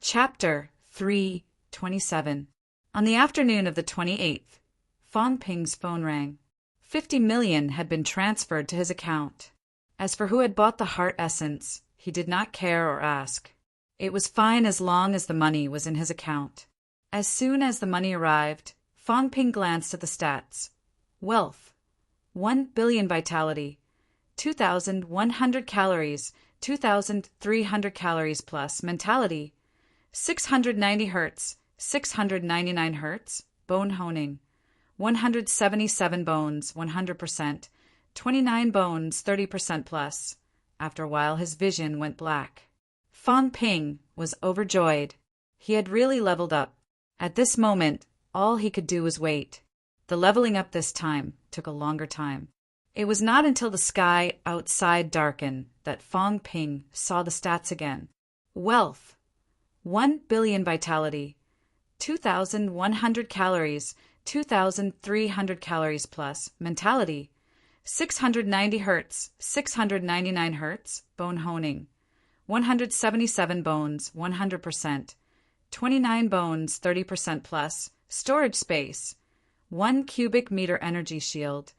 Chapter 3:27. On the afternoon of the 28th, Fong Ping's phone rang. 50 million had been transferred to his account. As for who had bought the heart essence, he did not care or ask. It was fine as long as the money was in his account. As soon as the money arrived, Fong Ping glanced at the stats. Wealth: 1 billion vitality, 2,100 calories, 2,300 calories plus mentality, 690 hertz, 699 hertz, bone honing, 177 bones, 100%, 29 bones, 30% plus. After a while, his vision went black. Fong Ping was overjoyed. He had really leveled up. At this moment, all he could do was wait. The leveling up this time took a longer time. It was not until the sky outside darkened that Fong Ping saw the stats again. Wealth: 1 billion vitality, 2,100 calories, 2,300 calories plus mentality, 690 hertz, 699 hertz, bone honing, 177 bones, 100%, 29 bones, 30% plus, storage space, 1 cubic meter energy shield,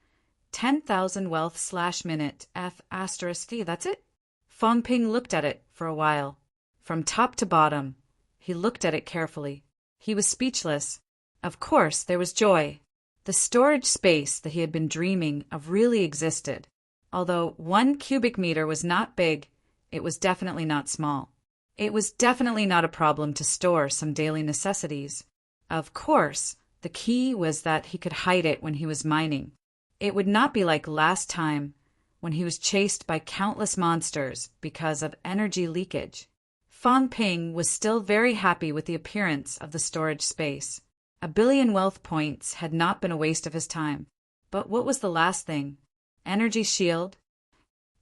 10,000 wealth/minute F***. That's it? Fong Ping looked at it for a while. From top to bottom, he looked at it carefully. He was speechless. Of course, there was joy. The storage space that he had been dreaming of really existed. Although 1 cubic meter was not big, it was definitely not small. It was definitely not a problem to store some daily necessities. Of course, the key was that he could hide it when he was mining. It would not be like last time, when he was chased by countless monsters because of energy leakage. Fong Ping was still very happy with the appearance of the storage space. 1 billion wealth points had not been a waste of his time. But what was the last thing? Energy shield?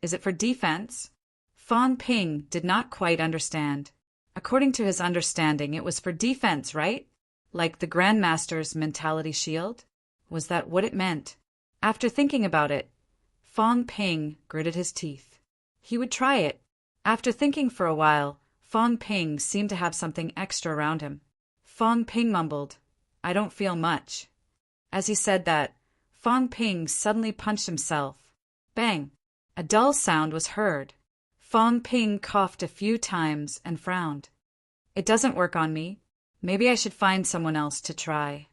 Is it for defense? Fong Ping did not quite understand. According to his understanding, it was for defense, right? Like the Grandmaster's mentality shield? Was that what it meant? After thinking about it, Fong Ping gritted his teeth. He would try it. After thinking for a while, Fong Ping seemed to have something extra around him. Fong Ping mumbled, "I don't feel much." As he said that, Fong Ping suddenly punched himself. Bang! A dull sound was heard. Fong Ping coughed a few times and frowned. "It doesn't work on me. Maybe I should find someone else to try."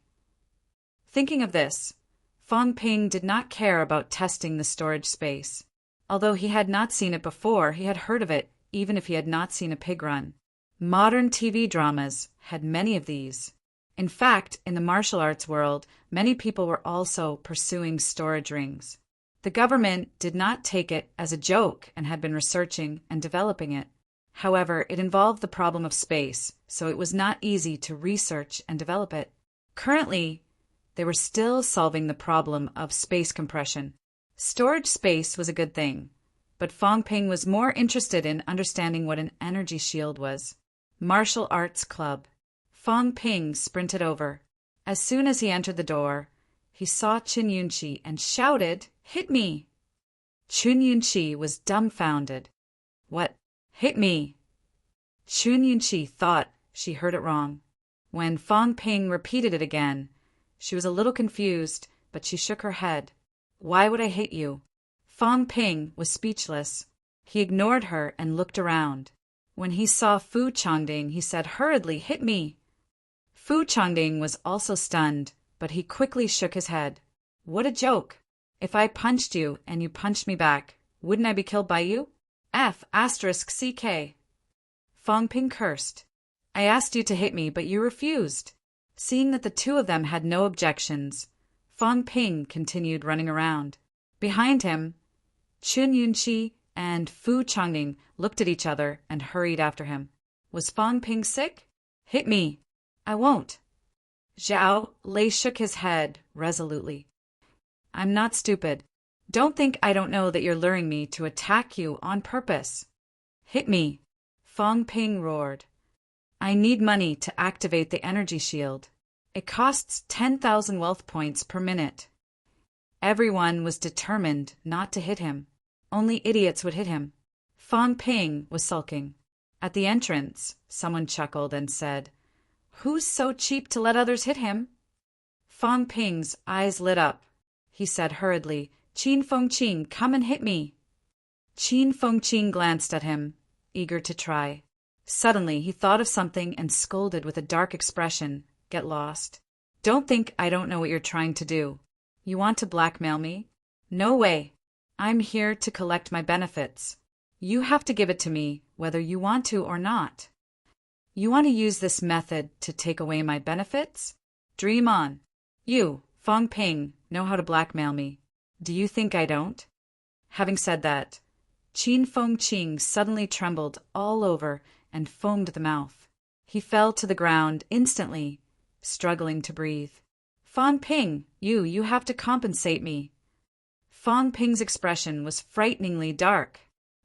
Thinking of this, Fong Ping did not care about testing the storage space. Although he had not seen it before, he had heard of it, even if he had not seen a pig run. Modern TV dramas had many of these. In fact, in the martial arts world, many people were also pursuing storage rings. The government did not take it as a joke and had been researching and developing it. However, it involved the problem of space, so it was not easy to research and develop it. Currently, they were still solving the problem of space compression. Storage space was a good thing, but Fong Ping was more interested in understanding what an energy shield was. Martial Arts Club. Fong Ping sprinted over. As soon as he entered the door, he saw Chun Yunqi and shouted, "Hit me!" Chun Yunqi was dumbfounded. "What? Hit me?" Chun Yunqi thought she heard it wrong. When Fong Ping repeated it again, she was a little confused, but she shook her head. "Why would I hit you?" Fong Ping was speechless. He ignored her and looked around. When he saw Fu Changding, he said hurriedly, "Hit me!" Fu Changding was also stunned, but he quickly shook his head. "What a joke! If I punched you and you punched me back, wouldn't I be killed by you? F***ck. Fong Ping cursed. "I asked you to hit me, but you refused." Seeing that the two of them had no objections, Fong Ping continued running around. Behind him, Chun Yunqi and Fu Changding looked at each other and hurried after him. Was Fong Ping sick? "Hit me." "I won't." Zhao Lei shook his head resolutely. "I'm not stupid. Don't think I don't know that you're luring me to attack you on purpose." "Hit me." Fong Ping roared. "I need money to activate the energy shield. It costs 10,000 wealth points per minute." Everyone was determined not to hit him. Only idiots would hit him. Fong Ping was sulking. At the entrance, someone chuckled and said, "Who's so cheap to let others hit him?" Fong Ping's eyes lit up. He said hurriedly, "Qin Feng Qing, come and hit me." Qin Feng Qing glanced at him, eager to try. Suddenly, he thought of something and scolded with a dark expression, "Get lost. Don't think I don't know what you're trying to do. You want to blackmail me? No way. I'm here to collect my benefits. You have to give it to me, whether you want to or not. You want to use this method to take away my benefits? Dream on. You, Fong Ping, know how to blackmail me. Do you think I don't?" Having said that, Qin Feng Qing suddenly trembled all over and foamed at the mouth. He fell to the ground instantly, struggling to breathe. "Fong Ping, you have to compensate me." Fong Ping's expression was frighteningly dark.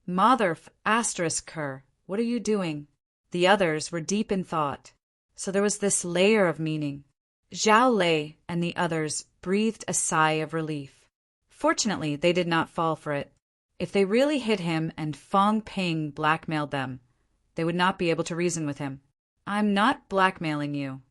"Mother **her, what are you doing?" The others were deep in thought, so there was this layer of meaning. Zhao Lei and the others breathed a sigh of relief. Fortunately, they did not fall for it. If they really hit him and Fong Ping blackmailed them, they would not be able to reason with him. "I'm not blackmailing you."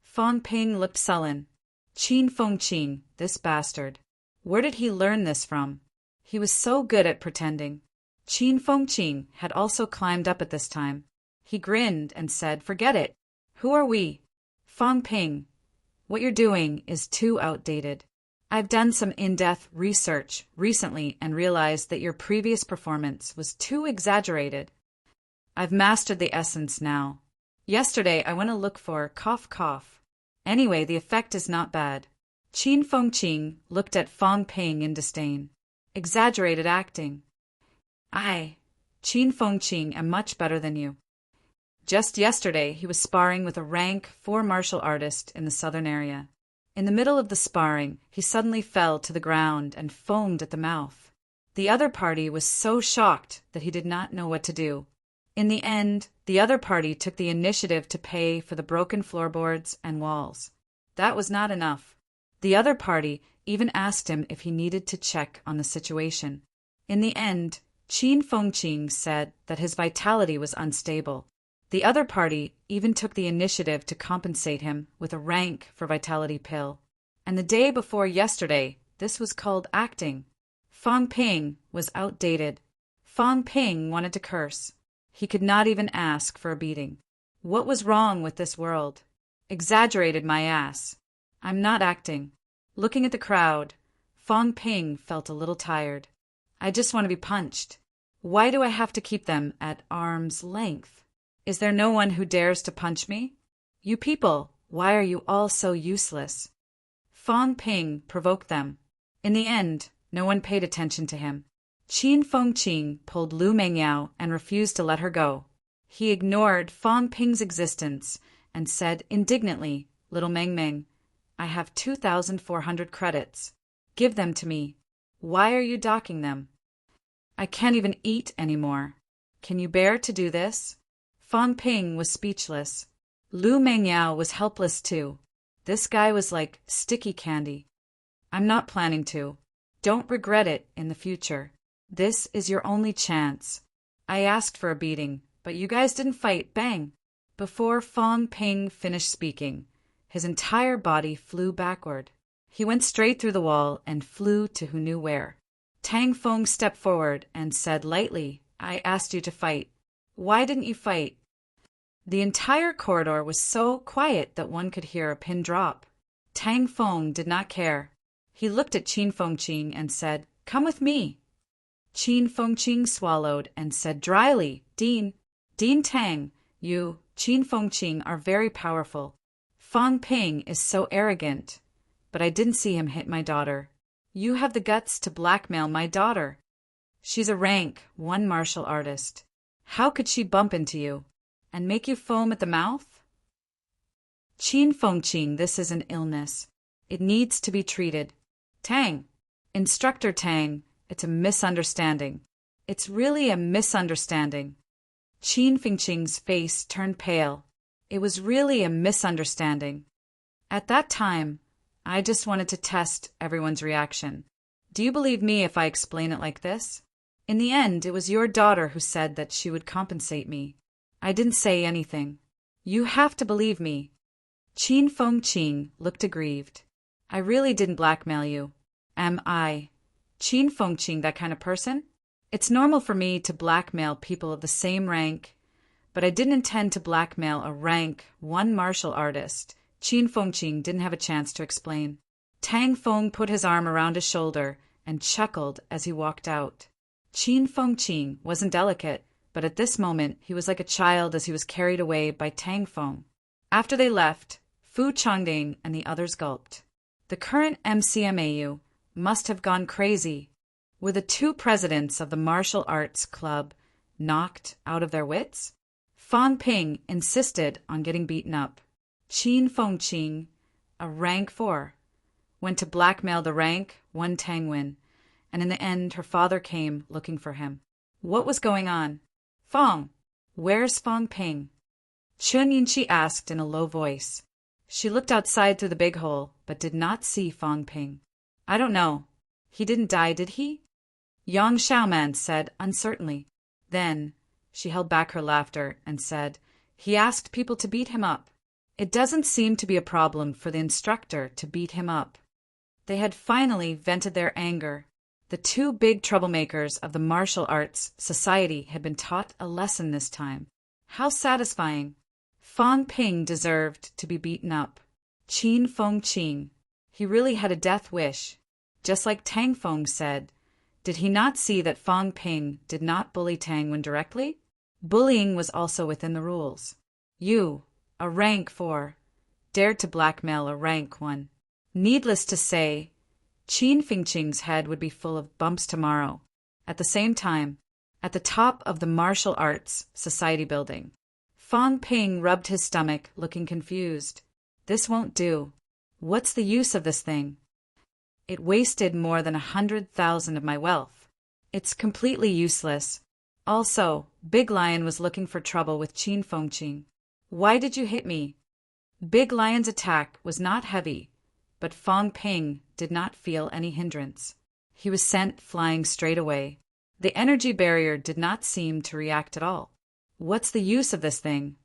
Fong Ping looked sullen. Qin Feng Qing, this bastard. Where did he learn this from? He was so good at pretending. Qin Feng Qing had also climbed up at this time. He grinned and said, "Forget it. Who are we?" "Fong Ping, what you're doing is too outdated. I've done some in-depth research recently and realized that your previous performance was too exaggerated. I've mastered the essence now. Yesterday I went to look for cough cough. Anyway, the effect is not bad." Qin Feng Qing looked at Fong Ping in disdain. "Exaggerated acting. I, Qin Feng Qing, am much better than you." Just yesterday he was sparring with a rank 4 martial artist in the southern area. In the middle of the sparring, he suddenly fell to the ground and foamed at the mouth. The other party was so shocked that he did not know what to do. In the end, the other party took the initiative to pay for the broken floorboards and walls. That was not enough. The other party even asked him if he needed to check on the situation. In the end, Qin Feng Qing said that his vitality was unstable. The other party even took the initiative to compensate him with a rank for vitality pill. And the day before yesterday, this was called acting. Fong Ping was outdated. Fong Ping wanted to curse. He could not even ask for a beating. What was wrong with this world? Exaggerated my ass. I'm not acting. Looking at the crowd, Fong Ping felt a little tired. I just want to be punched. Why do I have to keep them at arm's length? Is there no one who dares to punch me? You people, why are you all so useless? Fong Ping provoked them. In the end, no one paid attention to him. Qin Feng Qing pulled Lu Mengyao and refused to let her go. He ignored Fong Ping's existence and said indignantly, "Little Meng Meng, I have 2,400 credits. Give them to me. Why are you docking them? I can't even eat anymore. Can you bear to do this?" Fong Ping was speechless. Lu Mengyao was helpless too. This guy was like sticky candy. "I'm not planning to. Don't regret it in the future. This is your only chance. I asked for a beating, but you guys didn't fight. Bang!" Before Fong Ping finished speaking, his entire body flew backward. He went straight through the wall and flew to who knew where. Tang Feng stepped forward and said lightly, "I asked you to fight. Why didn't you fight?" The entire corridor was so quiet that one could hear a pin drop. Tang Feng did not care. He looked at Qin Feng Qing and said, "Come with me." Qin Feng Qing swallowed and said dryly, Dean Tang, you, Qin Feng Qing, are very powerful. Fong Ping is so arrogant, but I didn't see him hit my daughter. You have the guts to blackmail my daughter. She's a rank 1 martial artist. How could she bump into you and make you foam at the mouth? Qin Feng Qing, this is an illness. It needs to be treated. Tang, Instructor Tang, it's a misunderstanding. It's really a misunderstanding. Qin Feng Qing's face turned pale. It was really a misunderstanding. At that time, I just wanted to test everyone's reaction. Do you believe me if I explain it like this? In the end, it was your daughter who said that she would compensate me. I didn't say anything. You have to believe me. Qin Fengqing looked aggrieved. I really didn't blackmail you. Am I, Qin Fengqing, that kind of person? It's normal for me to blackmail people of the same rank, but I didn't intend to blackmail a rank 1 martial artist. Qin Fengqing didn't have a chance to explain. Tang Feng put his arm around his shoulder and chuckled as he walked out. Qin Fengqing wasn't delicate, but at this moment he was like a child as he was carried away by Tang Feng. After they left, Fu Changding and the others gulped. The current MCMAU must have gone crazy. Were the 2 presidents of the martial arts club knocked out of their wits? Fang Ping insisted on getting beaten up. Qin Fengqing, a rank 4, went to blackmail the rank 1 Tangwen, and in the end her father came looking for him. What was going on? Fang, where's Fang Ping? Chen Yinqi asked in a low voice. She looked outside through the big hole, but did not see Fang Ping. I don't know. He didn't die, did he? Yang Xiaoman said uncertainly. Then she held back her laughter and said, he asked people to beat him up. It doesn't seem to be a problem for the instructor to beat him up. They had finally vented their anger. The 2 big troublemakers of the martial arts society had been taught a lesson this time. How satisfying. Fang Ping deserved to be beaten up. Qin Fengqing, he really had a death wish. Just like Tang Feng said, did he not see that Fang Ping did not bully Tang Wen directly? Bullying was also within the rules. You, a rank 4, dared to blackmail a rank 1. Needless to say, Qin Fengqing's head would be full of bumps tomorrow. At the same time, at the top of the martial arts society building, Fang Ping rubbed his stomach, looking confused. This won't do. What's the use of this thing? It wasted more than 100,000 of my wealth. It's completely useless. Also, Big Lion was looking for trouble with Qin Fengqing. Why did you hit me? Big Lion's attack was not heavy, but Fang Ping did not feel any hindrance. He was sent flying straight away. The energy barrier did not seem to react at all. What's the use of this thing?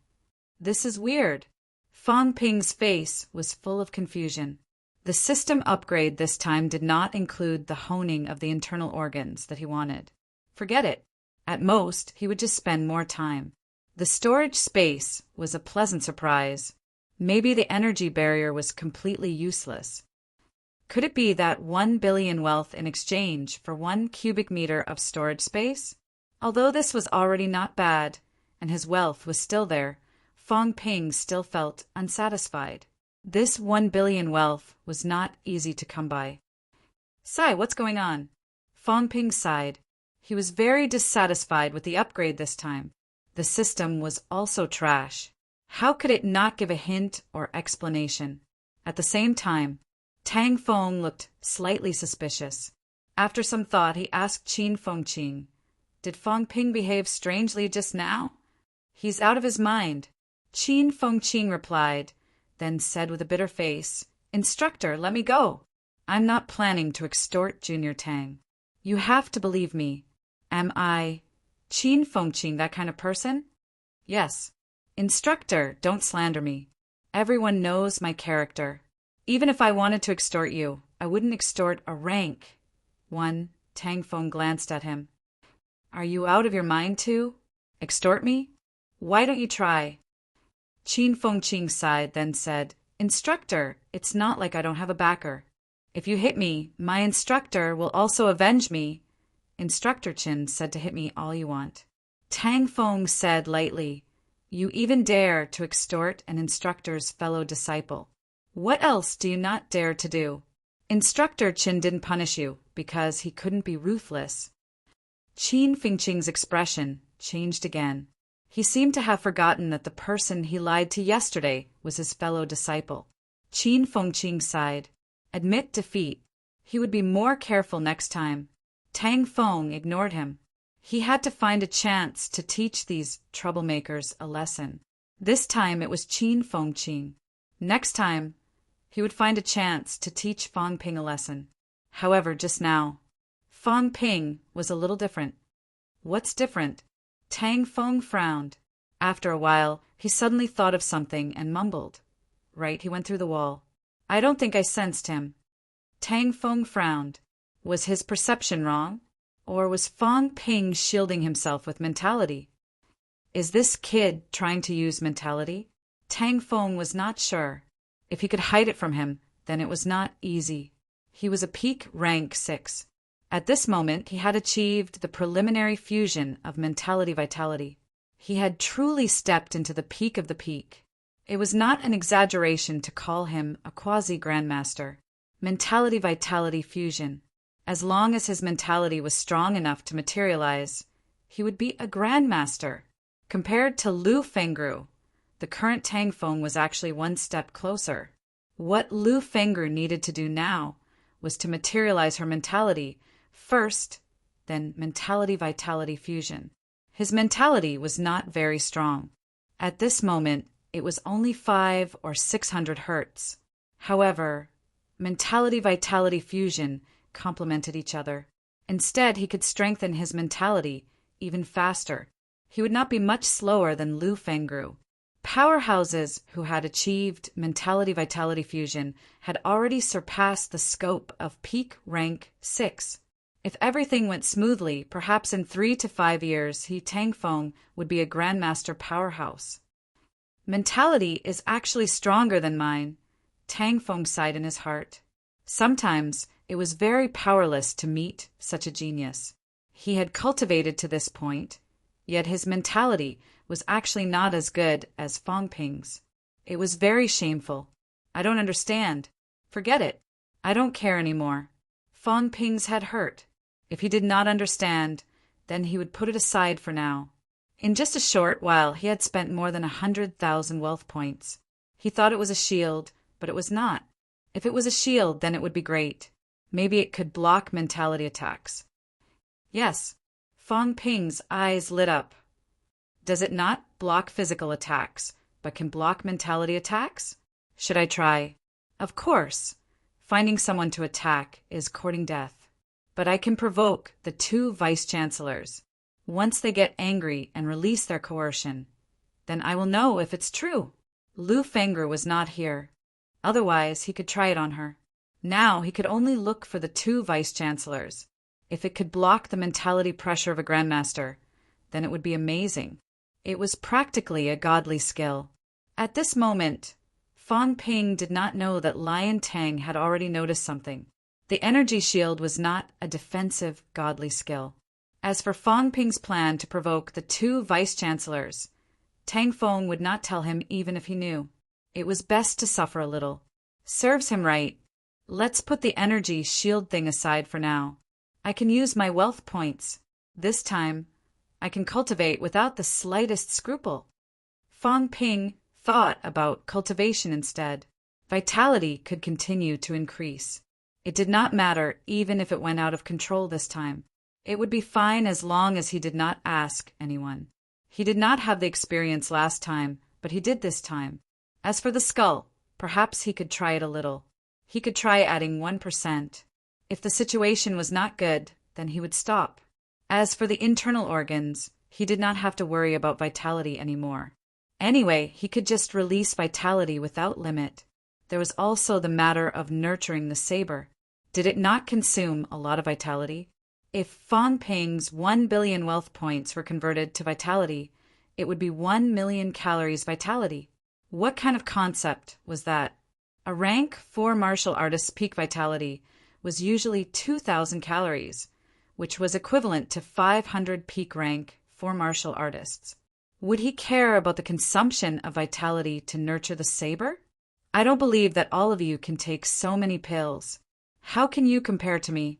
This is weird. Fang Ping's face was full of confusion. The system upgrade this time did not include the honing of the internal organs that he wanted. Forget it. At most, he would just spend more time. The storage space was a pleasant surprise. Maybe the energy barrier was completely useless. Could it be that 1 billion wealth in exchange for 1 cubic meter of storage space? Although this was already not bad, and his wealth was still there, Fang Ping still felt unsatisfied. This 1 billion wealth was not easy to come by. Sai, what's going on? Fang Ping sighed. He was very dissatisfied with the upgrade this time. The system was also trash. How could it not give a hint or explanation? At the same time, Tang Feng looked slightly suspicious. After some thought, he asked Qin Fengqing, "Did Fang Ping behave strangely just now?" "He's out of his mind," Qin Fengqing replied, then said with a bitter face, "Instructor, let me go. I'm not planning to extort Junior Tang. You have to believe me. Am I, Qin Fengqing, that kind of person?" "Yes." "Instructor, don't slander me. Everyone knows my character. Even if I wanted to extort you, I wouldn't extort a rank." Tang Feng glanced at him. "Are you out of your mind too? Extort me? Why don't you try?" Qin Fengqing sighed, then said, "Instructor, it's not like I don't have a backer. If you hit me, my instructor will also avenge me." Instructor Qin said to hit me all you want. Tang Feng said lightly, "You even dare to extort an instructor's fellow disciple. What else do you not dare to do?" Instructor Qin didn't punish you because he couldn't be ruthless. Qin Fengqing's expression changed again. He seemed to have forgotten that the person he lied to yesterday was his fellow disciple. Qin Fengqing sighed. Admit defeat. He would be more careful next time. Tang Feng ignored him. He had to find a chance to teach these troublemakers a lesson. This time it was Qin Fengqing. Next time, he would find a chance to teach Fang Ping a lesson. However, just now, Fang Ping was a little different. What's different? Tang Feng frowned. After a while, he suddenly thought of something and mumbled. Right, he went through the wall. I don't think I sensed him. Tang Feng frowned. Was his perception wrong? Or was Fang Ping shielding himself with mentality? Is this kid trying to use mentality? Tang Feng was not sure. If he could hide it from him, then it was not easy. He was a peak rank 6. At this moment, he had achieved the preliminary fusion of mentality-vitality. He had truly stepped into the peak of the peak. It was not an exaggeration to call him a quasi-grandmaster. Mentality-vitality fusion. As long as his mentality was strong enough to materialize, he would be a grandmaster. Compared to Lu Fengru, the current Tang Feng was actually one step closer. What Lu Fengru needed to do now was to materialize her mentality first, then mentality-vitality fusion. His mentality was not very strong. At this moment, it was only 500 or 600 hertz. However, mentality-vitality fusion complemented each other. Instead, he could strengthen his mentality even faster. He would not be much slower than Lu Fengru. Powerhouses who had achieved mentality-vitality fusion had already surpassed the scope of peak rank 6. If everything went smoothly, perhaps in 3 to 5 years, Tang Feng would be a grandmaster powerhouse. Mentality is actually stronger than mine, Tang Feng sighed in his heart. Sometimes it was very powerless to meet such a genius. He had cultivated to this point, yet his mentality was actually not as good as Fang Ping's. It was very shameful. I don't understand. Forget it. I don't care anymore. Fang Ping's had hurt. If he did not understand, then he would put it aside for now. In just a short while, he had spent more than 100,000 wealth points. He thought it was a shield, but it was not. If it was a shield, then it would be great. Maybe it could block mentality attacks. Yes, Fang Ping's eyes lit up. Does it not block physical attacks, but can block mentality attacks? Should I try? Of course. Finding someone to attack is courting death. But I can provoke the 2 vice-chancellors. Once they get angry and release their coercion, then I will know if it's true. Lu Fengru was not here. Otherwise, he could try it on her. Now he could only look for the 2 vice-chancellors. If it could block the mentality pressure of a grandmaster, then it would be amazing. It was practically a godly skill. At this moment, Fang Ping did not know that Lion Tang had already noticed something. The energy shield was not a defensive godly skill. As for Fang Ping's plan to provoke the 2 vice-chancellors, Tang Feng would not tell him even if he knew. It was best to suffer a little. Serves him right. Let's put the energy shield thing aside for now. I can use my wealth points. This time, I can cultivate without the slightest scruple. Fang Ping thought about cultivation instead. Vitality could continue to increase. It did not matter even if it went out of control this time. It would be fine as long as he did not ask anyone. He did not have the experience last time, but he did this time. As for the skull, perhaps he could try it a little. He could try adding 1%. If the situation was not good, then he would stop. As for the internal organs, he did not have to worry about vitality anymore. Anyway, he could just release vitality without limit. There was also the matter of nurturing the saber. Did it not consume a lot of vitality? If Fang Ping's 1 billion wealth points were converted to vitality, it would be 1 million calories vitality. What kind of concept was that? A rank 4 martial artist's peak vitality was usually 2,000 calories, which was equivalent to 500 peak rank 4 martial artists. Would he care about the consumption of vitality to nurture the saber? I don't believe that all of you can take so many pills. How can you compare to me?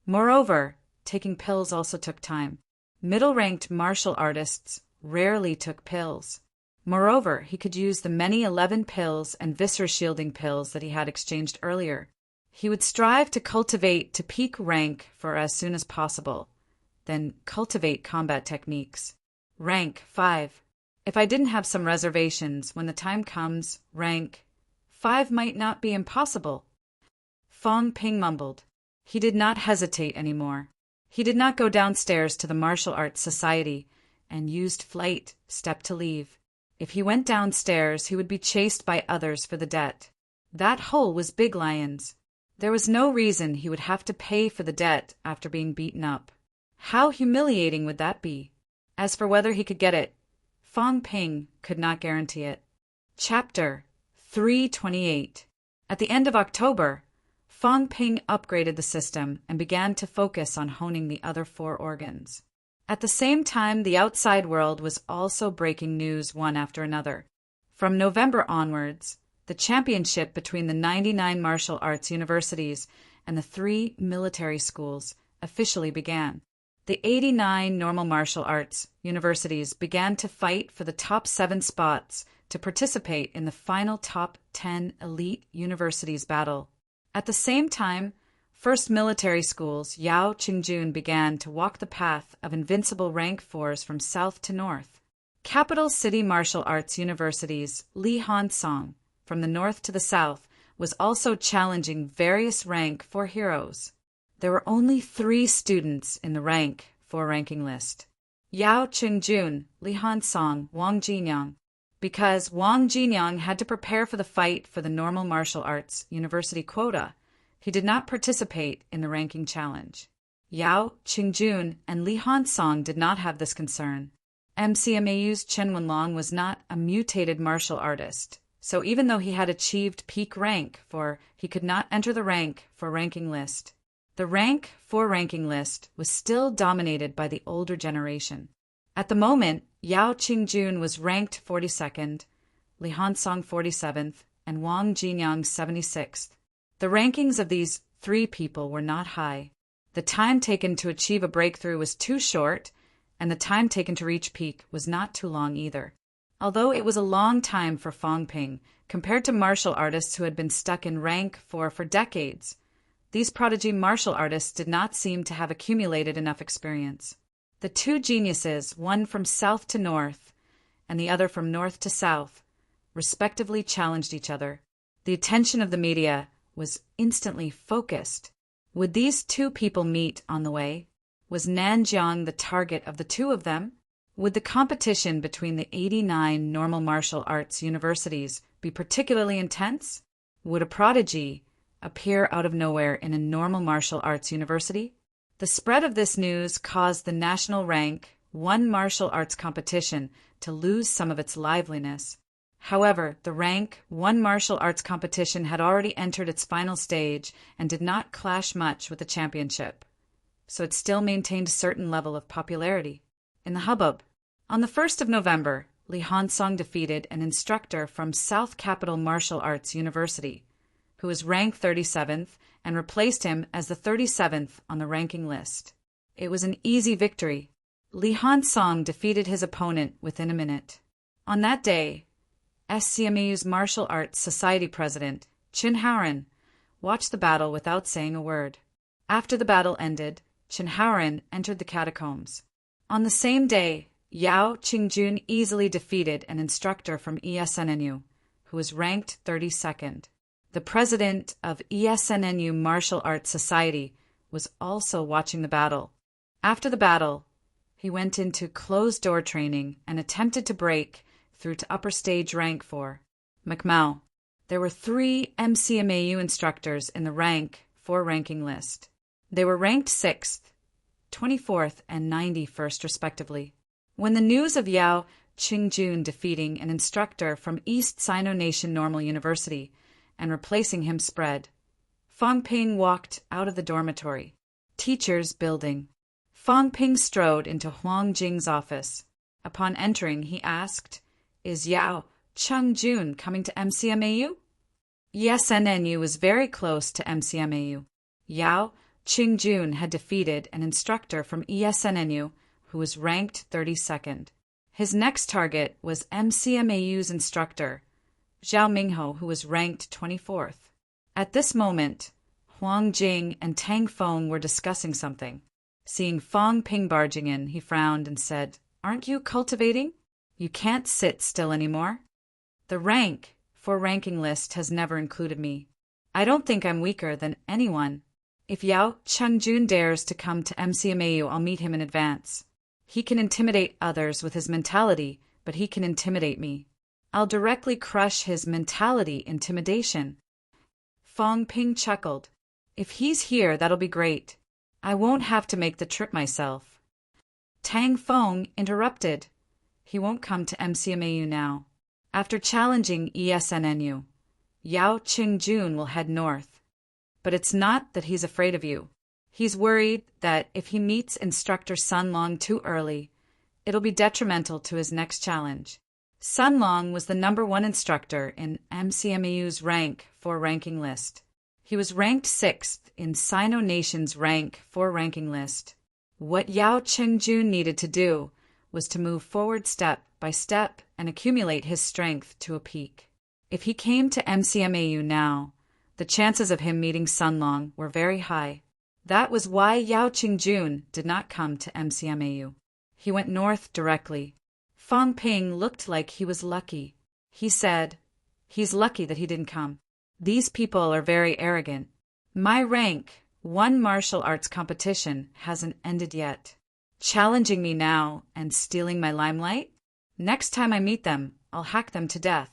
Moreover, taking pills also took time. Middle-ranked martial artists rarely took pills. Moreover, he could use the many 11 pills and viscer-shielding pills that he had exchanged earlier. He would strive to cultivate to peak rank for as soon as possible, then cultivate combat techniques. Rank 5. If I didn't have some reservations, when the time comes, rank 5 might not be impossible. Fang Ping mumbled. He did not hesitate anymore. He did not go downstairs to the martial arts society. and used flight step to leave. If he went downstairs, he would be chased by others for the debt. That hole was Big Lion's. There was no reason he would have to pay for the debt after being beaten up. How humiliating would that be? As for whether he could get it, Fong Ping could not guarantee it. Chapter 328. At the end of October, Fong Ping upgraded the system and began to focus on honing the other 4 organs. At the same time, the outside world was also breaking news one after another. From November onwards, the championship between the 99 martial arts universities and the 3 military schools officially began. The 89 normal martial arts universities began to fight for the top 7 spots to participate in the final top 10 elite universities battle. At the same time, first military schools Yao Qingjun began to walk the path of invincible rank 4s from south to north. Capital City Martial Arts University's Li Han Song, from the north to the south, was also challenging various rank 4 heroes. There were only 3 students in the rank 4 ranking list: Yao Qingjun, Li Han Song, Wang Jinyang. Because Wang Jinyang had to prepare for the fight for the normal martial arts university quota, he did not participate in the ranking challenge. Yao Qingjun and Li Han Song did not have this concern. MCMAU's Chen Wenlong was not a mutated martial artist, so even though he had achieved peak rank 4, he could not enter the rank 4 ranking list. The rank 4 ranking list was still dominated by the older generation. At the moment, Yao Qingjun was ranked 42nd, Li Han Song 47th, and Wang Jinyang 76th. The rankings of these 3 people were not high. The time taken to achieve a breakthrough was too short, and the time taken to reach peak was not too long either. Although it was a long time for Fong Ping, compared to martial artists who had been stuck in rank 4 for decades, these prodigy martial artists did not seem to have accumulated enough experience. The 2 geniuses, one from south to north and the other from north to south, respectively challenged each other. The attention of the media was instantly focused. Would these 2 people meet on the way? Was Nanjiang the target of the 2 of them? Would the competition between the 89 normal martial arts universities be particularly intense? Would a prodigy appear out of nowhere in a normal martial arts university? The spread of this news caused the national rank 1 martial arts competition to lose some of its liveliness. However, the rank 1 martial arts competition had already entered its final stage and did not clash much with the championship, so it still maintained a certain level of popularity. In the hubbub, on the 1st of November, Li Han Song defeated an instructor from South Capital Martial Arts University, who was ranked 37th, and replaced him as the 37th on the ranking list. It was an easy victory. Li Han Song defeated his opponent within a minute. On that day, SCMAU's Martial Arts Society president, Chin Haoren, watched the battle without saying a word. After the battle ended, Chin Haoren entered the catacombs. On the same day, Yao Qingjun easily defeated an instructor from ESNNU, who was ranked 32nd. The president of ESNNU Martial Arts Society was also watching the battle. After the battle, he went into closed-door training and attempted to break through to upper stage rank 4. McMao. There were 3 MCMAU instructors in the rank 4 ranking list. They were ranked 6th, 24th, and 91st respectively. When the news of Yao Qingjun defeating an instructor from East Sino-Nation Normal University and replacing him spread, Fong Ping walked out of the dormitory. Teacher's building. Fong Ping strode into Huang Jing's office. Upon entering, he asked, "Is Yao Qingjun coming to MCMAU?" ESNNU was very close to MCMAU. Yao Qingjun had defeated an instructor from ESNNU who was ranked 32nd. His next target was MCMAU's instructor, Zhao Mingho, who was ranked 24th. At this moment, Huang Jing and Tang Feng were discussing something. Seeing Fong Ping barging in, he frowned and said, "Aren't you cultivating? You can't sit still anymore. The rank 4 ranking list has never included me. I don't think I'm weaker than anyone. If Yao Qingjun dares to come to MCMAU, I'll meet him in advance." He can intimidate others with his mentality, but he can intimidate me. I'll directly crush his mentality intimidation." Fong Ping chuckled. "If he's here, that'll be great. I won't have to make the trip myself." Tang Fong interrupted. "He won't come to MCMAU now. After challenging ESNNU, Yao Qingjun will head north. But it's not that he's afraid of you. He's worried that if he meets Instructor Sun Long too early, it'll be detrimental to his next challenge." Sun Long was the #1 instructor in MCMAU's Rank 4 ranking list. He was ranked 6th in Sino Nation's Rank 4 ranking list. What Yao Qingjun needed to do was to move forward step by step and accumulate his strength to a peak. If he came to MCMAU now, the chances of him meeting Sun Long were very high. That was why Yao Qingjun did not come to MCMAU. He went north directly. Fong Ping looked like he was lucky. He said, "He's lucky that he didn't come. These people are very arrogant. My rank 1 martial arts competition hasn't ended yet. Challenging me now and stealing my limelight? Next time I meet them, I'll hack them to death."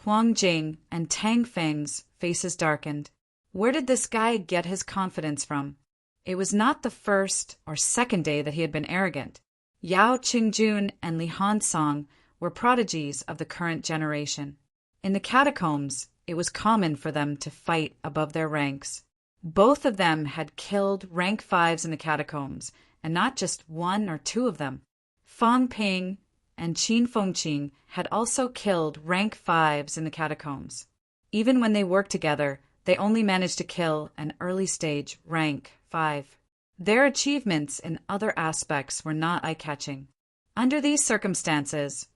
Huang Jing and Tang Feng's faces darkened. Where did this guy get his confidence from? It was not the first or second day that he had been arrogant. Yao Qingjun and Li Hansong were prodigies of the current generation. In the catacombs, it was common for them to fight above their ranks. Both of them had killed rank 5s in the catacombs, and not just 1 or 2 of them. Fong Ping and Qin Fengqing had also killed rank 5s in the catacombs. Even when they worked together, they only managed to kill an early-stage rank 5. Their achievements in other aspects were not eye-catching. Under these circumstances,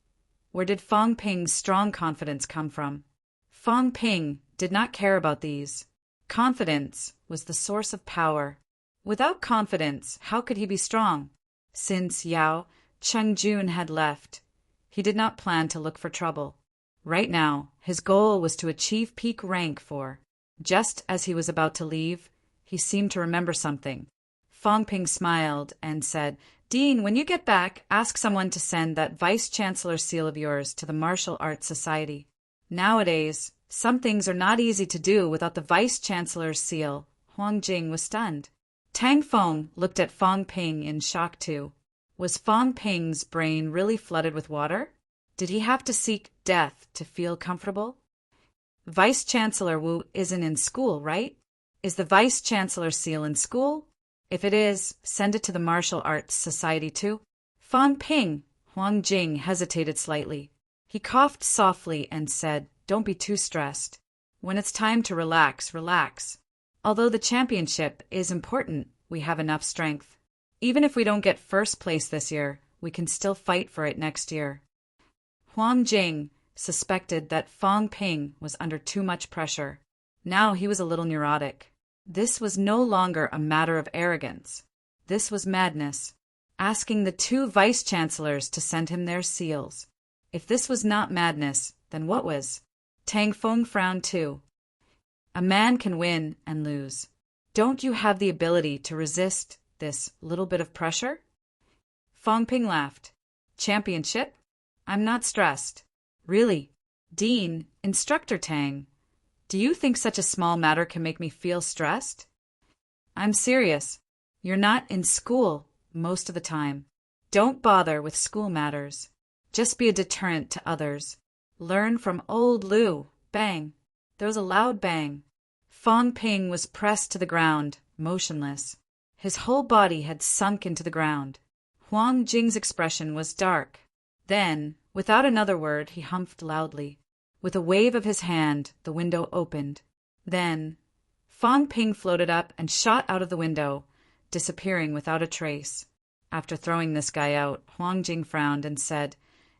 where did Fong Ping's strong confidence come from? Fong Ping did not care about these. Confidence was the source of power. Without confidence, how could he be strong? Since Yao Qingjun had left, he did not plan to look for trouble. Right now, his goal was to achieve peak rank 4. Just as he was about to leave, he seemed to remember something. Fong Ping smiled and said, "Dean, when you get back, ask someone to send that Vice-Chancellor seal of yours to the Martial Arts Society. Nowadays, some things are not easy to do without the Vice-Chancellor's seal." Huang Jing was stunned. Tang Feng looked at Fong Ping in shock too. Was Fong Ping's brain really flooded with water? Did he have to seek death to feel comfortable? Vice-Chancellor Wu isn't in school, right? Is the Vice-Chancellor seal in school? If it is, send it to the Martial Arts Society too. Fong Ping, Huang Jing hesitated slightly. He coughed softly and said, "Don't be too stressed. When it's time to relax, relax. Although the championship is important, we have enough strength. Even if we don't get first place this year, we can still fight for it next year." Huang Jing suspected that Fong Ping was under too much pressure. Now he was a little neurotic. This was no longer a matter of arrogance. This was madness. Asking the 2 vice-chancellors to send him their seals. If this was not madness, then what was? Tang Feng frowned too. A man can win and lose. Don't you have the ability to resist this little bit of pressure? Fong Ping laughed. Championship? I'm not stressed. Really? Dean, Instructor Tang, do you think such a small matter can make me feel stressed? I'm serious. You're not in school most of the time. Don't bother with school matters. Just be a deterrent to others. Learn from old Lu. Bang. There was a loud bang. Fong Ping was pressed to the ground, motionless. His whole body had sunk into the ground. Huang Jing's expression was dark. Then, without another word, he humphed loudly. With a wave of his hand, the window opened. Then, Fong Ping floated up and shot out of the window, disappearing without a trace. After throwing this guy out, Huang Jing frowned and said,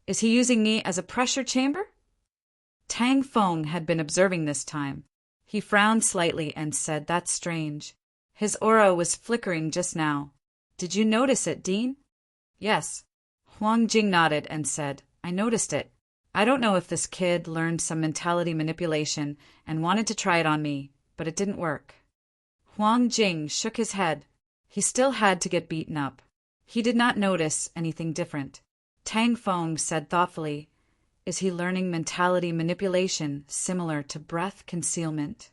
"Is he using me as a pressure chamber?" Tang Feng had been observing this time. He frowned slightly and said, "That's strange. His aura was flickering just now. Did you notice it, Dean?" "Yes." Huang Jing nodded and said, "I noticed it. I don't know if this kid learned some mentality manipulation and wanted to try it on me, but it didn't work." Huang Jing shook his head. He still had to get beaten up. He did not notice anything different. Tang Feng said thoughtfully, "Is he learning mentality manipulation similar to breath concealment?"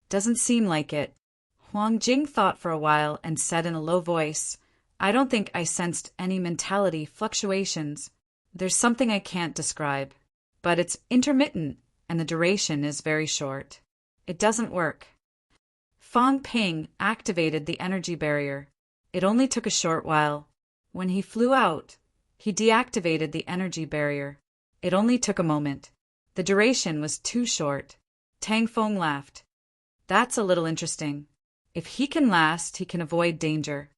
"Doesn't seem like it." Huang Jing thought for a while and said in a low voice, "I don't think I sensed any mentality fluctuations. There's something I can't describe, but it's intermittent and the duration is very short. It doesn't work." Fang Ping activated the energy barrier. It only took a short while. When he flew out, he deactivated the energy barrier. It only took a moment. The duration was too short. Tang Feng laughed. "That's a little interesting. If he can last, he can avoid danger.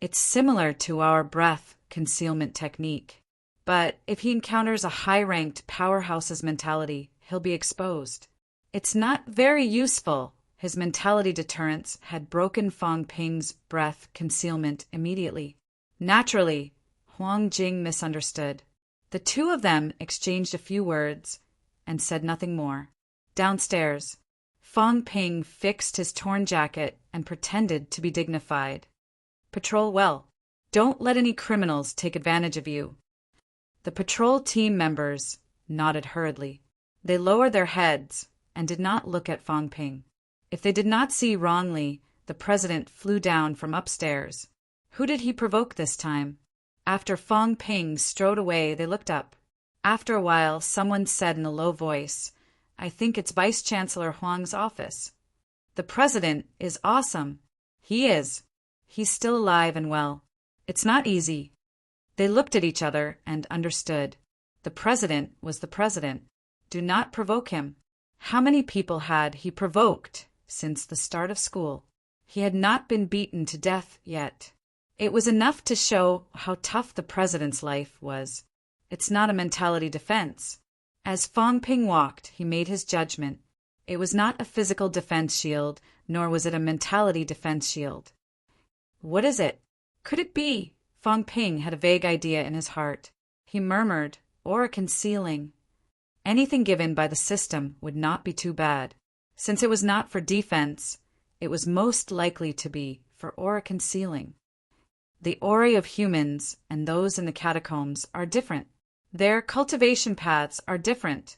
It's similar to our breath concealment technique. But if he encounters a high-ranked powerhouse's mentality, he'll be exposed. It's not very useful." His mentality deterrence had broken Fang Ping's breath concealment immediately. Naturally, Huang Jing misunderstood. The two of them exchanged a few words and said nothing more. Downstairs, Fang Ping fixed his torn jacket and pretended to be dignified. "Patrol well. Don't let any criminals take advantage of you." The patrol team members nodded hurriedly. They lowered their heads and did not look at Fang Ping. If they did not see wrongly, the president flew down from upstairs. Who did he provoke this time? After Fang Ping strode away, they looked up. After a while, someone said in a low voice, "I think it's Vice Chancellor Huang's office." "The president is awesome." "He is. He's still alive and well. It's not easy." They looked at each other and understood. The president was the president. Do not provoke him. How many people had he provoked since the start of school? He had not been beaten to death yet. It was enough to show how tough the president's life was. It's not a mentality defense. As Fang Ping walked, he made his judgment. It was not a physical defense shield, nor was it a mentality defense shield. What is it? Could it be? Fang Ping had a vague idea in his heart. He murmured, "Aura concealing." Anything given by the system would not be too bad. Since it was not for defense, it was most likely to be for aura concealing. The aurae of humans and those in the catacombs are different. Their cultivation paths are different,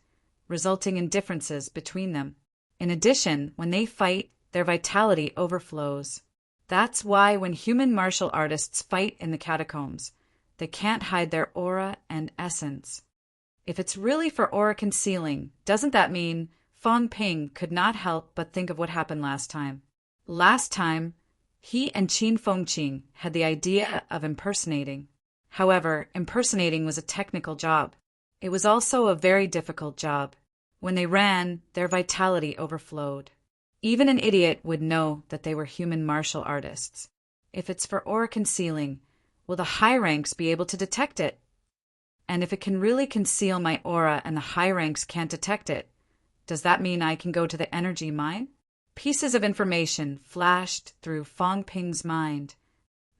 resulting in differences between them. In addition, when they fight, their vitality overflows. That's why when human martial artists fight in the catacombs, they can't hide their aura and essence. If it's really for aura concealing, doesn't that mean Fang Ping could not help but think of what happened last time? Last time, he and Qin Fengqing had the idea of impersonating. However, impersonating was a technical job. It was also a very difficult job. When they ran, their vitality overflowed. Even an idiot would know that they were human martial artists. If it's for aura concealing, will the high ranks be able to detect it? And if it can really conceal my aura and the high ranks can't detect it, does that mean I can go to the energy mine? Pieces of information flashed through Fang Ping's mind.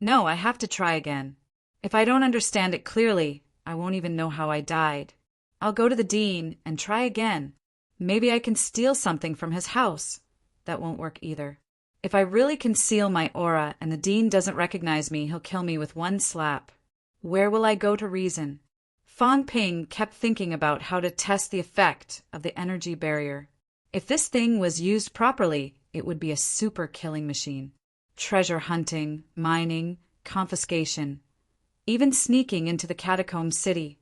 No, I have to try again. If I don't understand it clearly, I won't even know how I died. I'll go to the dean and try again. Maybe I can steal something from his house. That won't work either. If I really conceal my aura and the dean doesn't recognize me, he'll kill me with one slap. Where will I go to reason? Fang Ping kept thinking about how to test the effect of the energy barrier. If this thing was used properly, it would be a super killing machine. Treasure hunting, mining, confiscation, even sneaking into the catacomb city.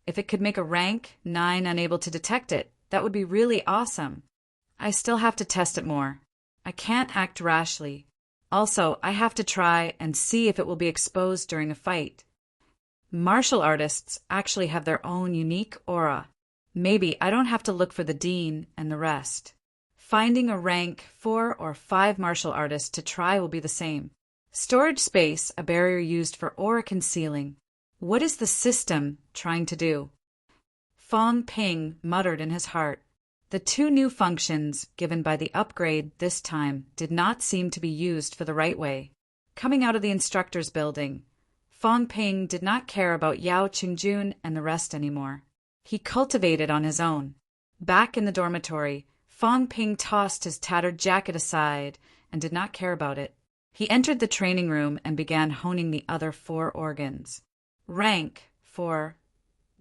If it could make a rank 9 unable to detect it, that would be really awesome. I still have to test it more. I can't act rashly. Also, I have to try and see if it will be exposed during a fight. Martial artists actually have their own unique aura. Maybe I don't have to look for the dean and the rest. Finding a rank 4 or 5 martial artists to try will be the same. Storage space, a barrier used for aura concealing. What is the system trying to do? Fang Ping muttered in his heart. The 2 new functions given by the upgrade this time did not seem to be used for the right way. Coming out of the instructor's building, Fang Ping did not care about Yao Qingjun and the rest anymore. He cultivated on his own. Back in the dormitory, Fang Ping tossed his tattered jacket aside and did not care about it. He entered the training room and began honing the other 4 organs. Rank 4.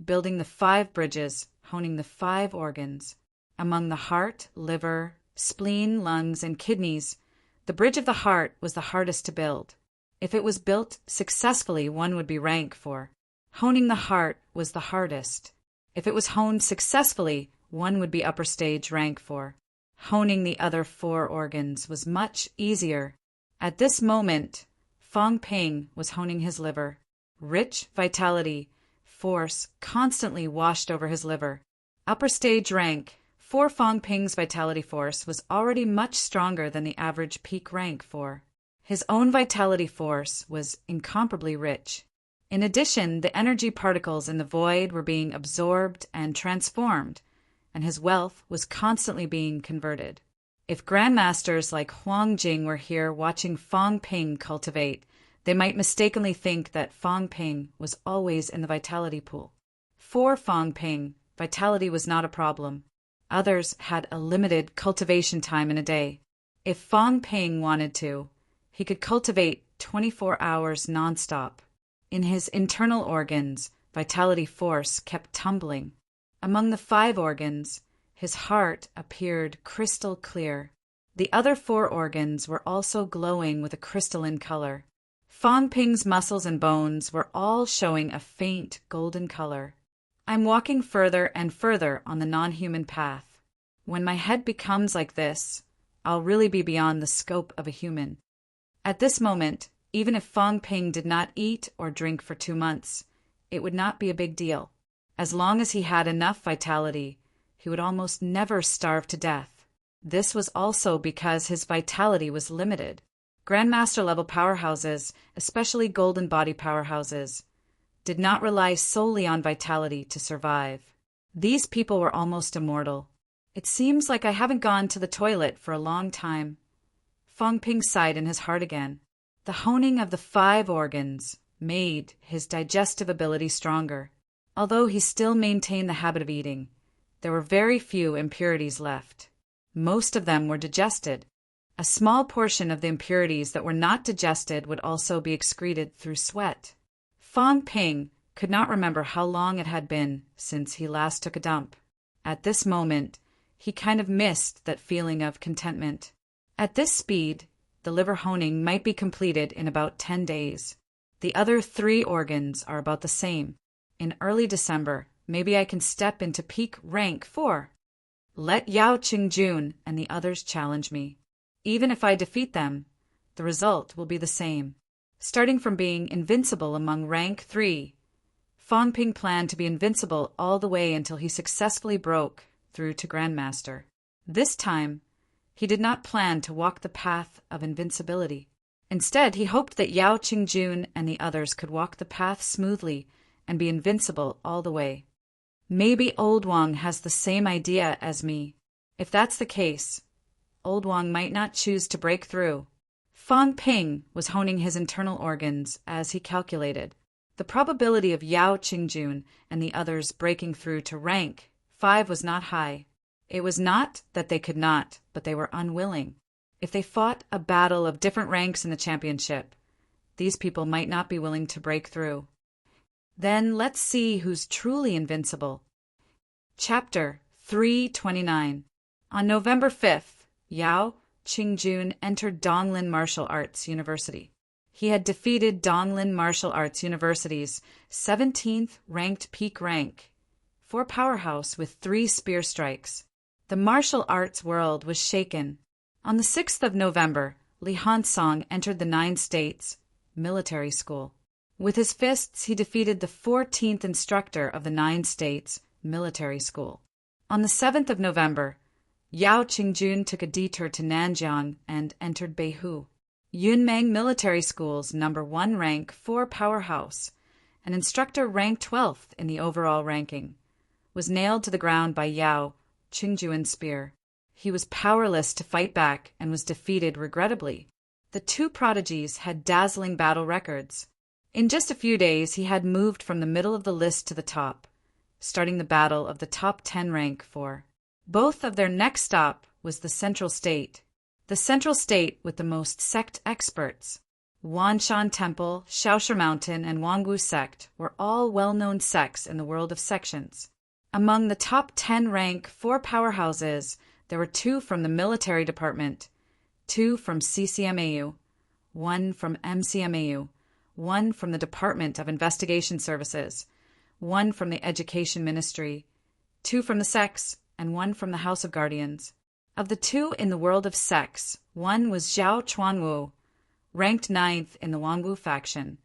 Building the 5 bridges, honing the 5 organs. Among the heart, liver, spleen, lungs, and kidneys, the bridge of the heart was the hardest to build. If it was built successfully, one would be rank 4. Honing the heart was the hardest. If it was honed successfully, one would be upper stage rank 4. Honing the other 4 organs was much easier. At this moment, Fong Ping was honing his liver. Rich vitality, force constantly washed over his liver. Upper stage rank 4. Fong Ping's vitality force was already much stronger than the average peak rank 4. His own vitality force was incomparably rich. In addition, the energy particles in the void were being absorbed and transformed, and his wealth was constantly being converted. If grandmasters like Huang Jing were here watching Fong Ping cultivate, they might mistakenly think that Fong Ping was always in the vitality pool. For Fong Ping, vitality was not a problem. Others had a limited cultivation time in a day. If Fong Ping wanted to, he could cultivate 24 hours nonstop. In his internal organs, vitality force kept tumbling. Among the 5 organs, his heart appeared crystal clear. The other 4 organs were also glowing with a crystalline color. Fong Ping's muscles and bones were all showing a faint golden color. I'm walking further and further on the non-human path. When my head becomes like this, I'll really be beyond the scope of a human. At this moment, even if Fong Ping did not eat or drink for 2 months, it would not be a big deal. As long as he had enough vitality, he would almost never starve to death. This was also because his vitality was limited. Grandmaster-level powerhouses, especially golden body powerhouses, did not rely solely on vitality to survive. These people were almost immortal. It seems like I haven't gone to the toilet for a long time. Fong Ping sighed in his heart again. The honing of the 5 organs made his digestive ability stronger. Although he still maintained the habit of eating, there were very few impurities left. Most of them were digested. A small portion of the impurities that were not digested would also be excreted through sweat. Fong Ping could not remember how long it had been since he last took a dump. At this moment, he kind of missed that feeling of contentment. At this speed, the liver honing might be completed in about 10 days. The other 3 organs are about the same. In early December, maybe I can step into peak rank 4. Let Yao Qingjun and the others challenge me. Even if I defeat them, the result will be the same. Starting from being invincible among rank 3, Fong Ping planned to be invincible all the way until he successfully broke through to Grandmaster. This time, he did not plan to walk the path of invincibility. Instead, he hoped that Yao Qingjun and the others could walk the path smoothly and be invincible all the way. Maybe Old Wang has the same idea as me. If that's the case, Old Wang might not choose to break through. Fong Ping was honing his internal organs as he calculated. The probability of Yao Qingjun and the others breaking through to rank 5 was not high. It was not that they could not, but they were unwilling. If they fought a battle of different ranks in the championship, these people might not be willing to break through. Then let's see who's truly invincible. Chapter 329. On November 5th, Yao Qingjun entered Donglin Martial Arts University. He had defeated Donglin Martial Arts University's 17th ranked peak rank, 4 powerhouse with 3 spear strikes. The martial arts world was shaken. On the 6th of November, Li Hansong entered the 9 States military school. With his fists, he defeated the 14th instructor of the 9 States military school. On the 7th of November, Yao Qingjun took a detour to Nanjiang and entered Beihu. Yunmeng Military School's number 1 rank 4 powerhouse, an instructor ranked 12th in the overall ranking, was nailed to the ground by Yao Qingjun's spear. He was powerless to fight back and was defeated regrettably. The 2 prodigies had dazzling battle records. In just a few days, he had moved from the middle of the list to the top, starting the battle of the top 10 rank 4. Both of their next stop was the Central State. The central state with the most sect experts. Wanshan Temple, Shaosher Mountain, and Wangwu Sect were all well-known sects in the world of sections. Among the top 10 rank 4 powerhouses, there were 2 from the military department, 2 from CCMAU, 1 from MCMAU, 1 from the Department of Investigation Services, 1 from the Education Ministry, 2 from the sects, and 1 from the House of Guardians. Of the 2 in the world of sects, 1 was Zhao Chuanwu, ranked 9th in the Wangwu faction,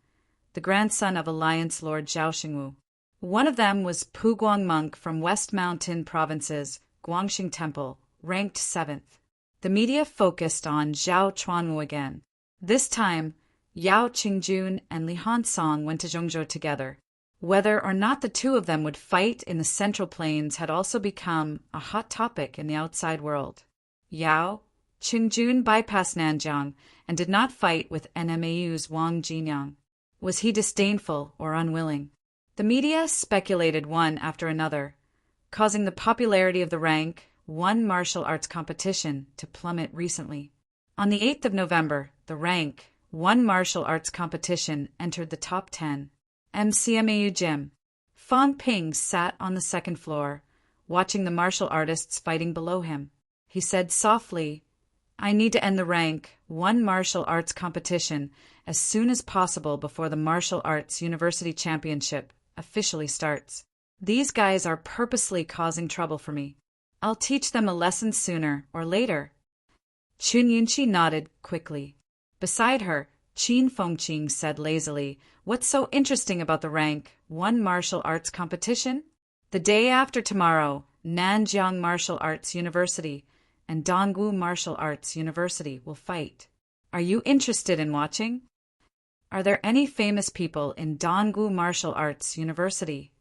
the grandson of Alliance Lord Zhao Xingwu. One of them was Pu Guangmonk from West Mountain Province's Guangxing Temple, ranked 7th. The media focused on Zhao Chuanwu again. This time, Yao Qingjun and Li Hansong went to Zhongzhou together. Whether or not the 2 of them would fight in the Central Plains had also become a hot topic in the outside world. Yao Qingjun bypassed Nanjiang and did not fight with NMAU's Wang Jinyang. Was he disdainful or unwilling? The media speculated one after another, causing the popularity of the rank 1 martial arts competition to plummet recently. On the 8th of November, the rank 1 martial arts competition entered the top 10. MCMAU Gym. Fang Ping sat on the 2nd floor, watching the martial artists fighting below him. He said softly, "I need to end the rank 1 martial arts competition as soon as possible before the Martial Arts University Championship officially starts. These guys are purposely causing trouble for me. I'll teach them a lesson sooner or later." Chun Yunqi nodded quickly. Beside her, Qin Fengqing said lazily, "What's so interesting about the rank 1 martial arts competition? The day after tomorrow, Nanjiang Martial Arts University and Dongwu Martial Arts University will fight. Are you interested in watching? Are there any famous people in Dongwu Martial Arts University?"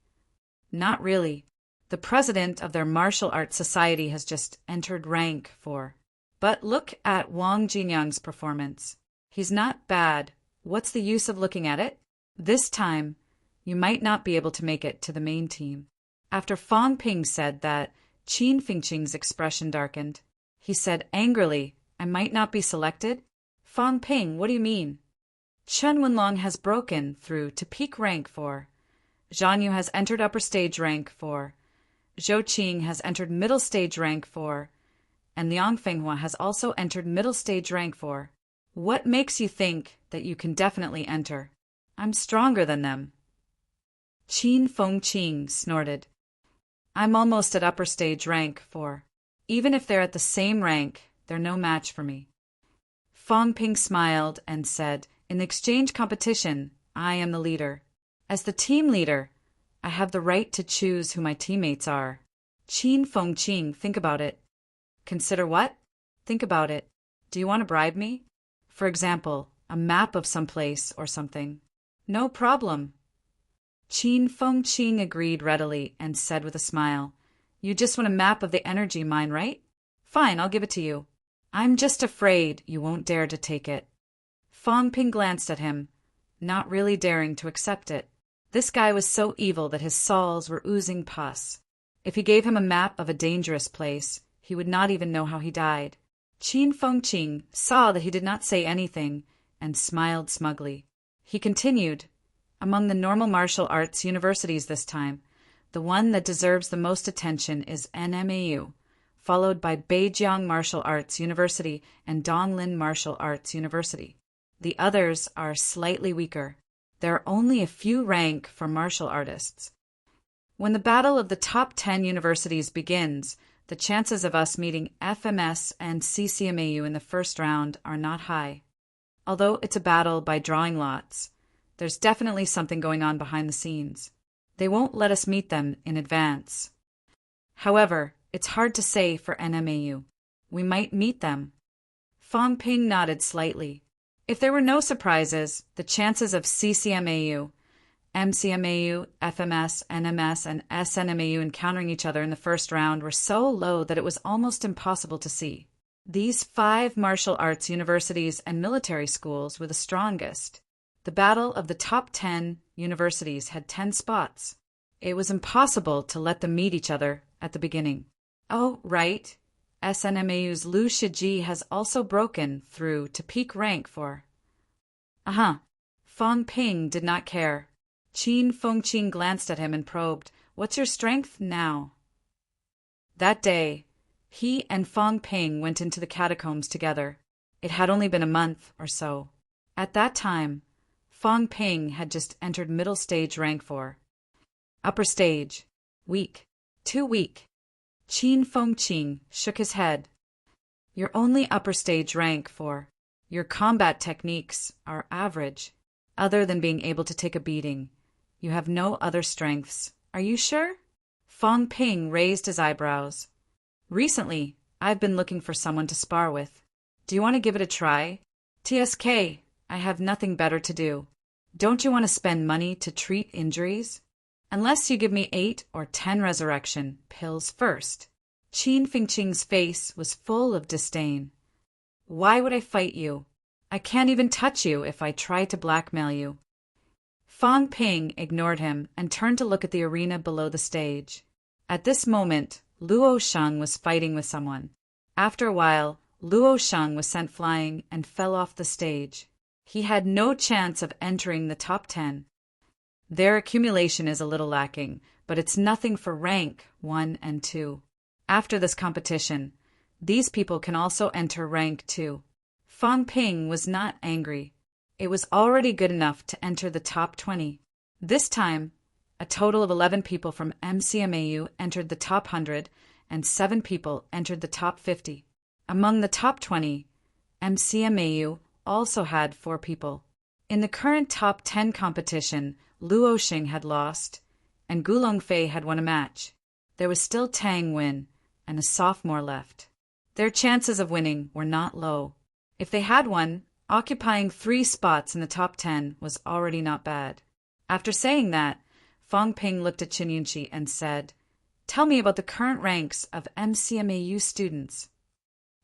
"Not really. The president of their martial arts society has just entered rank 4. But look at Wang Jinyang's performance. He's not bad. What's the use of looking at it? This time, you might not be able to make it to the main team." After Fang Ping said that, Qin Fengqing's expression darkened. He said angrily, "I might not be selected? Fang Ping, what do you mean? Chen Wenlong has broken through to peak rank 4. Zhang Yu has entered upper stage rank 4. Zhou Qing has entered middle stage rank 4. And Liang Fenghua has also entered middle stage rank 4. What makes you think that you can definitely enter? I'm stronger than them." Qin Fengqing snorted. "I'm almost at upper stage rank 4. Even if they're at the same rank, they're no match for me." Fang Ping smiled and said, "In the exchange competition, I am the leader. As the team leader, I have the right to choose who my teammates are." Qin Fengqing, think about it. "Consider what?" "Think about it. Do you want to bribe me? For example, a map of some place or something." "No problem." Qin Fengqing agreed readily and said with a smile, "You just want a map of the energy mine, right? Fine, I'll give it to you. I'm just afraid you won't dare to take it." Fang Ping glanced at him, not really daring to accept it. This guy was so evil that his soles were oozing pus. If he gave him a map of a dangerous place, he would not even know how he died. Qin Fengqing saw that he did not say anything and smiled smugly. He continued, "Among the normal martial arts universities this time, the one that deserves the most attention is NMAU, followed by Beijiang Martial Arts University and Donglin Martial Arts University. The others are slightly weaker. There are only a few rank for martial artists. When the battle of the top 10 universities begins, the chances of us meeting FMS and CCMAU in the first round are not high. Although it's a battle by drawing lots, there's definitely something going on behind the scenes. They won't let us meet them in advance. However, it's hard to say for NMAU. We might meet them." Fang Ping nodded slightly. If there were no surprises, the chances of CCMAU, MCMAU, FMS, NMS, and SNMAU encountering each other in the first round were so low that it was almost impossible to see. These 5 martial arts universities and military schools were the strongest. The battle of the top 10 universities had 10 spots. It was impossible to let them meet each other at the beginning. "Oh, right. SNMAU's Liu Shiji has also broken through to peak rank 4. Fang Ping did not care. Qin Fengqin glanced at him and probed, "What's your strength now?" That day, he and Fang Ping went into the catacombs together. It had only been a month or so. At that time, Fang Ping had just entered middle stage rank 4. Upper stage. Weak. Too weak. Qin Fengqin shook his head. "You're only upper stage rank 4. Your combat techniques are average. Other than being able to take a beating, you have no other strengths. Are you sure?" Fang Ping raised his eyebrows. "Recently, I've been looking for someone to spar with. Do you want to give it a try?" "TSK, I have nothing better to do. Don't you want to spend money to treat injuries?" "Unless you give me 8 or 10 resurrection pills first." Qin Fengqin's face was full of disdain. "Why would I fight you? I can't even touch you if I try to blackmail you." Fang Ping ignored him and turned to look at the arena below the stage. At this moment, Luo Sheng was fighting with someone. After a while, Luo Sheng was sent flying and fell off the stage. He had no chance of entering the top 10. Their accumulation is a little lacking, but it's nothing for rank 1 and 2. After this competition, these people can also enter rank 2. Fang Ping was not angry. It was already good enough to enter the top 20. This time, a total of 11 people from MCMAU entered the top 100, and 7 people entered the top 50. Among the top 20, MCMAU also had 4 people. In the current top 10 competition, Luo Xing had lost, and Gulong Fei had won a match. There was still Tang Wen and a sophomore left. Their chances of winning were not low. If they had won, occupying 3 spots in the top 10 was already not bad. After saying that, Fang Ping looked at Qin Yunqi and said, "Tell me about the current ranks of MCMAU students."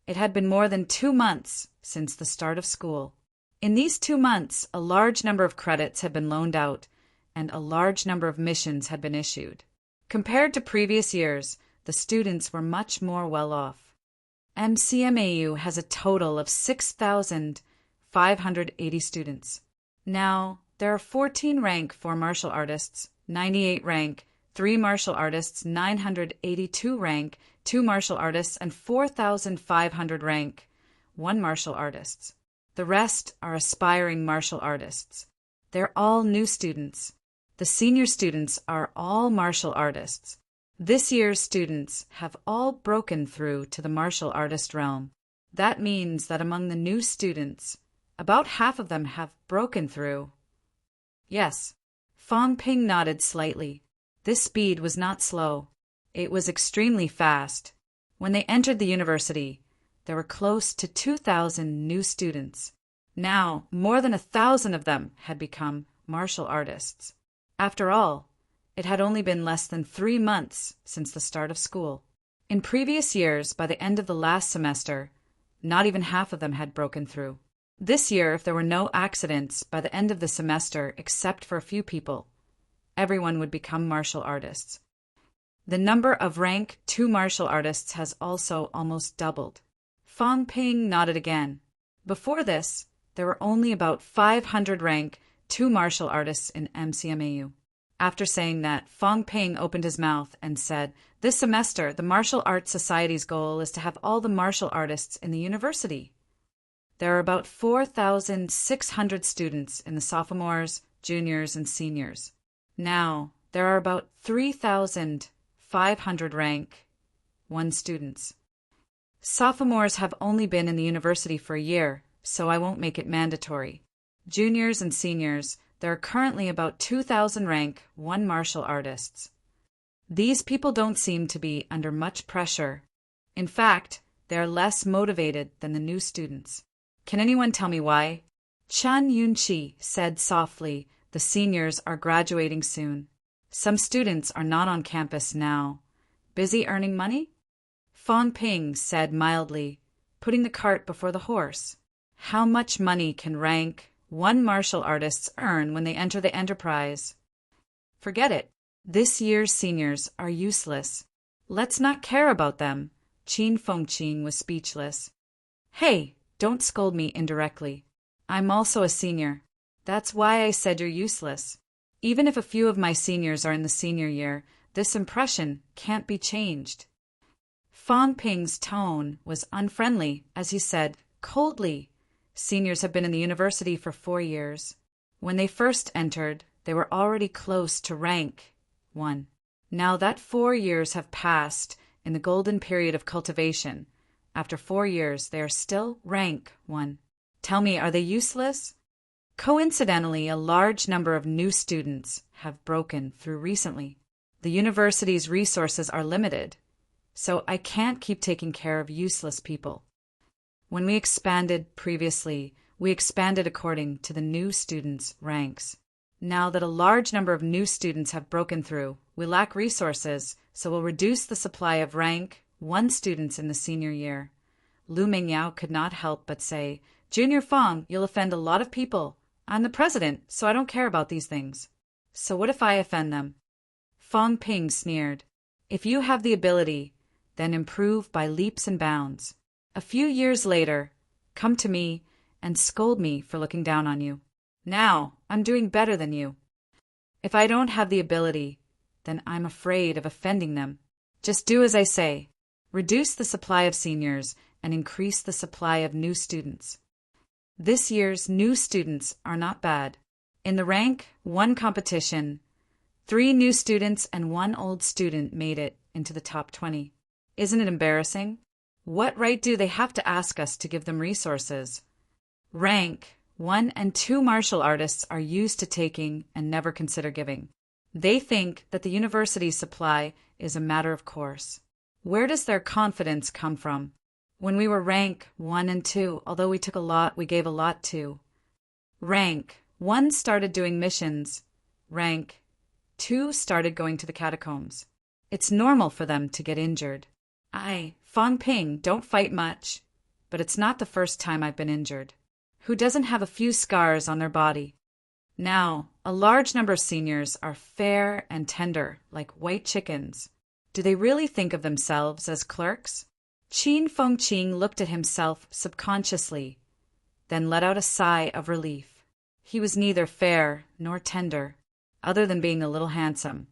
It had been more than 2 months since the start of school. In these 2 months, a large number of credits had been loaned out, and a large number of missions had been issued. Compared to previous years, the students were much more well off. MCMAU has a total of 6,580 students. Now, there are 14 rank 4 martial artists, 98 rank 3 martial artists, 982 rank 2 martial artists, and 4,500 rank 1 martial artists. The rest are aspiring martial artists. They're all new students. The senior students are all martial artists. This year's students have all broken through to the martial artist realm. That means that among the new students, about half of them have broken through. Yes. Fang Ping nodded slightly. This speed was not slow. It was extremely fast. When they entered the university, there were close to 2,000 new students. Now, more than 1,000 of them had become martial artists. After all, it had only been less than 3 months since the start of school. In previous years, by the end of the last semester, not even half of them had broken through. This year, if there were no accidents by the end of the semester except for a few people, everyone would become martial artists. The number of rank 2 martial artists has also almost doubled. Fang Ping nodded again. Before this, there were only about 500 rank 2 martial artists in MCMAU. After saying that, Fang Ping opened his mouth and said, "This semester, the Martial Arts Society's goal is to have all the martial artists in the university. There are about 4,600 students in the sophomores, juniors, and seniors. Now, there are about 3,500 rank 1 students. Sophomores have only been in the university for a year, so I won't make it mandatory. Juniors and seniors, there are currently about 2,000 rank 1 martial artists. These people don't seem to be under much pressure. In fact, they are less motivated than the new students. Can anyone tell me why?" Chan Yunqi said softly, "The seniors are graduating soon. Some students are not on campus now. Busy earning money?" Fang Ping said mildly, putting the cart before the horse. "How much money can rank 1 martial artists earn when they enter the enterprise? Forget it. This year's seniors are useless. Let's not care about them. Qin Fengqing was speechless. Hey, don't scold me indirectly. I'm also a senior. That's why I said you're useless. Even if a few of my seniors are in the senior year, this impression can't be changed. Fang Ping's tone was unfriendly as he said, coldly, seniors have been in the university for 4 years. When they first entered, they were already close to rank 1. Now that 4 years have passed in the golden period of cultivation. After 4 years, they are still rank 1. Tell me, are they useless? Coincidentally, a large number of new students have broken through recently. The university's resources are limited, so I can't keep taking care of useless people. When we expanded previously, we expanded according to the new students' ranks. Now that a large number of new students have broken through, we lack resources, so we'll reduce the supply of rank 1 students in the senior year. Lu Mingyao could not help but say, Junior Fang, you'll offend a lot of people. I'm the president, so I don't care about these things. So what if I offend them? Fang Ping sneered. If you have the ability, then improve by leaps and bounds. A few years later, come to me and scold me for looking down on you. Now, I'm doing better than you. If I don't have the ability, then I'm afraid of offending them. Just do as I say. Reduce the supply of seniors and increase the supply of new students. This year's new students are not bad. In the rank 1 competition, 3 new students and 1 old student made it into the top 20. Isn't it embarrassing? What right do they have to ask us to give them resources? Rank 1 and 2 martial artists are used to taking and never consider giving. They think that the university's supply is a matter of course. Where does their confidence come from? When we were rank 1 and 2, although we took a lot, we gave a lot too. Rank 1 started doing missions. Rank 2 started going to the catacombs. It's normal for them to get injured. Fang Ping, don't fight much. But it's not the first time I've been injured. Who doesn't have a few scars on their body? Now, a large number of seniors are fair and tender, like white chickens. Do they really think of themselves as clerks? Qin Fengqing looked at himself subconsciously, then let out a sigh of relief. He was neither fair nor tender, other than being a little handsome.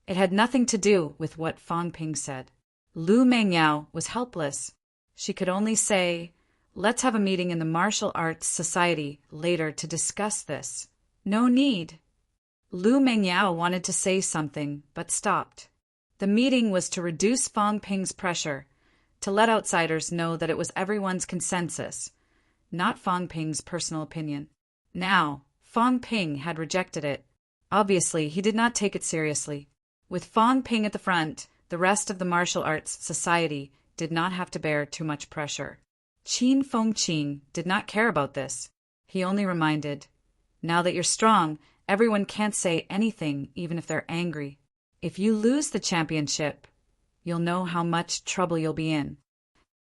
It had nothing to do with what Fang Ping said. Lu Mingyao was helpless. She could only say, let's have a meeting in the Martial Arts Society later to discuss this. No need. Lu Mingyao wanted to say something, but stopped. The meeting was to reduce Fang Ping's pressure, to let outsiders know that it was everyone's consensus, not Fang Ping's personal opinion. Now, Fang Ping had rejected it. Obviously, he did not take it seriously. With Fang Ping at the front, the rest of the Martial Arts Society did not have to bear too much pressure. Qin Fengqing did not care about this. He only reminded, now that you're strong, everyone can't say anything even if they're angry. If you lose the championship, you'll know how much trouble you'll be in.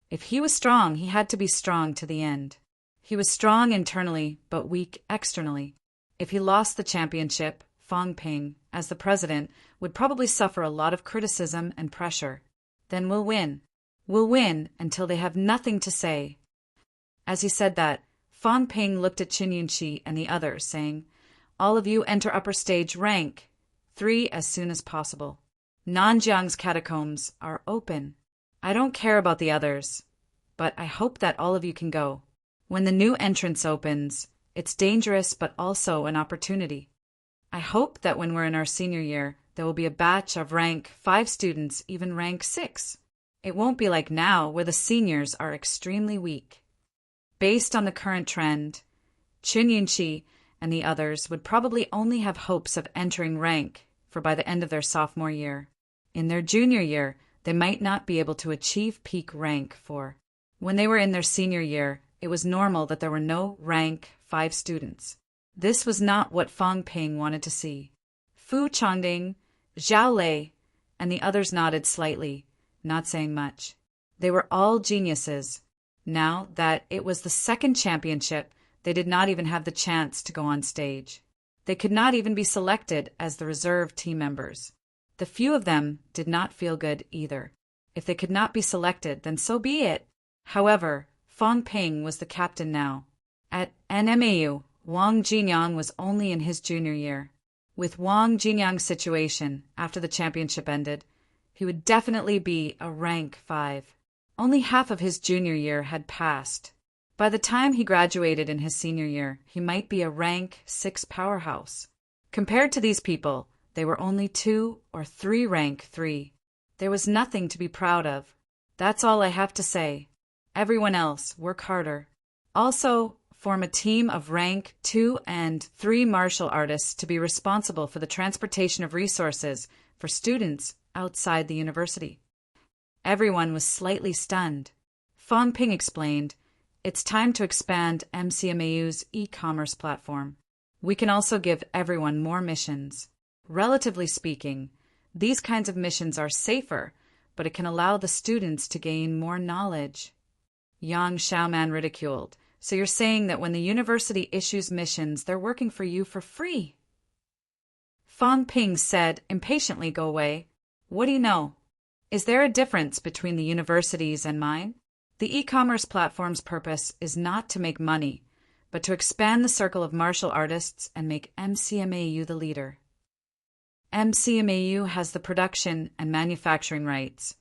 If he was strong, he had to be strong to the end. He was strong internally, but weak externally. If he lost the championship, Fang Ping, as the president, would probably suffer a lot of criticism and pressure. Then we'll win. We'll win until they have nothing to say. As he said that, Fang Ping looked at Qin Yunqi and the others, saying, all of you enter upper stage rank 3 as soon as possible. Nanjiang's catacombs are open. I don't care about the others, but I hope that all of you can go. When the new entrance opens, it's dangerous but also an opportunity. I hope that when we're in our senior year, there will be a batch of rank 5 students, even rank 6. It won't be like now, where the seniors are extremely weak. Based on the current trend, Qin Yunqi and the others would probably only have hopes of entering rank for by the end of their sophomore year. In their junior year, they might not be able to achieve peak rank 4. When they were in their senior year, it was normal that there were no rank 5 students. This was not what Fang Ping wanted to see. Fu Changding, Zhao Lei, and the others nodded slightly, not saying much. They were all geniuses. Now that it was the second championship, they did not even have the chance to go on stage. They could not even be selected as the reserve team members. The few of them did not feel good either. If they could not be selected, then so be it. However, Fang Ping was the captain now. At NMAU, Wang Jinyang was only in his junior year. With Wang Jinyang's situation, after the championship ended, he would definitely be a rank 5. Only half of his junior year had passed. By the time he graduated in his senior year, he might be a rank 6 powerhouse. Compared to these people, they were only 2 or 3 rank 3. There was nothing to be proud of. That's all I have to say. Everyone else, work harder. Also, form a team of rank 2 and 3 martial artists to be responsible for the transportation of resources for students outside the university. Everyone was slightly stunned. Fang Ping explained, "It's time to expand MCMAU's e-commerce platform. We can also give everyone more missions. Relatively speaking, these kinds of missions are safer, but it can allow the students to gain more knowledge." Yang Xiaoman ridiculed, "So you're saying that when the university issues missions, they're working for you for free?" Fang Ping said impatiently, "Go away. What do you know? Is there a difference between the universities and mine? The e-commerce platform's purpose is not to make money, but to expand the circle of martial artists and make MCMAU the leader. MCMAU has the production and manufacturing rights,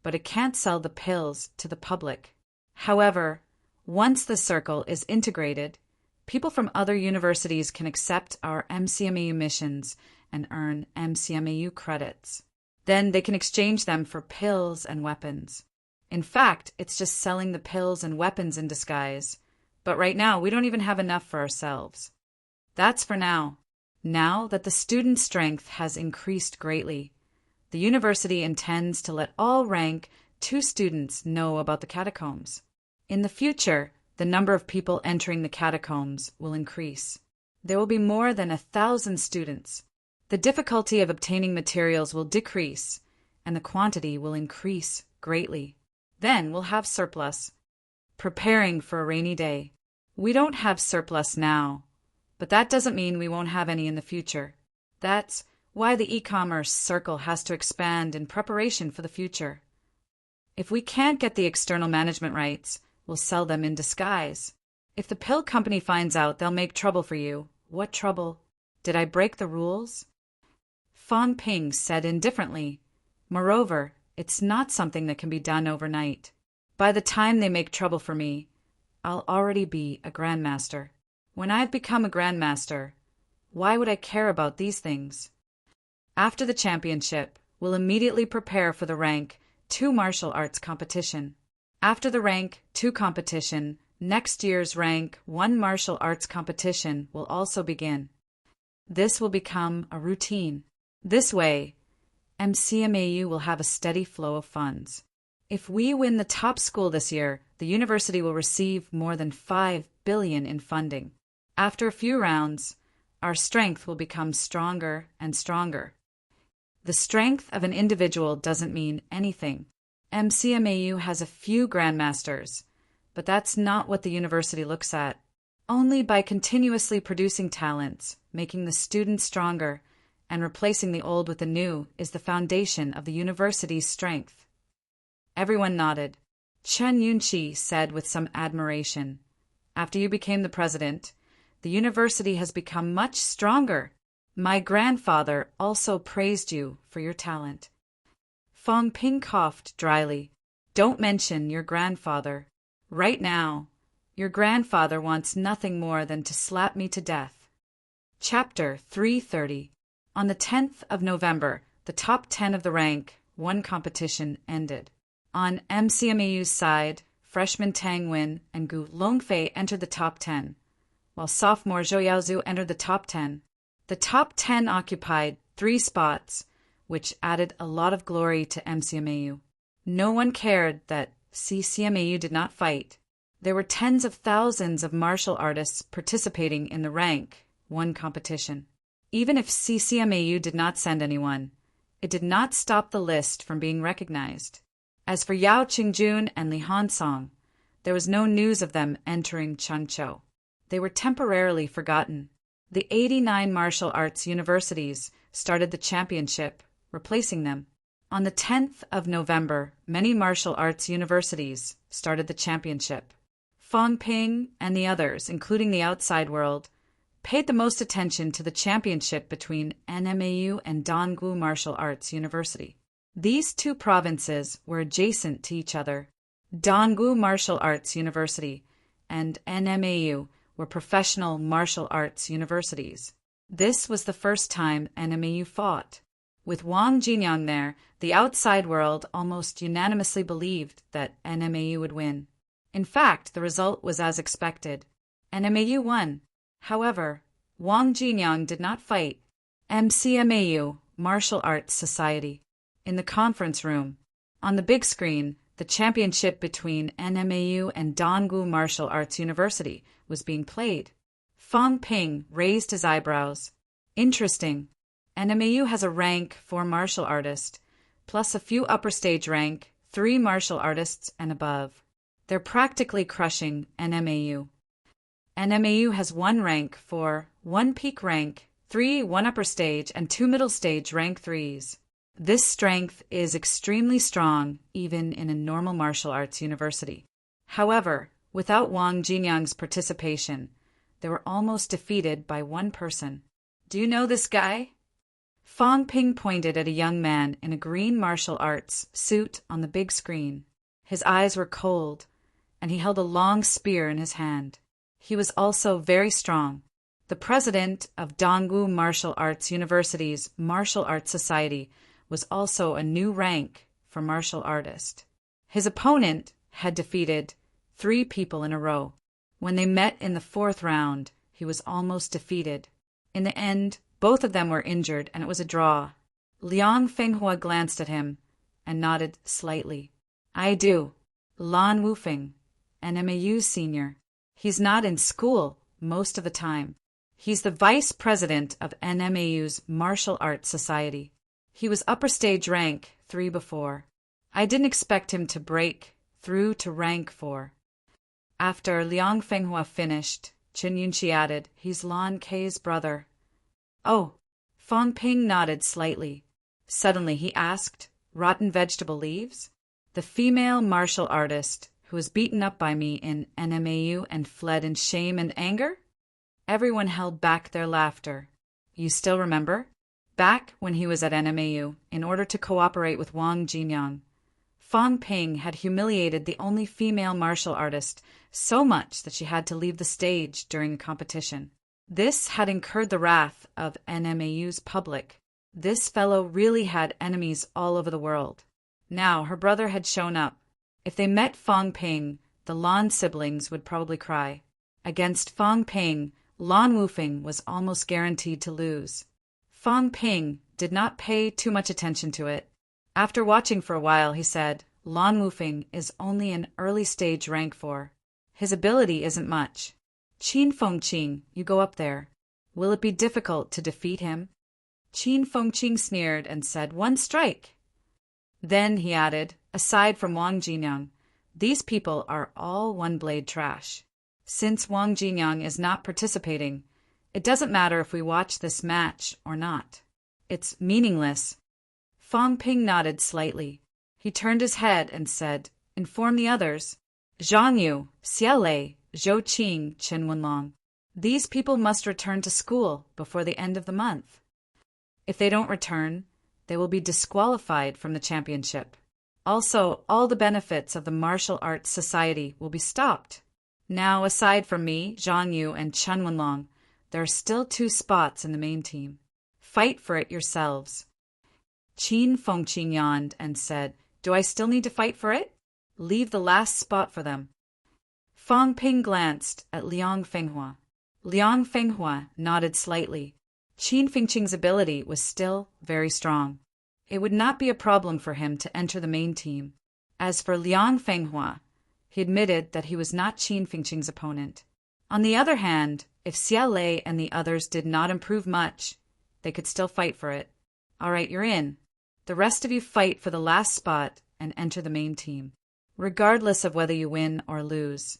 but it can't sell the pills to the public. However, once the circle is integrated, people from other universities can accept our MCMAU missions and earn MCMAU credits. Then they can exchange them for pills and weapons. In fact, it's just selling the pills and weapons in disguise. But right now, we don't even have enough for ourselves. That's for now. Now that the student strength has increased greatly, the university intends to let all rank 2 students know about the catacombs. In the future, the number of people entering the catacombs will increase. There will be more than 1,000 students. The difficulty of obtaining materials will decrease, and the quantity will increase greatly. Then we'll have surplus. Preparing for a rainy day. We don't have surplus now, but that doesn't mean we won't have any in the future. That's why the e-commerce circle has to expand in preparation for the future. If we can't get the external management rights, we'll sell them in disguise. If the pill company finds out, they'll make trouble for you. What trouble? Did I break the rules?" Fang Ping said indifferently, "Moreover, it's not something that can be done overnight. By the time they make trouble for me, I'll already be a grandmaster. When I've become a grandmaster, why would I care about these things? After the championship, we'll immediately prepare for the rank 2 martial arts competition. After the rank 2 competition, next year's rank 1 martial arts competition will also begin. This will become a routine. This way, MCMAU will have a steady flow of funds. If we win the top school this year, the university will receive more than 5 billion in funding. After a few rounds, our strength will become stronger and stronger. The strength of an individual doesn't mean anything. MCMAU has a few grandmasters, but that's not what the university looks at. Only by continuously producing talents, making the students stronger, and replacing the old with the new is the foundation of the university's strength." Everyone nodded. Chen Yunqi said with some admiration, "After you became the president, the university has become much stronger. My grandfather also praised you for your talent." Fang Ping coughed dryly. "Don't mention your grandfather. Right now, your grandfather wants nothing more than to slap me to death." Chapter 330. On the 10th of November, the top 10 of the rank 1 competition ended. On MCMAU's side, freshman Tang Wen and Gu Longfei entered the top 10, while sophomore Zhou Yaozu entered the top 10. The top 10 occupied 3 spots, which added a lot of glory to MCMAU. No one cared that CCMAU did not fight. There were tens of thousands of martial artists participating in the rank 1 competition. Even if CCMAU did not send anyone, it did not stop the list from being recognized. As for Yao Qingjun and Li Hansong, there was no news of them entering Chunzhou. They were temporarily forgotten. The 89 martial arts universities started the championship, replacing them. On the 10th of November, many martial arts universities started the championship. Fong Ping and the others, including the outside world, paid the most attention to the championship between NMAU and Donggu Martial Arts University. These two provinces were adjacent to each other. Donggu Martial Arts University and NMAU were professional martial arts universities. This was the first time NMAU fought. With Wang Jinyang there, the outside world almost unanimously believed that NMAU would win. In fact, the result was as expected. NMAU won. However, Wang Jinyang did not fight. MCMAU, Martial Arts Society. In the conference room, on the big screen, the championship between NMAU and Donggu Martial Arts University was being played. Fong Ping raised his eyebrows. Interesting. NMAU has a rank 4 martial artist, plus a few upper stage rank 3 martial artists and above. They're practically crushing NMAU. NMAU has 1 rank 4, 1 peak rank 3, 1 upper stage, and 2 middle stage rank 3s. This strength is extremely strong even in a normal martial arts university. However, without Wang Jinyang's participation, they were almost defeated by 1 person. Do you know this guy? Fong Ping pointed at a young man in a green martial arts suit on the big screen. His eyes were cold, and he held a long spear in his hand. He was also very strong. The president of Donggu Martial Arts University's Martial Arts Society was also a new rank for martial artist. His opponent had defeated 3 people in a row. When they met in the 4th round, he was almost defeated. In the end, both of them were injured, and it was a draw. Liang Fenghua glanced at him and nodded slightly. I do. Lan Wufeng, NMAU's senior. He's not in school most of the time. He's the vice president of NMAU's Martial Arts Society. He was upper stage rank 3 before. I didn't expect him to break through to rank 4. After Liang Fenghua finished, Chen Yunqi added, he's Lan Kei's brother. Oh, Fong Ping nodded slightly. Suddenly he asked, rotten vegetable leaves? The female martial artist who was beaten up by me in NMAU and fled in shame and anger? Everyone held back their laughter. You still remember? Back when he was at NMAU, in order to cooperate with Wang Jinyang, Fong Ping had humiliated the only female martial artist so much that she had to leave the stage during a competition. This had incurred the wrath of NMAU's public. This fellow really had enemies all over the world. Now her brother had shown up. If they met Fong Ping, the Lan siblings would probably cry. Against Fong Ping, Lan Wufeng was almost guaranteed to lose. Fong Ping did not pay too much attention to it. After watching for a while, he said, Lan Wufeng is only an early stage rank 4. His ability isn't much. Qin Fengqing, you go up there. Will it be difficult to defeat him? Qin Fengqing sneered and said, 1 strike. Then, he added, aside from Wang Jinyang, these people are all one-blade trash. Since Wang Jinyang is not participating, it doesn't matter if we watch this match or not. It's meaningless. Fong Ping nodded slightly. He turned his head and said, inform the others. Zhang Yu, Xia Lei, Zhou Qing, Chen Wenlong. These people must return to school before the end of the month. If they don't return, they will be disqualified from the championship. Also, all the benefits of the Martial Arts Society will be stopped. Now, aside from me, Zhang Yu, and Chen Wenlong, there are still 2 spots in the main team. Fight for it yourselves. Qin Fengqing yawned and said, do I still need to fight for it? Leave the last spot for them. Fong Ping glanced at Liang Fenghua. Liang Fenghua nodded slightly. Qin Fengqing's ability was still very strong. It would not be a problem for him to enter the main team. As for Liang Fenghua, he admitted that he was not Qin Fengqing's opponent. On the other hand, if Xia Lei and the others did not improve much, they could still fight for it. All right, you're in. The rest of you fight for the last spot and enter the main team. Regardless of whether you win or lose,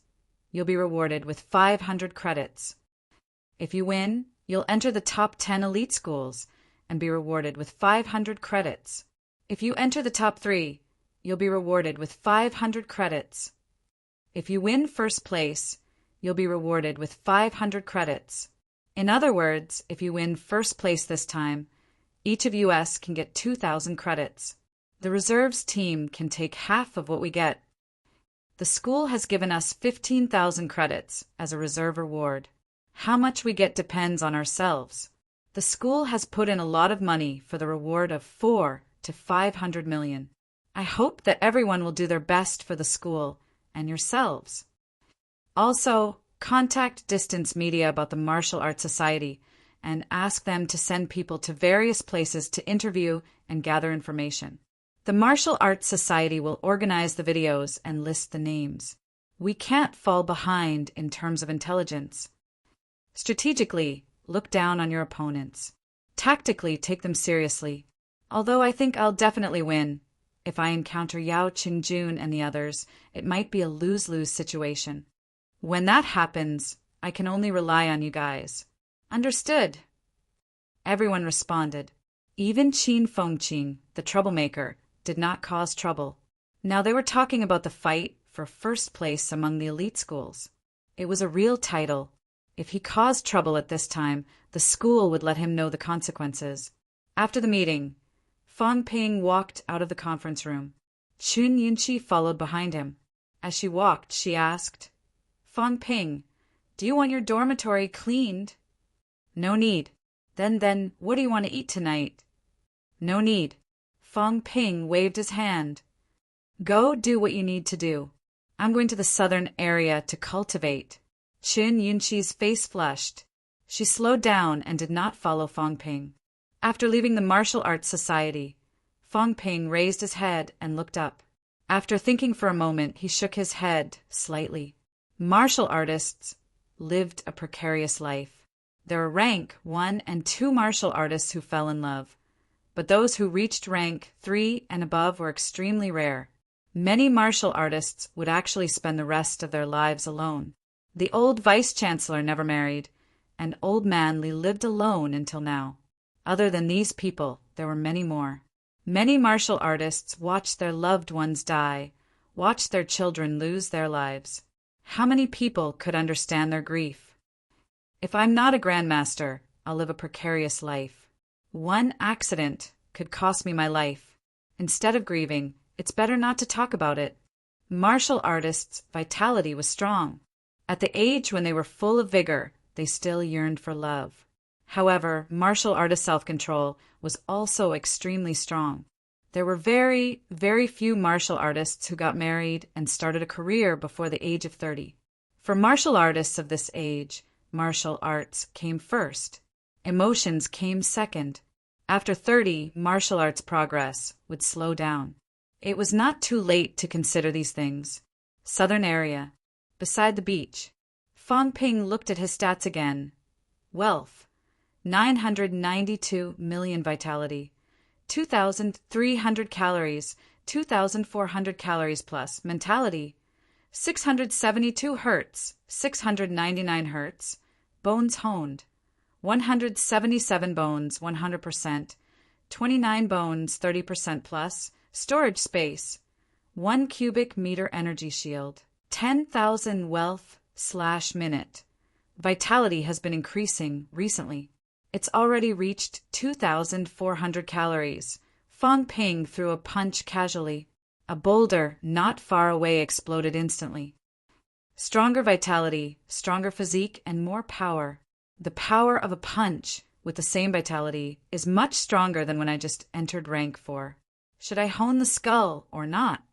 you'll be rewarded with 500 credits. If you win, you'll enter the top 10 elite schools and be rewarded with 500 credits. If you enter the top 3, you'll be rewarded with 500 credits. If you win first place, you'll be rewarded with 500 credits. In other words, if you win first place this time, each of us can get 2,000 credits. The reserves team can take half of what we get. The school has given us 15,000 credits as a reserve reward. How much we get depends on ourselves. The school has put in a lot of money for the reward of 4 to 500 million. I hope that everyone will do their best for the school and yourselves. Also, contact Distance Media about the Martial Arts Society and ask them to send people to various places to interview and gather information. The Martial Arts Society will organize the videos and list the names. We can't fall behind in terms of intelligence. Strategically, look down on your opponents. Tactically, take them seriously. Although I think I'll definitely win. If I encounter Yao Qingjun and the others, it might be a lose-lose situation. When that happens, I can only rely on you guys. Understood? Everyone responded. Even Qin Fengqing, the troublemaker, did not cause trouble. Now they were talking about the fight for first place among the elite schools. It was a real title. If he caused trouble at this time, the school would let him know the consequences. After the meeting, Fang Ping walked out of the conference room. Chun Yunqi followed behind him. As she walked, she asked, Fang Ping, do you want your dormitory cleaned? No need. Then, what do you want to eat tonight? No need. Fang Ping waved his hand. Go do what you need to do. I'm going to the southern area to cultivate. Chun Yunqi's face flushed. She slowed down and did not follow Fang Ping. After leaving the Martial Arts Society, Fang Ping raised his head and looked up. After thinking for a moment, he shook his head slightly. Martial artists lived a precarious life. There are rank 1 and 2 martial artists who fell in love, but those who reached rank 3 and above were extremely rare. Many martial artists would actually spend the rest of their lives alone. The old vice-chancellor never married, and Old Manly lived alone until now. Other than these people, there were many more. Many martial artists watched their loved ones die, watched their children lose their lives. How many people could understand their grief? If I'm not a grandmaster, I'll live a precarious life. One accident could cost me my life. Instead of grieving, it's better not to talk about it. Martial artists' vitality was strong. At the age when they were full of vigor, they still yearned for love. However, martial artist self-control was also extremely strong. There were very, very few martial artists who got married and started a career before the age of 30. For martial artists of this age, martial arts came first. Emotions came second. After 30, martial arts progress would slow down. It was not too late to consider these things. Southern area. Beside the beach. Fang Ping looked at his stats again. Wealth. 992 million vitality. 2,300 calories. 2,400 calories plus. Mentality. 672 hertz. 699 hertz. Bones honed. 177 bones, 100%. 29 bones, 30% plus. Storage space. 1 cubic meter energy shield. 10,000 wealth/minute. Vitality has been increasing recently. It's already reached 2,400 calories. Fang Ping threw a punch casually. A boulder not far away exploded instantly. Stronger vitality, stronger physique, and more power. The power of a punch with the same vitality is much stronger than when I just entered rank 4. Should I hone the skull or not?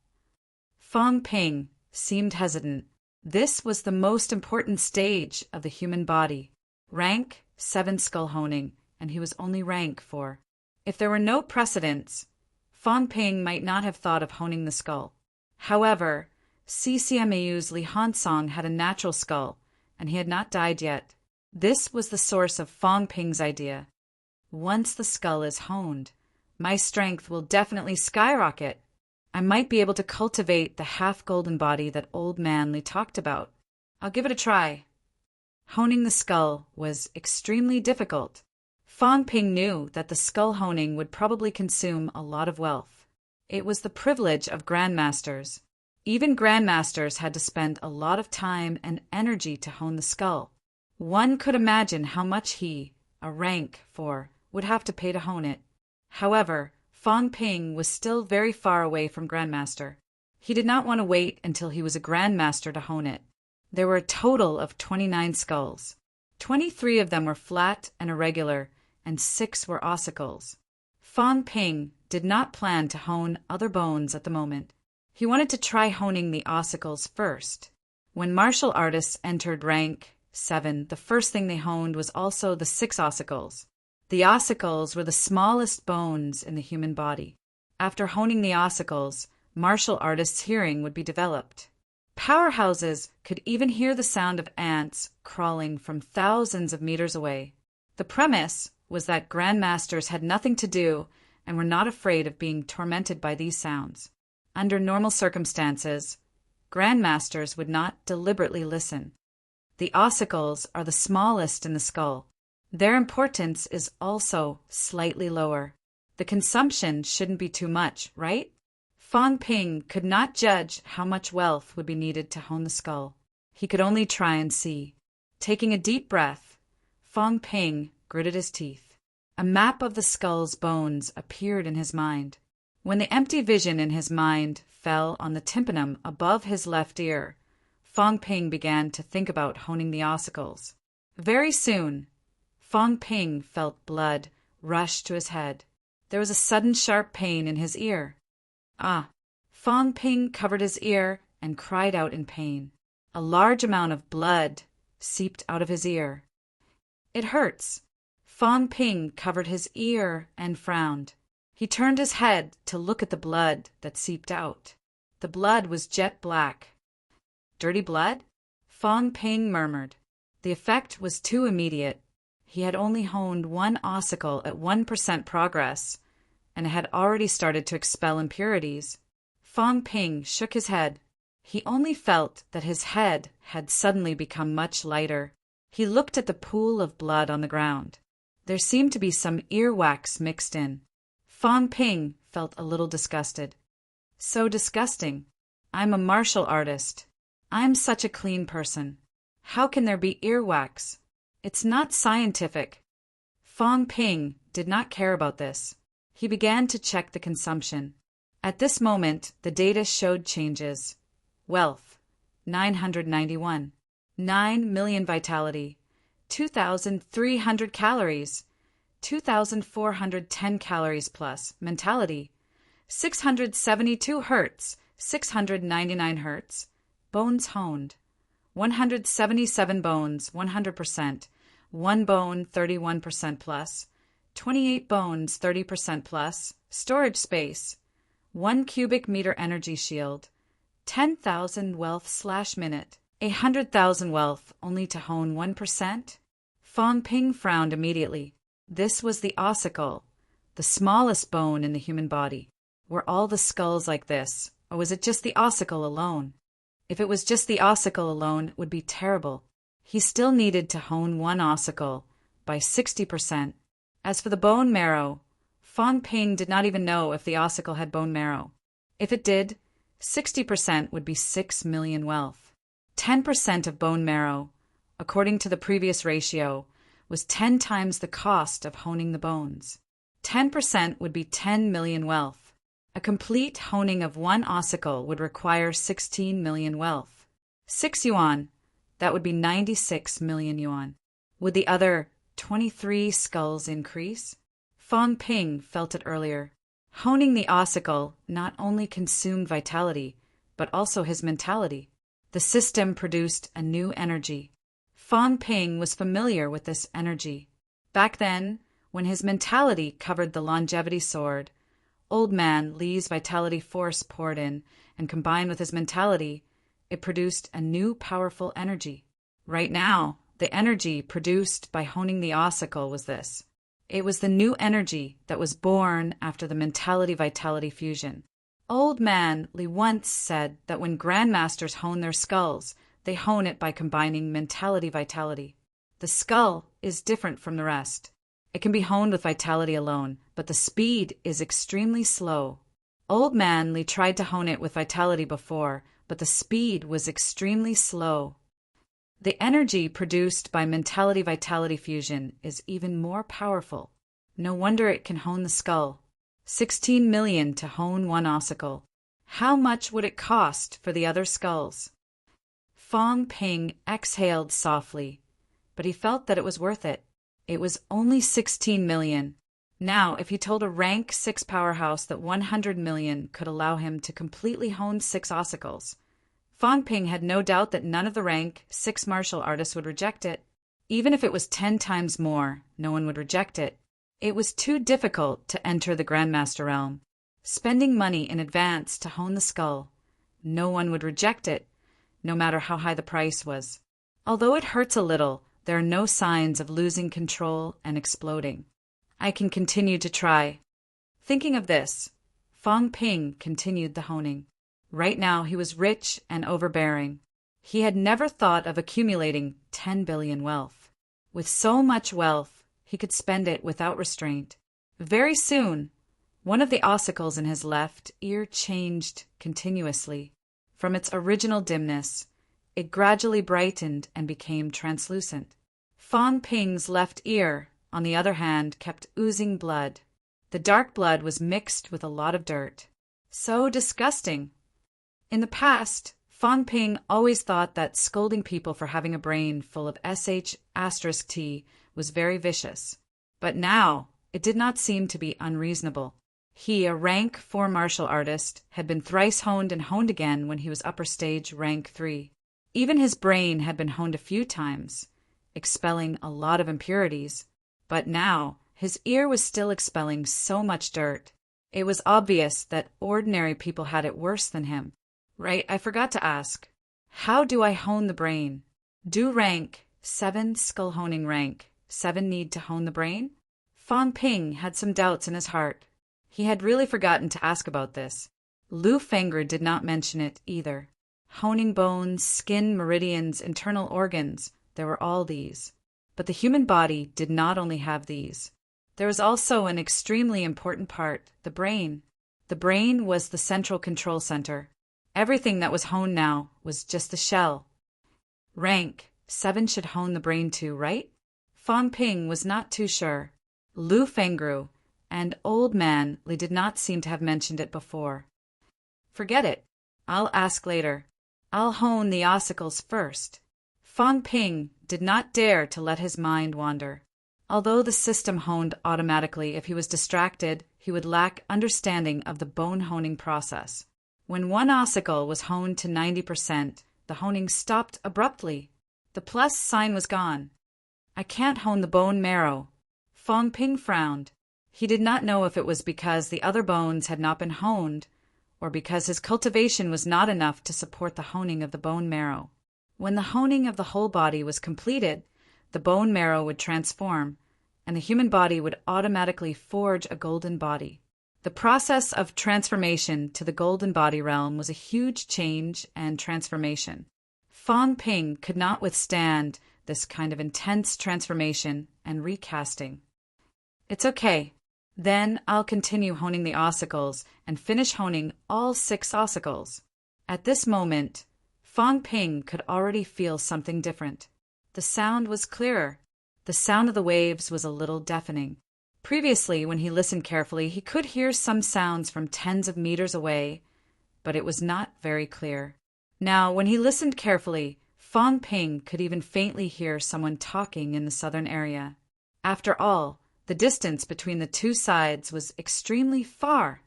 Fang Ping seemed hesitant. This was the most important stage of the human body. Rank 7 skull honing, and he was only rank 4. If there were no precedents, Fang Ping might not have thought of honing the skull. However, CCMAU's Li Hansong had a natural skull, and he had not died yet. This was the source of Fang Ping's idea. Once the skull is honed, my strength will definitely skyrocket. I might be able to cultivate the half-golden body that Old Manly talked about. I'll give it a try. Honing the skull was extremely difficult. Fang Ping knew that the skull honing would probably consume a lot of wealth. It was the privilege of grandmasters. Even grandmasters had to spend a lot of time and energy to hone the skull. One could imagine how much he, a rank 4, would have to pay to hone it. However, Fong Ping was still very far away from grandmaster. He did not want to wait until he was a grandmaster to hone it. There were a total of 29 skulls. 23 of them were flat and irregular, and 6 were ossicles. Fong Ping did not plan to hone other bones at the moment. He wanted to try honing the ossicles first. When martial artists entered rank 7, the first thing they honed was also the 6 ossicles. The ossicles were the smallest bones in the human body. After honing the ossicles, martial artists' hearing would be developed. Powerhouses could even hear the sound of ants crawling from thousands of meters away. The premise was that grandmasters had nothing to do and were not afraid of being tormented by these sounds. Under normal circumstances, grandmasters would not deliberately listen. The ossicles are the smallest in the skull. Their importance is also slightly lower. The consumption shouldn't be too much, right? Fong Ping could not judge how much wealth would be needed to hone the skull. He could only try and see. Taking a deep breath, Fong Ping gritted his teeth. A map of the skull's bones appeared in his mind. When the empty vision in his mind fell on the tympanum above his left ear, Fong Ping began to think about honing the ossicles. Very soon, Fong Ping felt blood rush to his head. There was a sudden sharp pain in his ear. Ah! Fong Ping covered his ear and cried out in pain. A large amount of blood seeped out of his ear. It hurts. Fong Ping covered his ear and frowned. He turned his head to look at the blood that seeped out. The blood was jet black. Dirty blood? Fong Ping murmured. The effect was too immediate. He had only honed one ossicle at 1% progress, and had already started to expel impurities. Fong Ping shook his head. He only felt that his head had suddenly become much lighter. He looked at the pool of blood on the ground. There seemed to be some earwax mixed in. Fong Ping felt a little disgusted. So disgusting. I'm a martial artist. I'm such a clean person. How can there be earwax? It's not scientific. Fong Ping did not care about this. He began to check the consumption. At this moment, the data showed changes. Wealth, 991. 9 million vitality. 2,300 calories. 2,410 calories plus. Mentality, 672 hertz. 699 hertz. Bones honed. 177 bones, 100%. 1 bone, 31% plus. 28 bones, 30% plus. Storage space. 1 cubic meter energy shield. 10,000 wealth/minute. 100,000 wealth only to hone 1%? Fong Ping frowned immediately. This was the ossicle, the smallest bone in the human body. Were all the skulls like this, or was it just the ossicle alone? If it was just the ossicle alone, it would be terrible. He still needed to hone one ossicle by 60%. As for the bone marrow, Fong Ping did not even know if the ossicle had bone marrow. If it did, 60% would be 6 million wealth. 10% of bone marrow, according to the previous ratio, was 10 times the cost of honing the bones. 10% would be 10 million wealth. A complete honing of one ossicle would require 16 million wealth. 6 yuan, that would be 96 million yuan. Would the other 23 skulls increase? Fong Ping felt it earlier. Honing the ossicle not only consumed vitality, but also his mentality. The system produced a new energy. Fong Ping was familiar with this energy. Back then, when his mentality covered the longevity sword, Old Man Li's vitality force poured in, and combined with his mentality, it produced a new powerful energy. Right now, the energy produced by honing the ossicle was this. It was the new energy that was born after the mentality-vitality fusion. Old Man Li once said that when grandmasters hone their skulls, they hone it by combining mentality-vitality. The skull is different from the rest. It can be honed with vitality alone, but the speed is extremely slow. Old Man Li tried to hone it with vitality before, but the speed was extremely slow. The energy produced by mentality-vitality fusion is even more powerful. No wonder it can hone the skull. 16 million to hone one ossicle. How much would it cost for the other skulls? Fong Ping exhaled softly, but he felt that it was worth it. It was only 16 million. Now, if he told a rank 6 powerhouse that 100 million could allow him to completely hone 6 ossicles, Fong Ping had no doubt that none of the rank 6 martial artists would reject it. Even if it was 10 times more, no one would reject it. It was too difficult to enter the Grandmaster realm. Spending money in advance to hone the skull, no one would reject it, no matter how high the price was. Although it hurts a little, there are no signs of losing control and exploding. I can continue to try. Thinking of this, Fong Ping continued the honing. Right now he was rich and overbearing. He had never thought of accumulating 10 billion wealth. With so much wealth, he could spend it without restraint. Very soon, one of the ossicles in his left ear changed continuously. From its original dimness, it gradually brightened and became translucent. Fong Ping's left ear, on the other hand, kept oozing blood. The dark blood was mixed with a lot of dirt. So disgusting! In the past, Fong Ping always thought that scolding people for having a brain full of sh*t was very vicious. But now, it did not seem to be unreasonable. He, a rank 4 martial artist, had been thrice honed and honed again when he was upper stage rank 3. Even his brain had been honed a few times, expelling a lot of impurities. But now, his ear was still expelling so much dirt. It was obvious that ordinary people had it worse than him. Right, I forgot to ask. How do I hone the brain? Do rank 7 skull honing rank 7 need to hone the brain? Fong Ping had some doubts in his heart. He had really forgotten to ask about this. Lu Fengru did not mention it either. Honing bones, skin, meridians, internal organs, there were all these. But the human body did not only have these. There was also an extremely important part, the brain. The brain was the central control center. Everything that was honed now was just the shell. Rank 7 should hone the brain too, right? Fong Ping was not too sure. Lu Fengru and Old Man Li did not seem to have mentioned it before. Forget it. I'll ask later. I'll hone the ossicles first. Fong Ping did not dare to let his mind wander. Although the system honed automatically, if he was distracted, he would lack understanding of the bone honing process. When one ossicle was honed to 90%, the honing stopped abruptly. The plus sign was gone. I can't hone the bone marrow. Fong Ping frowned. He did not know if it was because the other bones had not been honed, or because his cultivation was not enough to support the honing of the bone marrow. When the honing of the whole body was completed, the bone marrow would transform, and the human body would automatically forge a golden body. The process of transformation to the golden body realm was a huge change and transformation. Fong Ping could not withstand this kind of intense transformation and recasting. It's okay. Then I'll continue honing the ossicles and finish honing all 6 ossicles. At this moment, Fong Ping could already feel something different. The sound was clearer. The sound of the waves was a little deafening. Previously, when he listened carefully, he could hear some sounds from tens of meters away, but it was not very clear. Now, when he listened carefully, Fong Ping could even faintly hear someone talking in the southern area. After all, the distance between the two sides was extremely far.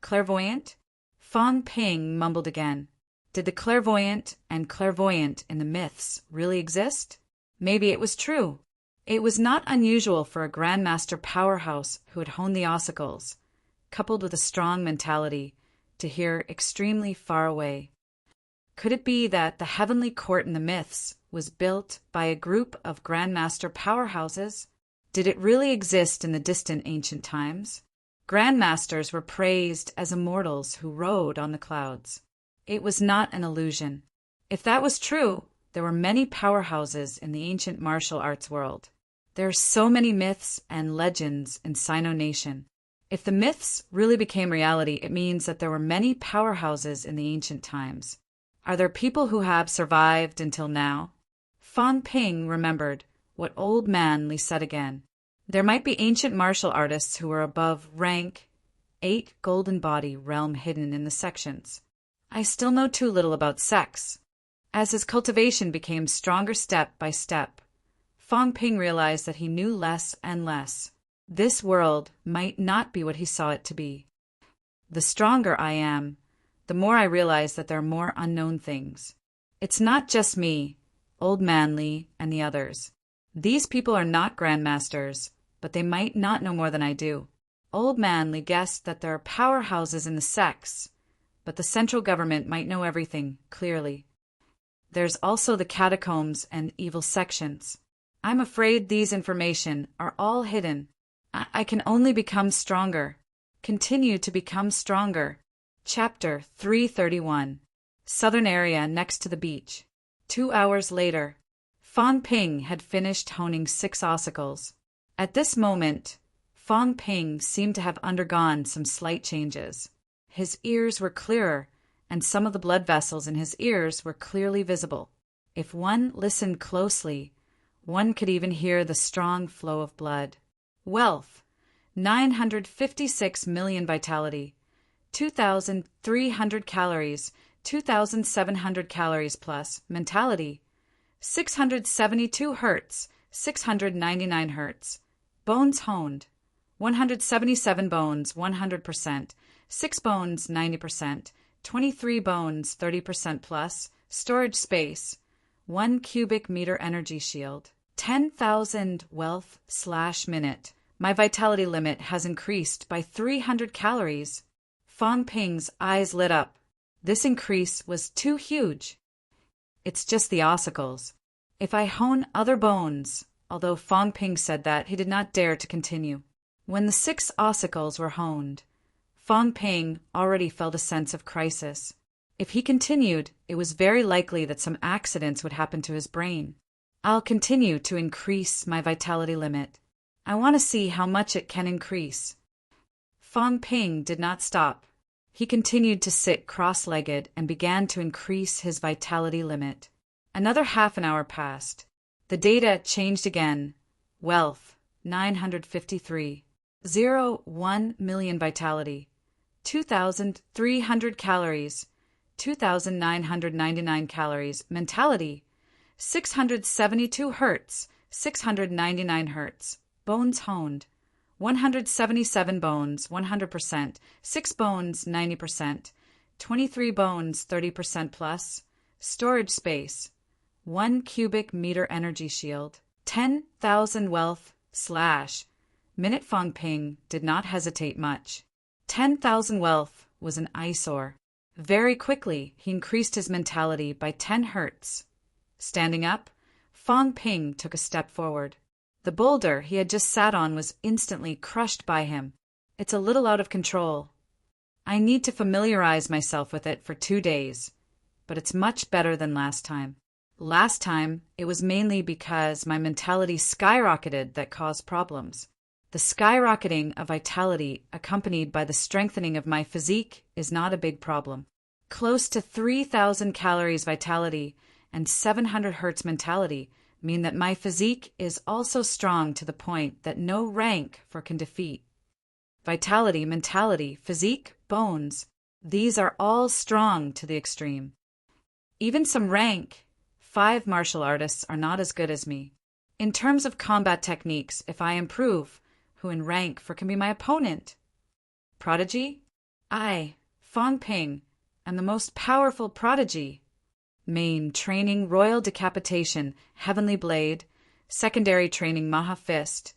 Clairvoyant? Fong Ping mumbled again. Did the clairvoyant and clairvoyant in the myths really exist? Maybe it was true. It was not unusual for a Grandmaster powerhouse who had honed the ossicles, coupled with a strong mentality, to hear extremely far away. Could it be that the heavenly court in the myths was built by a group of Grandmaster powerhouses? Did it really exist in the distant ancient times? Grandmasters were praised as immortals who rode on the clouds. It was not an illusion. If that was true, there were many powerhouses in the ancient martial arts world. There are so many myths and legends in Sino Nation. If the myths really became reality, it means that there were many powerhouses in the ancient times. Are there people who have survived until now? Fan Ping remembered what old man Li said again. There might be ancient martial artists who were above rank 8 golden body realm hidden in the sections. I still know too little about sex. As his cultivation became stronger step by step, Fan Ping realized that he knew less and less. This world might not be what he saw it to be. The stronger I am, the more I realize that there are more unknown things. It's not just me, Old Man Li, and the others. These people are not grandmasters, but they might not know more than I do. Old Man Li guessed that there are powerhouses in the sects, but the central government might know everything clearly. There's also the catacombs and evil sections. I'm afraid these information are all hidden. I can only become stronger. Continue to become stronger. Chapter 331. Southern area next to the beach. 2 hours later, Fan Ping had finished honing 6 ossicles. At this moment, Fan Ping seemed to have undergone some slight changes. His ears were clearer, and some of the blood vessels in his ears were clearly visible. If one listened closely, one could even hear the strong flow of blood. Wealth, 956 million vitality, 2,300 calories, 2,700 calories plus mentality, 672 hertz, 699 hertz, bones honed, 177 bones, 100%, 6 bones, 90%, 23 bones, 30% plus, storage space, 1 cubic meter energy shield, 10,000 wealth/minute. My vitality limit has increased by 300 calories. Fan Ping's eyes lit up. This increase was too huge. It's just the ossicles. If I hone other bones, although Fan Ping said that, he did not dare to continue. When the 6 ossicles were honed, Fan Ping already felt a sense of crisis. If he continued, it was very likely that some accidents would happen to his brain. I'll continue to increase my vitality limit. I want to see how much it can increase. Fan Ping did not stop. He continued to sit cross-legged and began to increase his vitality limit. Another half an hour passed. The data changed again. Wealth, 953. 1 million vitality. 2,300 calories. 2,999 calories. Mentality, 672 hertz. 699 hertz. Bones honed, 177 bones, 100%, 6 bones, 90%, 23 bones, 30% plus, storage space, 1 cubic meter energy shield, 10,000 wealth/minute. Fan Ping did not hesitate much. 10,000 wealth was an eyesore. Very quickly, he increased his mentality by 10 hertz. Standing up, Fan Ping took a step forward. The boulder he had just sat on was instantly crushed by him. It's a little out of control. I need to familiarize myself with it for 2 days, but it's much better than last time. Last time, it was mainly because my mentality skyrocketed that caused problems. The skyrocketing of vitality accompanied by the strengthening of my physique is not a big problem. Close to 3,000 calories vitality and 700 hertz mentality mean that my physique is also strong to the point that no rank can defeat. Vitality, mentality, physique, bones, these are all strong to the extreme. Even some rank 5 martial artists are not as good as me. In terms of combat techniques, if I improve, who in rank can be my opponent? Prodigy? I, Fan Ping, am the most powerful prodigy. Main training Royal Decapitation, Heavenly Blade, secondary training Maha Fist,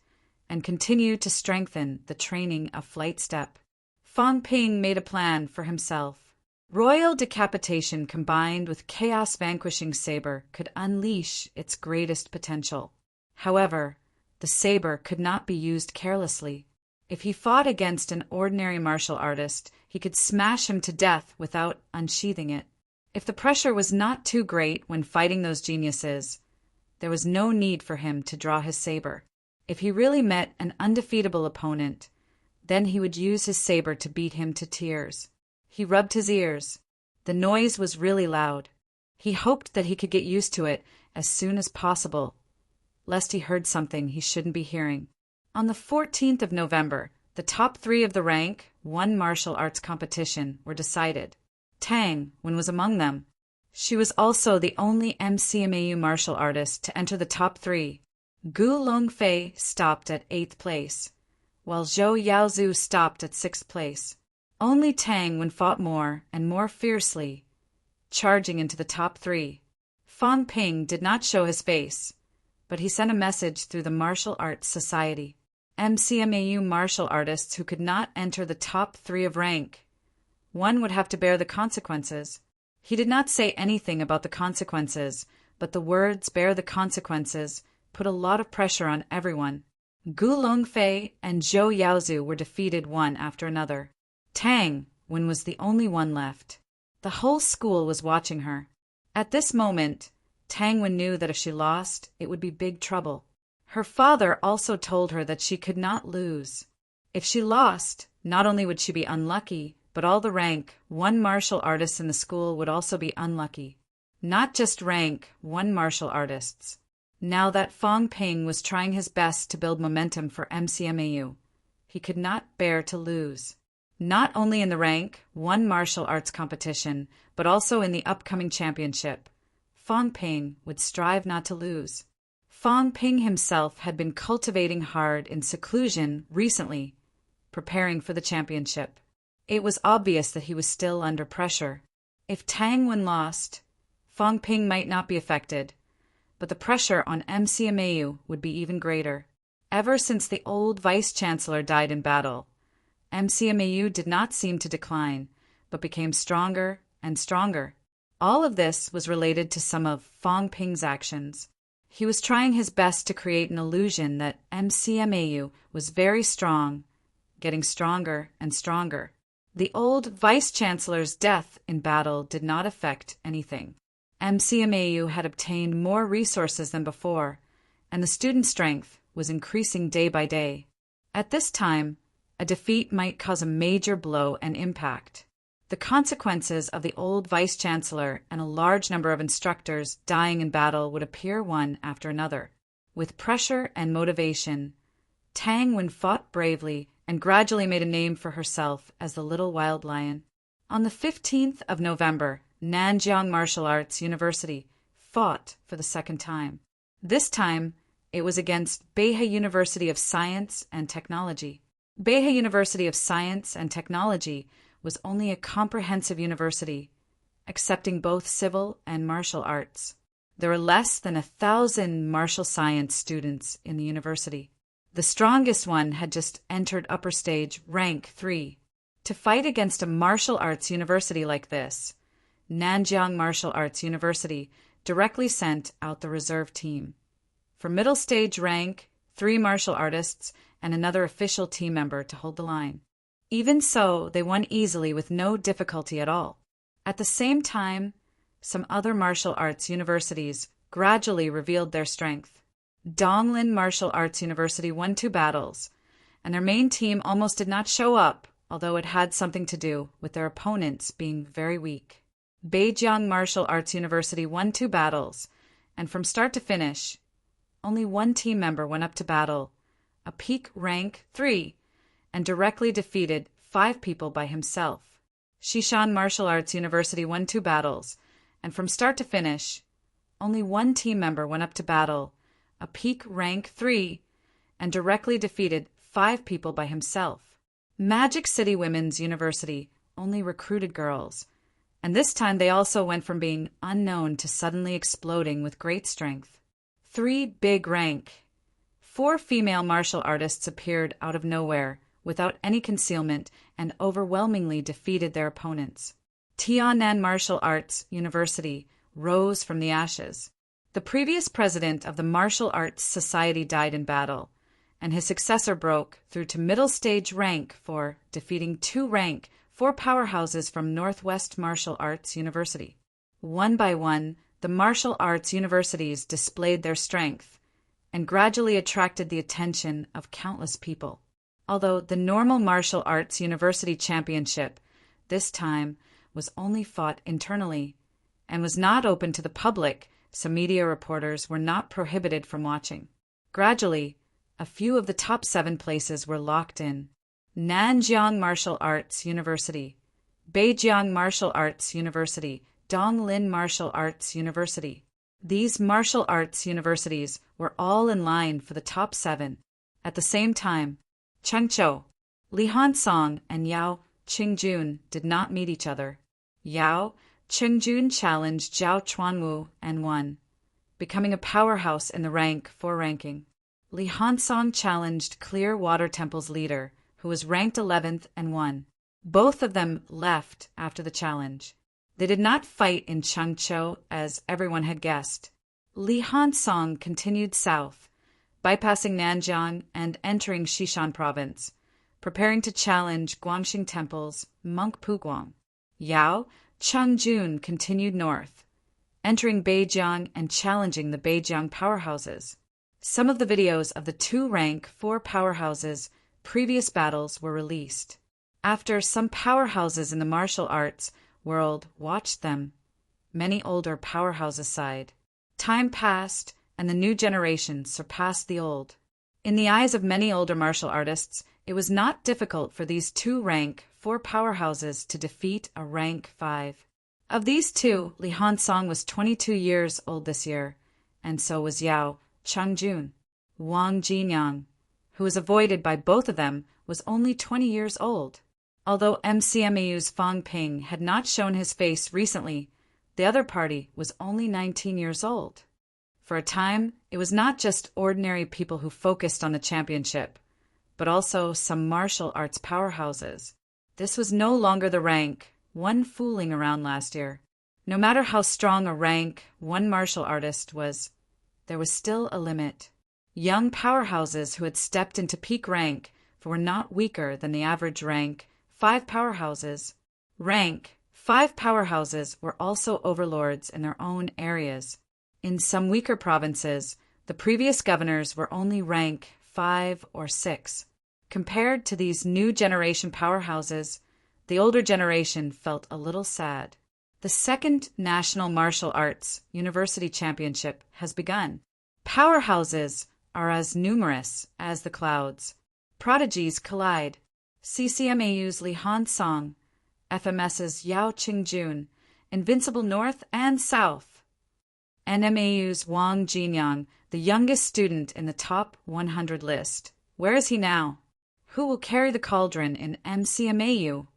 and continue to strengthen the training of Flight Step. Fan Ping made a plan for himself. Royal Decapitation combined with Chaos Vanquishing Saber could unleash its greatest potential. However, the saber could not be used carelessly. If he fought against an ordinary martial artist, he could smash him to death without unsheathing it. If the pressure was not too great when fighting those geniuses, there was no need for him to draw his saber. If he really met an undefeatable opponent, Then he would use his saber to beat him to tears. He rubbed his ears. The noise was really loud. He hoped that he could get used to it as soon as possible, lest he heard something he shouldn't be hearing. On the 14th of November, the top 3 of the rank 1 martial arts competition were decided. Tang Wen was among them. She was also the only MCMAU martial artist to enter the top 3. Gu Longfei stopped at 8th place, while Zhou Yaozu stopped at 6th place. Only Tang Wen fought more and more fiercely, charging into the top 3. Fang Ping did not show his face, but he sent a message through the Martial Arts Society. MCMAU martial artists who could not enter the top 3 of rank 1 would have to bear the consequences. He did not say anything about the consequences, but the words "bear the consequences" put a lot of pressure on everyone. Gu Longfei and Zhou Yaozu were defeated one after another. Tang Wen was the only one left. The whole school was watching her. At this moment, Tang Wen knew that if she lost, it would be big trouble. Her father also told her that she could not lose. If she lost, not only would she be unlucky, but all the rank 1 martial artists in the school would also be unlucky. Not just rank 1 martial artists. Now that Fang Ping was trying his best to build momentum for MCMAU, he could not bear to lose. Not only in the rank 1 martial arts competition, but also in the upcoming championship, Fang Ping would strive not to lose. Fang Ping himself had been cultivating hard in seclusion recently, preparing for the championship. It was obvious that he was still under pressure. If Tang Wen lost, Fang Ping might not be affected, but the pressure on MCMAU would be even greater. Ever since the old vice-chancellor died in battle, MCMAU did not seem to decline, but became stronger and stronger. All of this was related to some of Fang Ping's actions. He was trying his best to create an illusion that MCMAU was very strong, getting stronger and stronger. The old vice-chancellor's death in battle did not affect anything. MCMAU had obtained more resources than before, and the student strength was increasing day by day. At this time, a defeat might cause a major blow and impact. The consequences of the old vice-chancellor and a large number of instructors dying in battle would appear one after another. With pressure and motivation, Tang Wen fought bravely and gradually made a name for herself as the Little Wild Lion. On the 15th of November, Nanjiang Martial Arts University fought for the second time. This time, it was against Beihai University of Science and Technology. Beihai University of Science and Technology was only a comprehensive university, accepting both civil and martial arts. There were less than 1,000 martial science students in the university. The strongest one had just entered upper stage, rank 3. To fight against a martial arts university like this, Nanjiang Martial Arts University directly sent out the reserve team. For middle stage rank, 3 martial artists and another official team member to hold the line. Even so, they won easily with no difficulty at all. At the same time, some other martial arts universities gradually revealed their strength. Donglin Martial Arts University won 2 battles, and their main team almost did not show up, although it had something to do with their opponents being very weak. Beijiang Martial Arts University won 2 battles, and from start to finish, only 1 team member went up to battle, a peak rank 3, and directly defeated 5 people by himself. Xishan Martial Arts University won 2 battles, and from start to finish, only 1 team member went up to battle, a peak rank 3, and directly defeated 5 people by himself. Magic City Women's University only recruited girls, and this time they also went from being unknown to suddenly exploding with great strength. 3 big rank. 4 female martial artists appeared out of nowhere, without any concealment, and overwhelmingly defeated their opponents. Tiannan Martial Arts University rose from the ashes. The previous president of the Martial Arts Society died in battle, and his successor broke through to middle stage rank for defeating 2 rank 4 powerhouses from Northwest Martial Arts University. One by one, the martial arts universities displayed their strength and gradually attracted the attention of countless people. although the normal martial arts university championship this time was only fought internally and was not open to the public, so media reporters were not prohibited from watching. Gradually, a few of the top 7 places were locked in. Nanjiang Martial Arts University, Beijiang Martial Arts University, Donglin Martial Arts University. These martial arts universities were all in line for the top 7. At the same time, Chengzhou, Li Hansong, and Yao Qingjun did not meet each other. Yao Qingjun challenged Zhao Chuanwu and won, becoming a powerhouse in the rank 4 ranking. Li Hansong challenged Clear Water Temple's leader, who was ranked 11th and won. Both of them left after the challenge. They did not fight in Chengzhou as everyone had guessed. Li Hansong continued south, bypassing Nanjiang and entering Xishan province, preparing to challenge Guangxing Temple's monk Puguang. Yao Qingjun continued north, entering Beijiang and challenging the Beijiang powerhouses. Some of the videos of the 2 rank 4 powerhouses' previous battles were released. After some powerhouses in the martial arts world watched them, many older powerhouses sighed. Time passed, and the new generation surpassed the old. In the eyes of many older martial artists, it was not difficult for these 2 rank 4 powerhouses to defeat a rank 5. Of these 2, Li Hansong was 22 years old this year, and so was Yao Qingjun. Wang Jinyang, who was avoided by both of them, was only 20 years old. Although MCMAU's Fang Ping had not shown his face recently, the other party was only 19 years old. For a time, it was not just ordinary people who focused on the championship, but also some martial arts powerhouses. This was no longer the rank 1 fooling around last year. No matter how strong a rank 1 martial artist was, there was still a limit. Young powerhouses who had stepped into peak rank were not weaker than the average rank 5 powerhouses. Rank 5 powerhouses were also overlords in their own areas. In some weaker provinces, the previous governors were only rank 5 or 6. Compared to these new generation powerhouses, the older generation felt a little sad. The 2nd National Martial Arts University Championship has begun. Powerhouses are as numerous as the clouds. Prodigies collide. CCMAU's Li Hansong, FMS's Yao Qingjun, invincible north and south. NMAU's Wang Jinyang, the youngest student in the top 100 list. Where is he now? Who will carry the cauldron in MCMAU?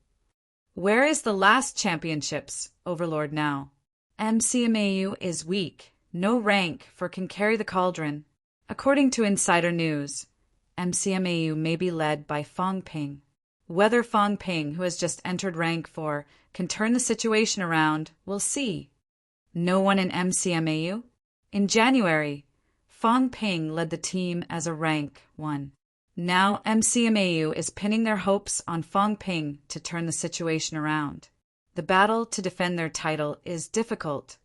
Where is the last championship's overlord now? MCMAU is weak. No rank for can carry the cauldron. According to insider news, MCMAU may be led by Fang Ping. Whether Fang Ping, who has just entered rank 4, can turn the situation around, we'll see. No one in MCMAU? In January, Fang Ping led the team as a rank 1. Now MCMAU is pinning their hopes on Fang Ping to turn the situation around. The battle to defend their title is difficult.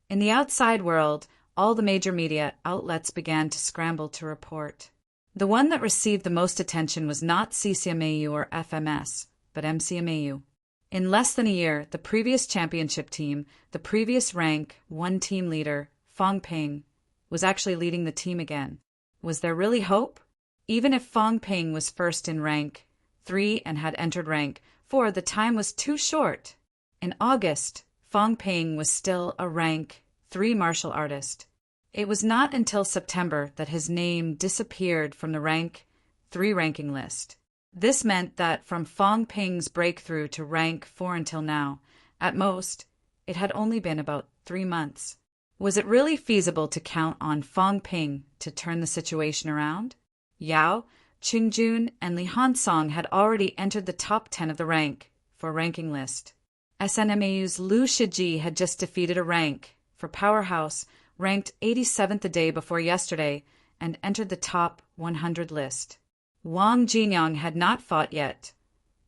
In the outside world, all the major media outlets began to scramble to report. The one that received the most attention was not CCMAU or FMS, but MCMAU. In less than a year, the previous championship team, the previous rank 1 team leader, Fang Ping, was actually leading the team again. Was there really hope? Even if Fang Ping was first in rank 3 and had entered rank 4, the time was too short. In August, Fang Ping was still a rank 3 martial artist. It was not until September that his name disappeared from the rank 3 ranking list. This meant that from Fang Ping's breakthrough to rank 4 until now, at most, it had only been about 3 months. Was it really feasible to count on Fang Ping to turn the situation around? Yao, Qingjun, and Li Hansong had already entered the top 10 of the rank 4 ranking list. SNMAU's Lu Shiji had just defeated a rank 4 powerhouse ranked 87th the day before yesterday and entered the top 100 list. Wang Jinyang had not fought yet,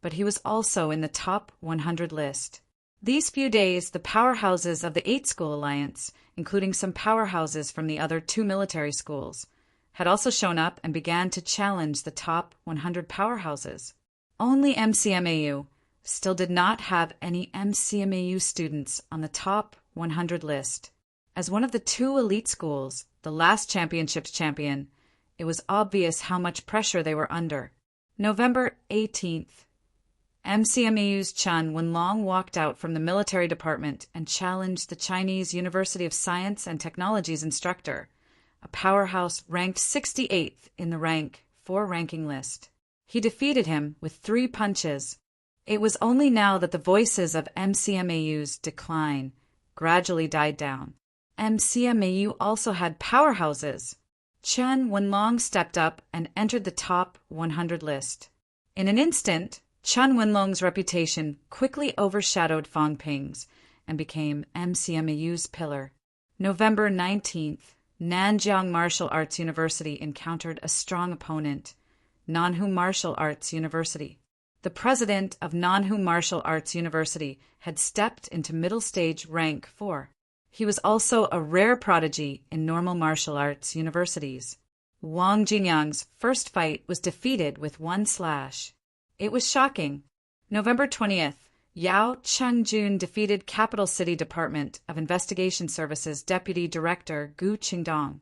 but he was also in the top 100 list. These few days, the powerhouses of the 8-school alliance, including some powerhouses from the other 2 military schools, had also shown up and began to challenge the top 100 powerhouses. Only MCMAU still did not have any MCMAU students on the top 100 list. As one of the two elite schools, the last championships champion, it was obvious how much pressure they were under. November 18th. MCMAU's Chen Wenlong walked out from the military department and challenged the Chinese University of Science and Technology's instructor, a powerhouse ranked 68th in the rank 4 ranking list. He defeated him with 3 punches. It was only now that the voices of MCMAU's decline gradually died down. MCMAU also had powerhouses. Chen Wenlong stepped up and entered the top 100 list. In an instant, Chen Wenlong's reputation quickly overshadowed Fang Ping's and became MCMAU's pillar. November 19th, Nanjiang Martial Arts University encountered a strong opponent, Nanhu Martial Arts University. The president of Nanhu Martial Arts University had stepped into middle stage rank 4. He was also a rare prodigy in normal martial arts universities. Wang Jinyang's first fight was defeated with 1 slash. It was shocking. November 20th, Yao Chengjun defeated Capital City Department of Investigation Services Deputy Director Gu Qingdong,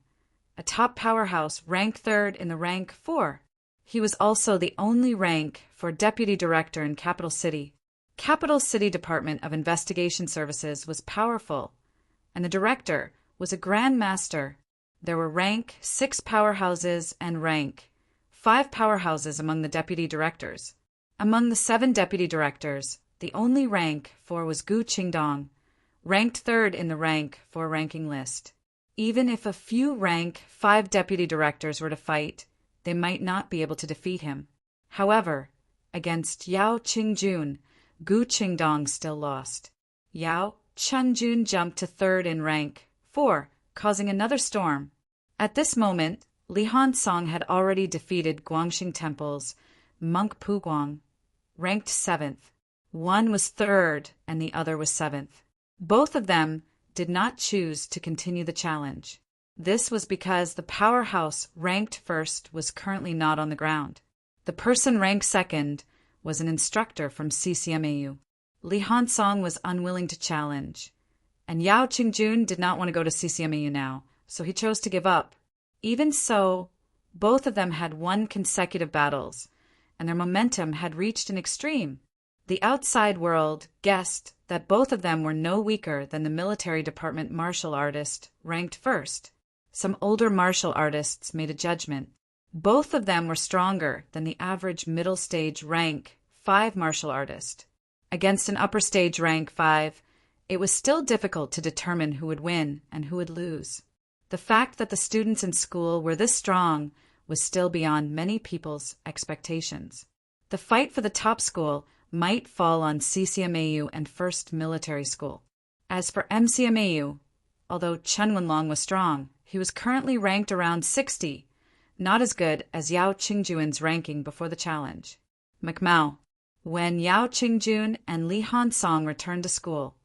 a top powerhouse ranked 3rd in the rank 4. He was also the only rank for Deputy Director in Capital City. Capital City Department of Investigation Services was powerful, and the director was a Grand Master. There were rank 6 powerhouses and rank 5 powerhouses among the deputy directors. Among the 7 deputy directors, the only rank 4 was Gu Qingdong, ranked 3rd in the rank 4 ranking list. Even if a few rank 5 deputy directors were to fight, they might not be able to defeat him. However, against Yao Qingjun, Gu Qingdong still lost. Yao Chengjun jumped to 3rd in rank 4, causing another storm. At this moment, Li Hansong had already defeated Guangxing Temple's Monk Puguang, ranked 7th. One was 3rd and the other was 7th. Both of them did not choose to continue the challenge. This was because the powerhouse ranked 1st was currently not on the ground. The person ranked 2nd was an instructor from CCMAU. Li Hansong was unwilling to challenge, and Yao Qingjun did not want to go to CCMAU now, so he chose to give up. Even so, both of them had won consecutive battles, and their momentum had reached an extreme. The outside world guessed that both of them were no weaker than the military department martial artist ranked 1st. Some older martial artists made a judgment. Both of them were stronger than the average middle stage rank 5 martial artist. Against an upper stage rank 5, it was still difficult to determine who would win and who would lose. The fact that the students in school were this strong was still beyond many people's expectations. The fight for the top school might fall on CCMAU and 1st Military School. As for MCMAU, although Chen Wenlong was strong, he was currently ranked around 60, not as good as Yao Qingjuan's ranking before the challenge. McMao. When Yao Qingjun and Li Hansong returned to school,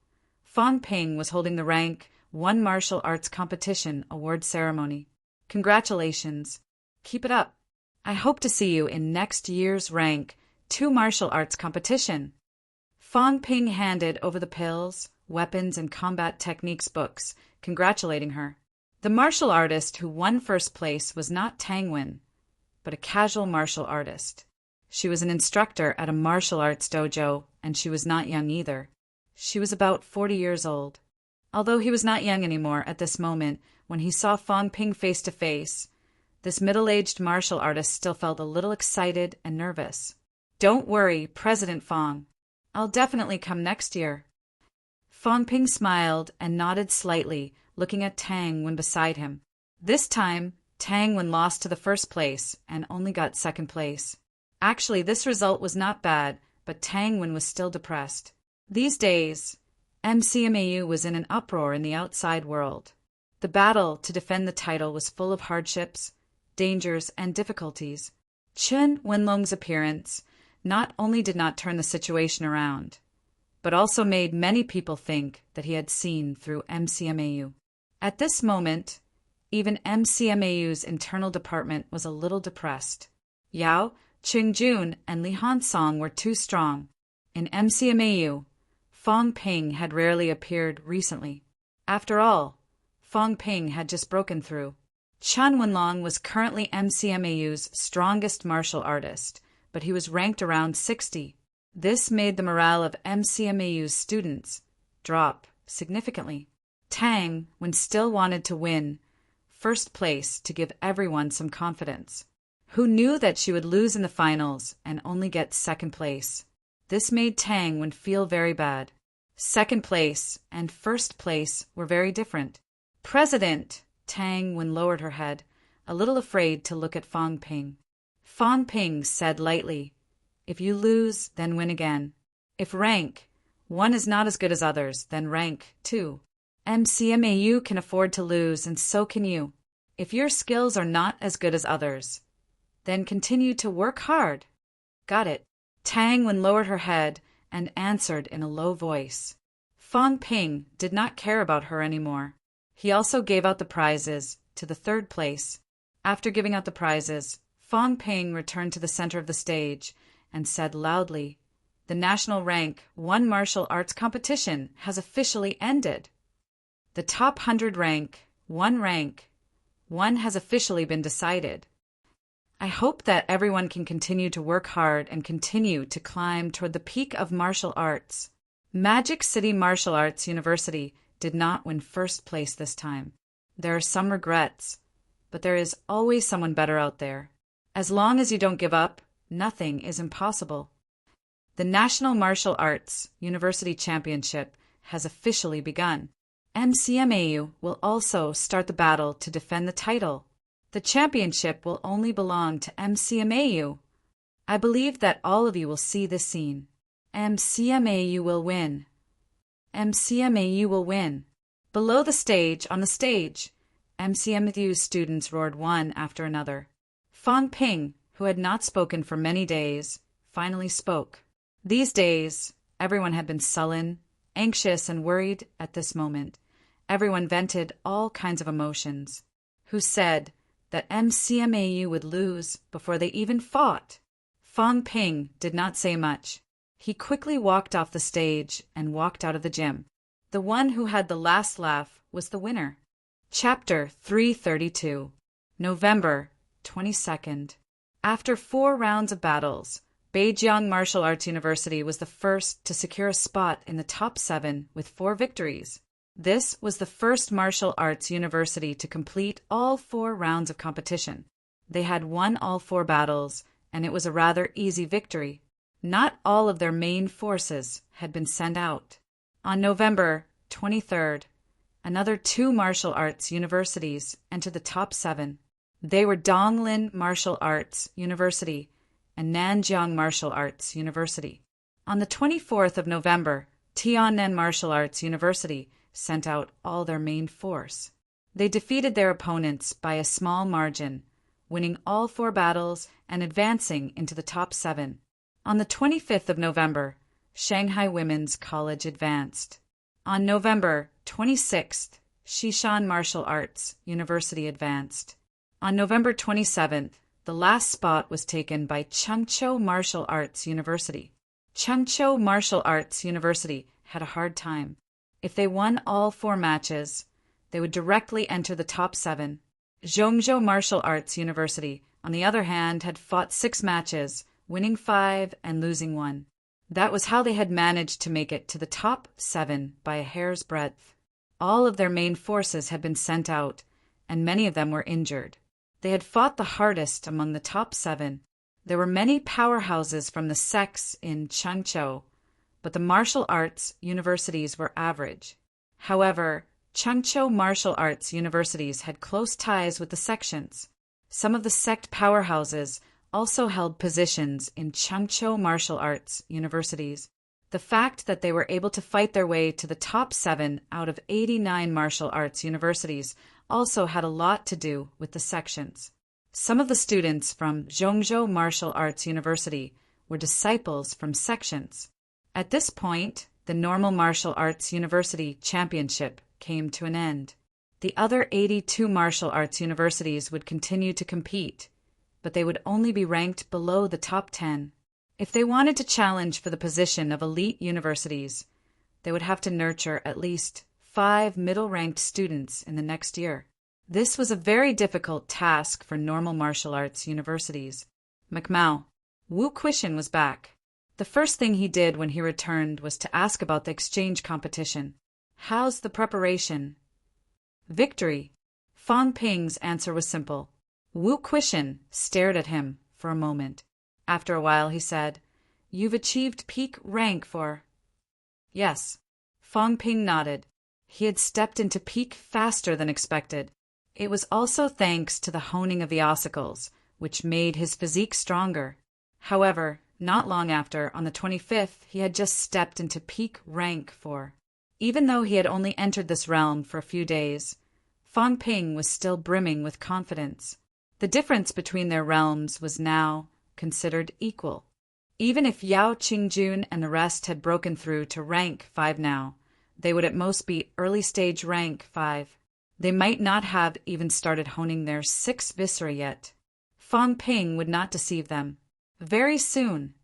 Fang Ping was holding the rank 1 martial arts competition award ceremony. Congratulations. Keep it up. I hope to see you in next year's rank 2 martial arts competition. Fang Ping handed over the pills, weapons, and combat techniques books, congratulating her. The martial artist who won 1st place was not Tang Wen, but a casual martial artist. She was an instructor at a martial arts dojo, and she was not young either. She was about 40 years old. Although he was not young anymore at this moment, when he saw Fang Ping face to face, this middle-aged martial artist still felt a little excited and nervous. Don't worry, President Fang. I'll definitely come next year. Fang Ping smiled and nodded slightly, looking at Tang Wen beside him. This time, Tang Wen lost to the 1st place and only got 2nd place. Actually, this result was not bad, but Tang Wen was still depressed. These days, MCMAU was in an uproar in the outside world. The battle to defend the title was full of hardships, dangers, and difficulties. Chen Wenlong's appearance not only did not turn the situation around, but also made many people think that he had seen through MCMAU. At this moment, Even MCMAU's internal department was a little depressed. Yao, Qingjun, and Li Hansong were too strong. In MCMAU, Fong Ping had rarely appeared recently. After all, Fong Ping had just broken through. Chen Wenlong was currently MCMAU's strongest martial artist, but he was ranked around 60. This made the morale of MCMAU's students drop significantly. Tang, when still wanted to win first place to give everyone some confidence. Who knew that she would lose in the finals and only get second place? This made Tang Wen feel very bad. Second place and first place were very different. President! Tang Wen lowered her head, a little afraid to look at Fong Ping. Fong Ping said lightly, "If you lose, then win again. If rank 1 is not as good as others, then rank 2. MCMAU can afford to lose, and so can you. If your skills are not as good as others, then continue to work hard." Got it. Tang Wen lowered her head and answered in a low voice. Fong Ping did not care about her anymore. He also gave out the prizes to the third place. After giving out the prizes, Fong Ping returned to the center of the stage and said loudly, "The National Rank 1 martial arts competition has officially ended. The top 100 rank 1 has officially been decided. I hope that everyone can continue to work hard and continue to climb toward the peak of martial arts." Magic City Martial Arts University did not win first place this time. There are some regrets, but there is always someone better out there. As long as you don't give up, nothing is impossible. The National Martial Arts University Championship has officially begun. MCMAU will also start the battle to defend the title. The championship will only belong to MCMAU. I believe that all of you will see this scene. MCMAU will win. MCMAU will win. Below the stage, on the stage, MCMAU students roared one after another. Fong Ping, who had not spoken for many days, finally spoke. These days, everyone had been sullen, anxious, and worried at this moment. Everyone vented all kinds of emotions. Who said that MCMAU would lose before they even fought? Fong Ping did not say much. He quickly walked off the stage and walked out of the gym. The one who had the last laugh was the winner. Chapter 332. November 22nd. After 4 rounds of battles, Beijing Martial Arts University was the first to secure a spot in the top 7 with 4 victories. This was the first martial arts university to complete all 4 rounds of competition. They had won all 4 battles, and it was a rather easy victory. Not all of their main forces had been sent out. On November 23rd, another 2 martial arts universities entered the top 7. They were Donglin Martial Arts University and Nanjiang Martial Arts University. On the 24th of November, Tiannan Martial Arts University sent out all their main force. They defeated their opponents by a small margin, winning all 4 battles and advancing into the top 7. On the 25th of November, Shanghai Women's College advanced. On November 26th, Xishan Martial Arts University advanced. On November 27th, the last spot was taken by Chengzhou Martial Arts University. Chengzhou Martial Arts University had a hard time. If they won all 4 matches, they would directly enter the top 7. Zhongzhou Martial Arts University, on the other hand, had fought 6 matches, winning 5 and losing 1. That was how they had managed to make it to the top 7 by a hair's breadth. All of their main forces had been sent out, and many of them were injured. They had fought the hardest among the top 7. There were many powerhouses from the sects in Chengzhou, but the martial arts universities were average. However, Chengzhou martial arts universities had close ties with the sections. Some of the sect powerhouses also held positions in Chengzhou martial arts universities. The fact that they were able to fight their way to the top 7 out of 89 martial arts universities also had a lot to do with the sections. Some of the students from Zhongzhou Martial Arts University were disciples from sections. At this point, the normal martial arts university championship came to an end. The other 82 martial arts universities would continue to compete, but they would only be ranked below the top 10. If they wanted to challenge for the position of elite universities, they would have to nurture at least 5 middle-ranked students in the next year. This was a very difficult task for normal martial arts universities. McMao. Wu Quishan was back. The first thing he did when he returned was to ask about the exchange competition. How's the preparation? Victory. Fang Ping's answer was simple. Wu Quishan stared at him for a moment. After a while, he said, "You've achieved peak rank for—" Yes. Fang Ping nodded. He had stepped into peak faster than expected. It was also thanks to the honing of the ossicles, which made his physique stronger. However, not long after, on the 25th, he had just stepped into peak rank 4. Even though he had only entered this realm for a few days, Fang Ping was still brimming with confidence. The difference between their realms was now considered equal. Even if Yao Qingjun and the rest had broken through to rank 5 now, they would at most be early-stage rank 5. They might not have even started honing their 6 viscera yet. Fang Ping would not deceive them. Very soon.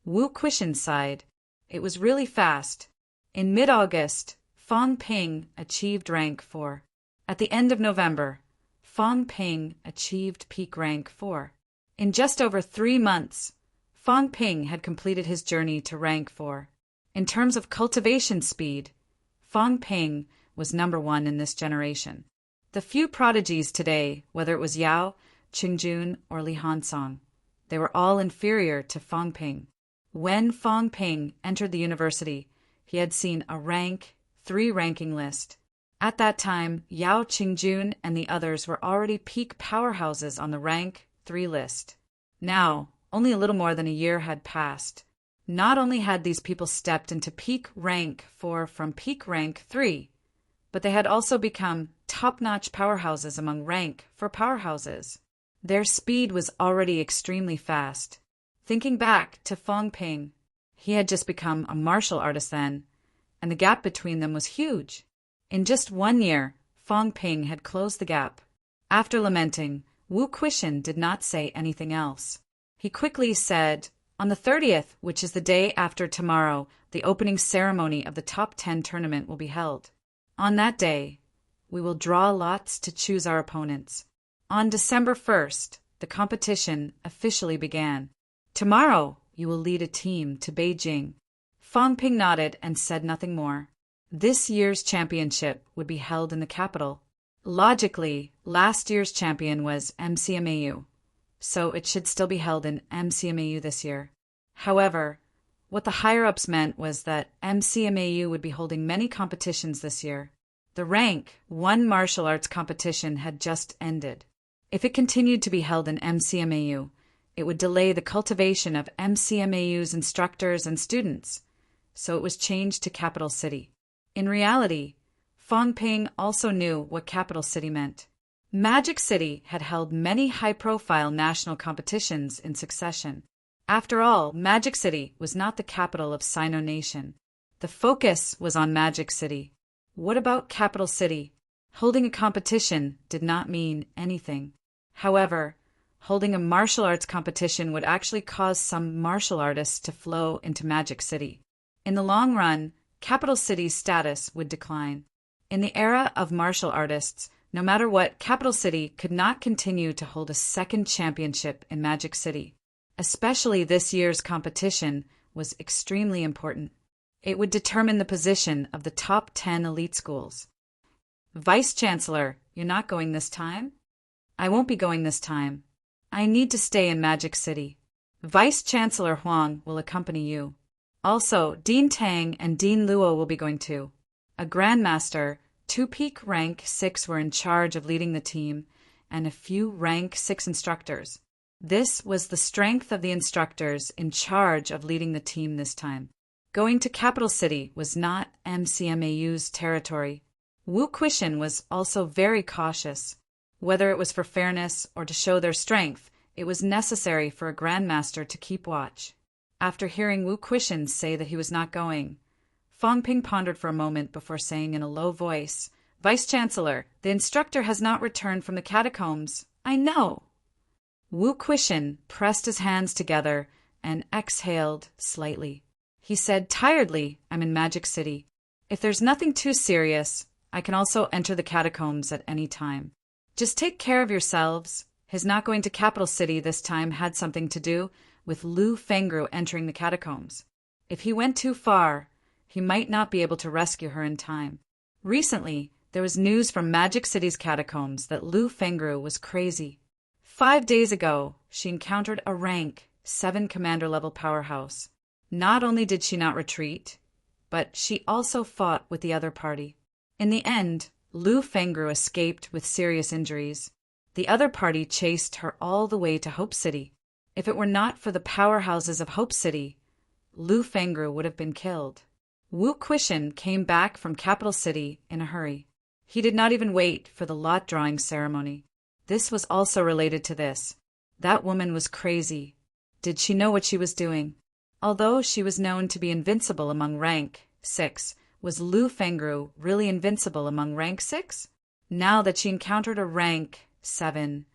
Wu Quishan sighed. It was really fast. In mid-August, Fang Ping achieved rank 4. At the end of November, Fang Ping achieved peak rank 4. In just over 3 months, Fang Ping had completed his journey to rank 4. In terms of cultivation speed, Fang Ping was number 1 in this generation. The few prodigies today, whether it was Yao, Qingjun, or Li Hansong, they were all inferior to Fang Ping. When Fang Ping entered the university, he had seen a rank 3 ranking list. At that time, Yao Qingjun and the others were already peak powerhouses on the rank 3 list. Now, only a little more than a year had passed. Not only had these people stepped into peak rank 4 from peak rank 3, but they had also become top-notch powerhouses among rank 4 powerhouses. Their speed was already extremely fast. Thinking back to Fang Ping, he had just become a martial artist then, and the gap between them was huge. In just 1 year, Fang Ping had closed the gap. After lamenting, Wu Quishan did not say anything else. He quickly said, "On the 30th, which is the day after tomorrow, the opening ceremony of the top 10 tournament will be held. On that day, we will draw lots to choose our opponents. On December 1st, the competition officially began. Tomorrow, you will lead a team to Beijing." Fang Ping nodded and said nothing more. This year's championship would be held in the capital. Logically, last year's champion was MCMAU, so it should still be held in MCMAU this year. However, what the higher-ups meant was that MCMAU would be holding many competitions this year. The rank 1 martial arts competition had just ended. If it continued to be held in MCMAU, it would delay the cultivation of MCMAU's instructors and students, so it was changed to Capital City. In reality, Fang Ping also knew what Capital City meant. Magic City had held many high-profile national competitions in succession. After all, Magic City was not the capital of Sino Nation. The focus was on Magic City. What about Capital City? Holding a competition did not mean anything. However, holding a martial arts competition would actually cause some martial artists to flow into Magic City. In the long run, Capital City's status would decline. In the era of martial artists, no matter what, Capital City could not continue to hold a second championship in Magic City. Especially this year's competition was extremely important. It would determine the position of the top 10 elite schools. "Vice Chancellor, you're not going this time?" "I won't be going this time. I need to stay in Magic City. Vice Chancellor Huang will accompany you. Also, Dean Tang and Dean Luo will be going too. A Grandmaster, 2 peak rank 6 were in charge of leading the team, and a few rank 6 instructors. This was the strength of the instructors in charge of leading the team this time. Going to Capital City was not MCMAU's territory. Wu Quishan was also very cautious. Whether it was for fairness or to show their strength, it was necessary for a Grandmaster to keep watch. After hearing Wu Quishan say that he was not going, Fang Ping pondered for a moment before saying in a low voice Vice-Chancellor, the instructor has not returned from the catacombs. I know. Wu Quishan pressed his hands together and exhaled slightly. He said tiredly, I'm in Magic City. If there's nothing too serious, I can also enter the catacombs at any time. Just take care of yourselves. His not going to Capital City this time had something to do with Lu Fengru entering the catacombs. If he went too far, he might not be able to rescue her in time. Recently, there was news from Magic City's catacombs that Lu Fengru was crazy. 5 days ago, she encountered a rank 7 commander-level powerhouse. Not only did she not retreat, but she also fought with the other party. In the end, Lu Fengru escaped with serious injuries. The other party chased her all the way to Hope City. If it were not for the powerhouses of Hope City, Lu Fengru would have been killed. Wu Quishan came back from Capital City in a hurry. He did not even wait for the lot drawing ceremony. This was also related to this. That woman was crazy. Did she know what she was doing? Although she was known to be invincible among rank 6, was Lu Fengru really invincible among rank 6? Now that she encountered a rank 7,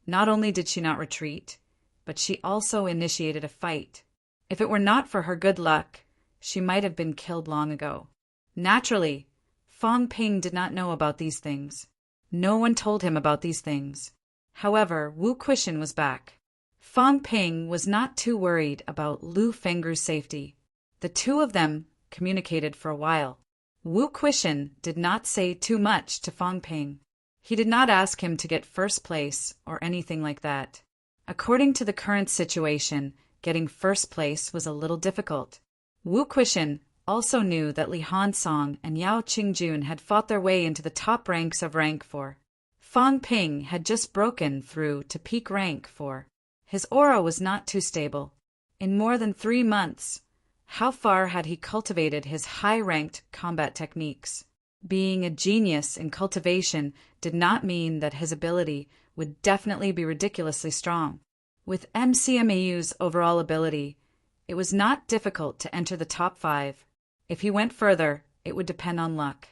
not only did she not retreat, but she also initiated a fight. If it were not for her good luck, she might have been killed long ago. Naturally, Fong Ping did not know about these things. No one told him about these things. However, Wu Quishan was back. Fong Ping was not too worried about Lu Fengru's safety. The two of them communicated for a while. Wu Quishan did not say too much to Fong Ping. He did not ask him to get first place or anything like that. According to the current situation, getting first place was a little difficult. Wu Quishan also knew that Li Hansong and Yao Qingjun had fought their way into the top ranks of rank 4. Fong Ping had just broken through to peak rank 4. His aura was not too stable. In more than 3 months, how far had he cultivated his high-ranked combat techniques? Being a genius in cultivation did not mean that his ability would definitely be ridiculously strong. With MCMAU's overall ability, it was not difficult to enter the top 5. If he went further, it would depend on luck.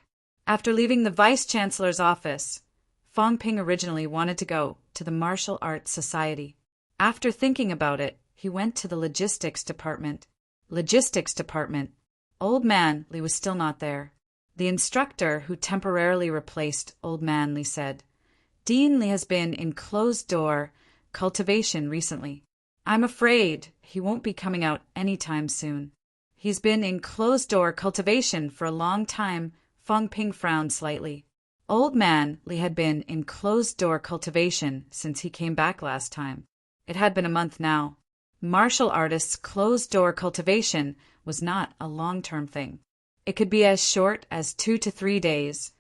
After leaving the Vice-Chancellor's office, Fong Ping originally wanted to go to the Martial Arts Society. After thinking about it, he went to the Logistics Department. Logistics Department. Old Man Li was still not there. The instructor who temporarily replaced Old Man Li said, Dean Li has been in closed-door cultivation recently. I'm afraid he won't be coming out anytime soon. He's been in closed-door cultivation for a long time. Fong Ping frowned slightly. Old Man Li had been in closed-door cultivation since he came back last time. It had been a month now. Martial artists' closed-door cultivation was not a long-term thing. It could be as short as 2 to 3 days,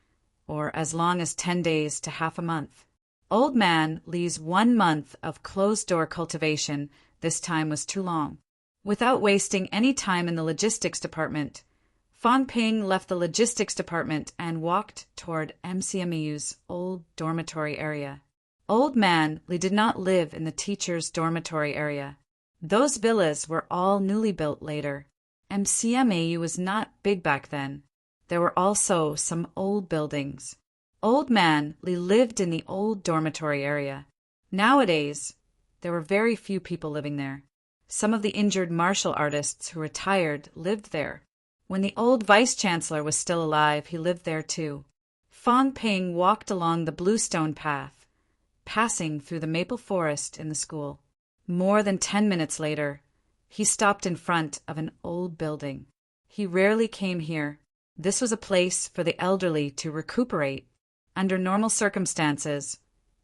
or as long as 10 days to half a month. Old Man Li's 1 month of closed-door cultivation this time was too long. Without wasting any time in the logistics department, Fong Ping left the logistics department and walked toward MCMEU's old dormitory area. Old Man Li did not live in the teacher's dormitory area. Those villas were all newly built later. MCMAU was not big back then. There were also some old buildings. Old Man Li lived in the old dormitory area. Nowadays, there were very few people living there. Some of the injured martial artists who retired lived there. When the old vice-chancellor was still alive, he lived there too. Fong Ping walked along the bluestone path, passing through the maple forest in the school. More than 10 minutes later, he stopped in front of an old building. He rarely came here. This was a place for the elderly to recuperate. Under normal circumstances,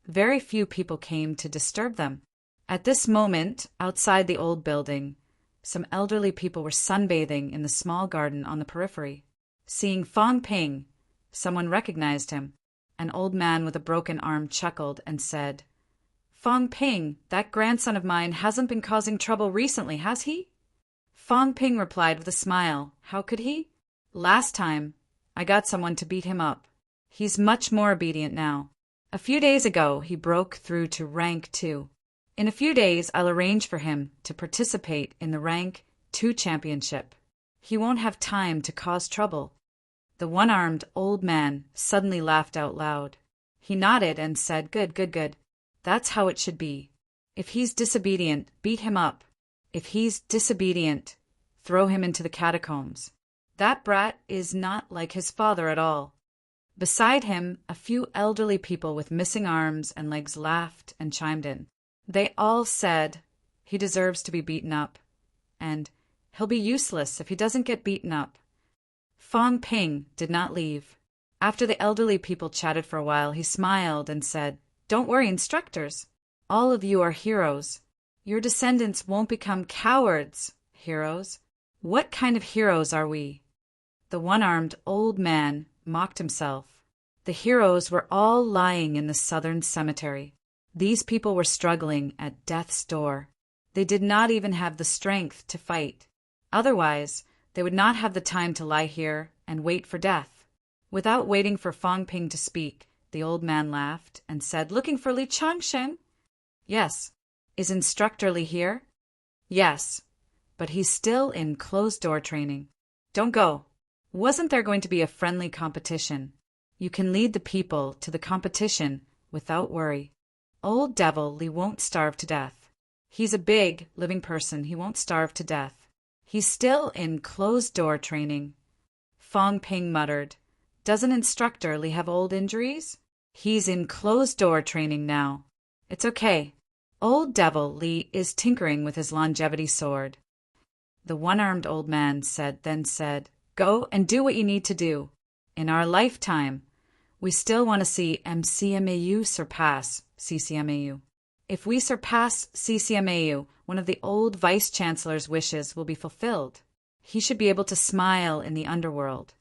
very few people came to disturb them. At this moment, outside the old building, some elderly people were sunbathing in the small garden on the periphery. Seeing Fong Ping, someone recognized him. An old man with a broken arm chuckled and said, Fong Ping, that grandson of mine hasn't been causing trouble recently, has he? Fong Ping replied with a smile, How could he? Last time, I got someone to beat him up. He's much more obedient now. A few days ago, he broke through to rank 2. In a few days, I'll arrange for him to participate in the rank 2 championship. He won't have time to cause trouble. The one-armed old man suddenly laughed out loud. He nodded and said, "Good, good, good. That's how it should be. If he's disobedient, beat him up. If he's disobedient, throw him into the catacombs. That brat is not like his father at all." Beside him, a few elderly people with missing arms and legs laughed and chimed in. They all said, "He deserves to be beaten up," and "He'll be useless if he doesn't get beaten up." Fong Ping did not leave. After the elderly people chatted for a while, he smiled and said, "Don't worry, instructors. All of you are heroes. Your descendants won't become cowards, heroes. What kind of heroes are we?" The one-armed old man mocked himself. The heroes were all lying in the southern cemetery. These people were struggling at death's door. They did not even have the strength to fight. Otherwise, they would not have the time to lie here and wait for death. Without waiting for Fong Ping to speak, the old man laughed and said, "Looking for Li Changshen?" "Yes." "Is Instructor Li here?" "Yes, but he's still in closed-door training." "Don't go. Wasn't there going to be a friendly competition? You can lead the people to the competition without worry. Old devil Li won't starve to death. He's a big, living person. He won't starve to death. He's still in closed-door training." Fong Ping muttered, "Doesn't Instructor Li have old injuries?" "He's in closed-door training now. It's okay. Old devil Li is tinkering with his longevity sword." The one-armed old man then said, "Go and do what you need to do. In our lifetime, we still want to see MCMAU surpass CCMAU. If we surpass CCMAU, one of the old vice-chancellor's wishes will be fulfilled. He should be able to smile in the underworld."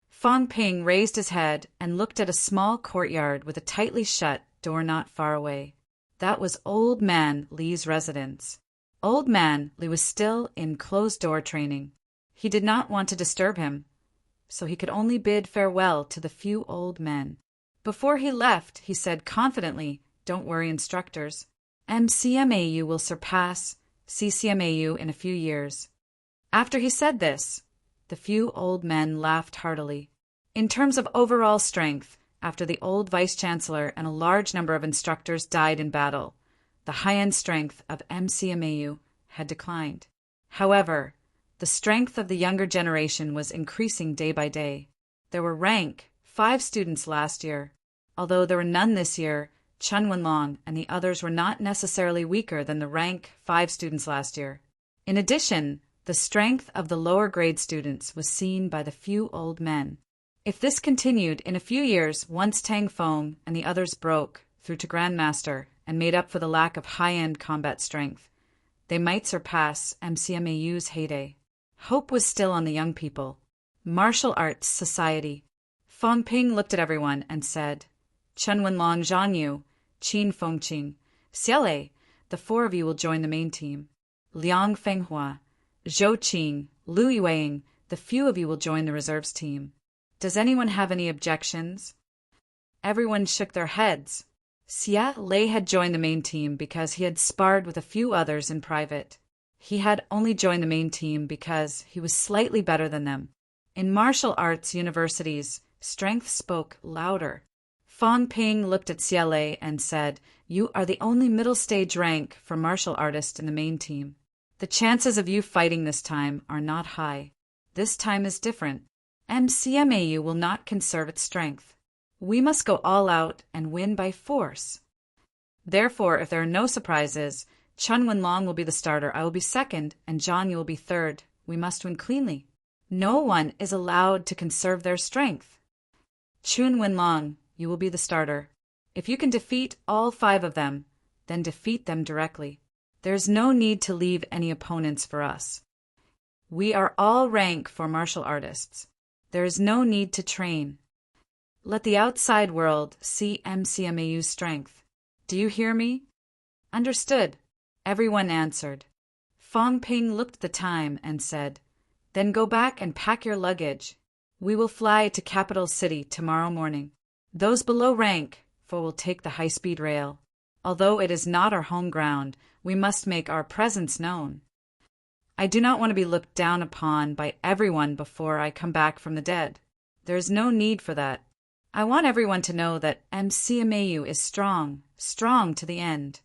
Fong Ping raised his head and looked at a small courtyard with a tightly shut door not far away. That was Old Man Li's residence. Old Man Li was still in closed-door training. He did not want to disturb him, so he could only bid farewell to the few old men. Before he left, he said confidently, "Don't worry, instructors. MCMAU will surpass CCMAU in a few years." After he said this, the few old men laughed heartily. In terms of overall strength, after the old vice-chancellor and a large number of instructors died in battle, the high-end strength of MCMAU had declined. However, the strength of the younger generation was increasing day by day. There were rank 5 students last year. Although there were none this year, Chen Wenlong and the others were not necessarily weaker than the rank 5 students last year. In addition, the strength of the lower grade students was seen by the few old men. If this continued, in a few years, once Tang Feng and the others broke through to Grandmaster and made up for the lack of high-end combat strength, they might surpass MCMAU's heyday. Hope was still on the young people. Martial Arts Society. Fong Ping looked at everyone and said, "Chen Wenlong, Zhang Yu, Qin Fengqing, Xiaolei, the 4 of you will join the main team. Liang Fenghua, Zhou Qing, Lu Yueying, the few of you will join the reserves team. Does anyone have any objections?" Everyone shook their heads. Xia Lei had joined the main team because he had sparred with a few others in private. He had only joined the main team because he was slightly better than them. In martial arts universities, strength spoke louder. Fong Ping looked at Xia Lei and said, "You are the only middle stage rank for martial artist in the main team. The chances of you fighting this time are not high. This time is different. MCMAU will not conserve its strength. We must go all out and win by force. Therefore, if there are no surprises, Chen Wenlong will be the starter, I will be second, and Zhang Yu will be third. We must win cleanly. No one is allowed to conserve their strength. Chun Wenlong, you will be the starter. If you can defeat all 5 of them, then defeat them directly. There is no need to leave any opponents for us. We are all rank for martial artists. There is no need to train. Let the outside world see MCMAU's strength. Do you hear me?" "Understood," everyone answered. Fong Ping looked at the time and said, "Then go back and pack your luggage. We will fly to Capital City tomorrow morning. Those below rank 4 will take the high-speed rail. Although it is not our home ground, we must make our presence known. I do not want to be looked down upon by everyone before I come back from the dead. There's no need for that. I want everyone to know that MCMAU is strong, strong to the end.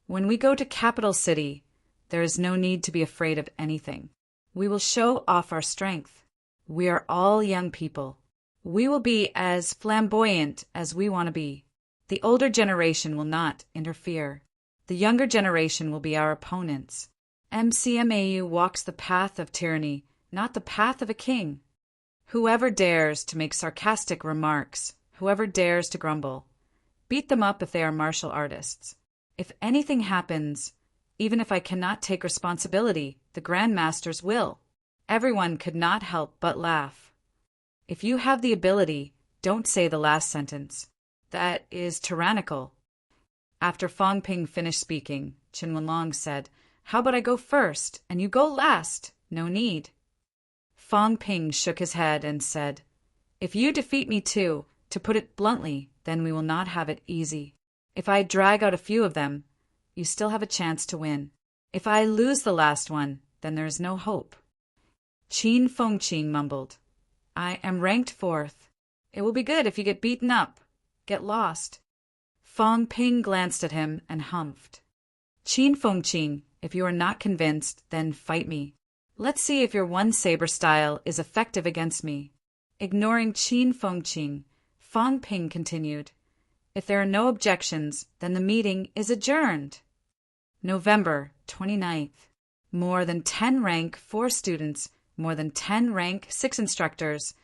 When we go to Capital City, there is no need to be afraid of anything. We will show off our strength. We are all young people. We will be as flamboyant as we want to be. The older generation will not interfere. The younger generation will be our opponents. MCMAU walks the path of tyranny, not the path of a king. Whoever dares to make sarcastic remarks, whoever dares to grumble, beat them up if they are martial artists. If anything happens, even if I cannot take responsibility, the grandmasters will. Everyone could not help but laugh. If you have the ability, don't say the last sentence. That is tyrannical. After Fong Ping finished speaking, Qin Wenlong said, "How about I go first, and you go last? No need." Fong Ping shook his head and said, "If you defeat me too, to put it bluntly, then we will not have it easy. If I drag out a few of them, you still have a chance to win. If I lose the last one, then there is no hope." Qin Fengqing mumbled, "I am ranked 4th. It will be good if you get beaten up, get lost." Fong Ping glanced at him and humphed. "Qin Fengqing, if you are not convinced, then fight me. Let's see if your one-saber style is effective against me." Ignoring Qin Fengqing, Fong Ping continued, "If there are no objections, then the meeting is adjourned." November 29th. More than 10 rank 4 students, more than 10 rank 6 instructors,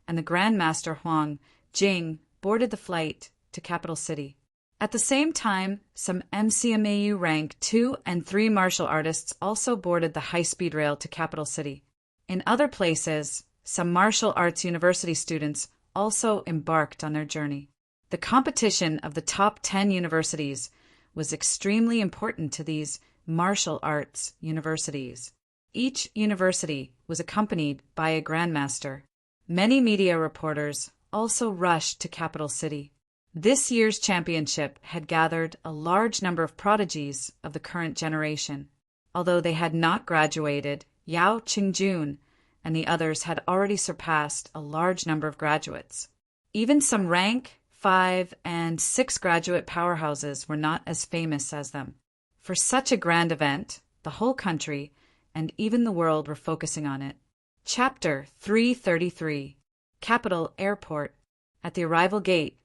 and the Grandmaster Huang Jing boarded the flight to Capital City. At the same time, some MCMAU rank 2 and 3 martial artists also boarded the high-speed rail to Capital City. In other places, some martial arts university students also embarked on their journey. The competition of the top 10 universities was extremely important to these martial arts universities. Each university was accompanied by a grandmaster. Many media reporters also rushed to Capital City. This year's championship had gathered a large number of prodigies of the current generation. Although they had not graduated, Yao Qingjun and the others had already surpassed a large number of graduates. Even some rank 5 and 6 graduate powerhouses were not as famous as them. For such a grand event, the whole country and even the world were focusing on it. Chapter 333. Capital Airport. At the arrival gate,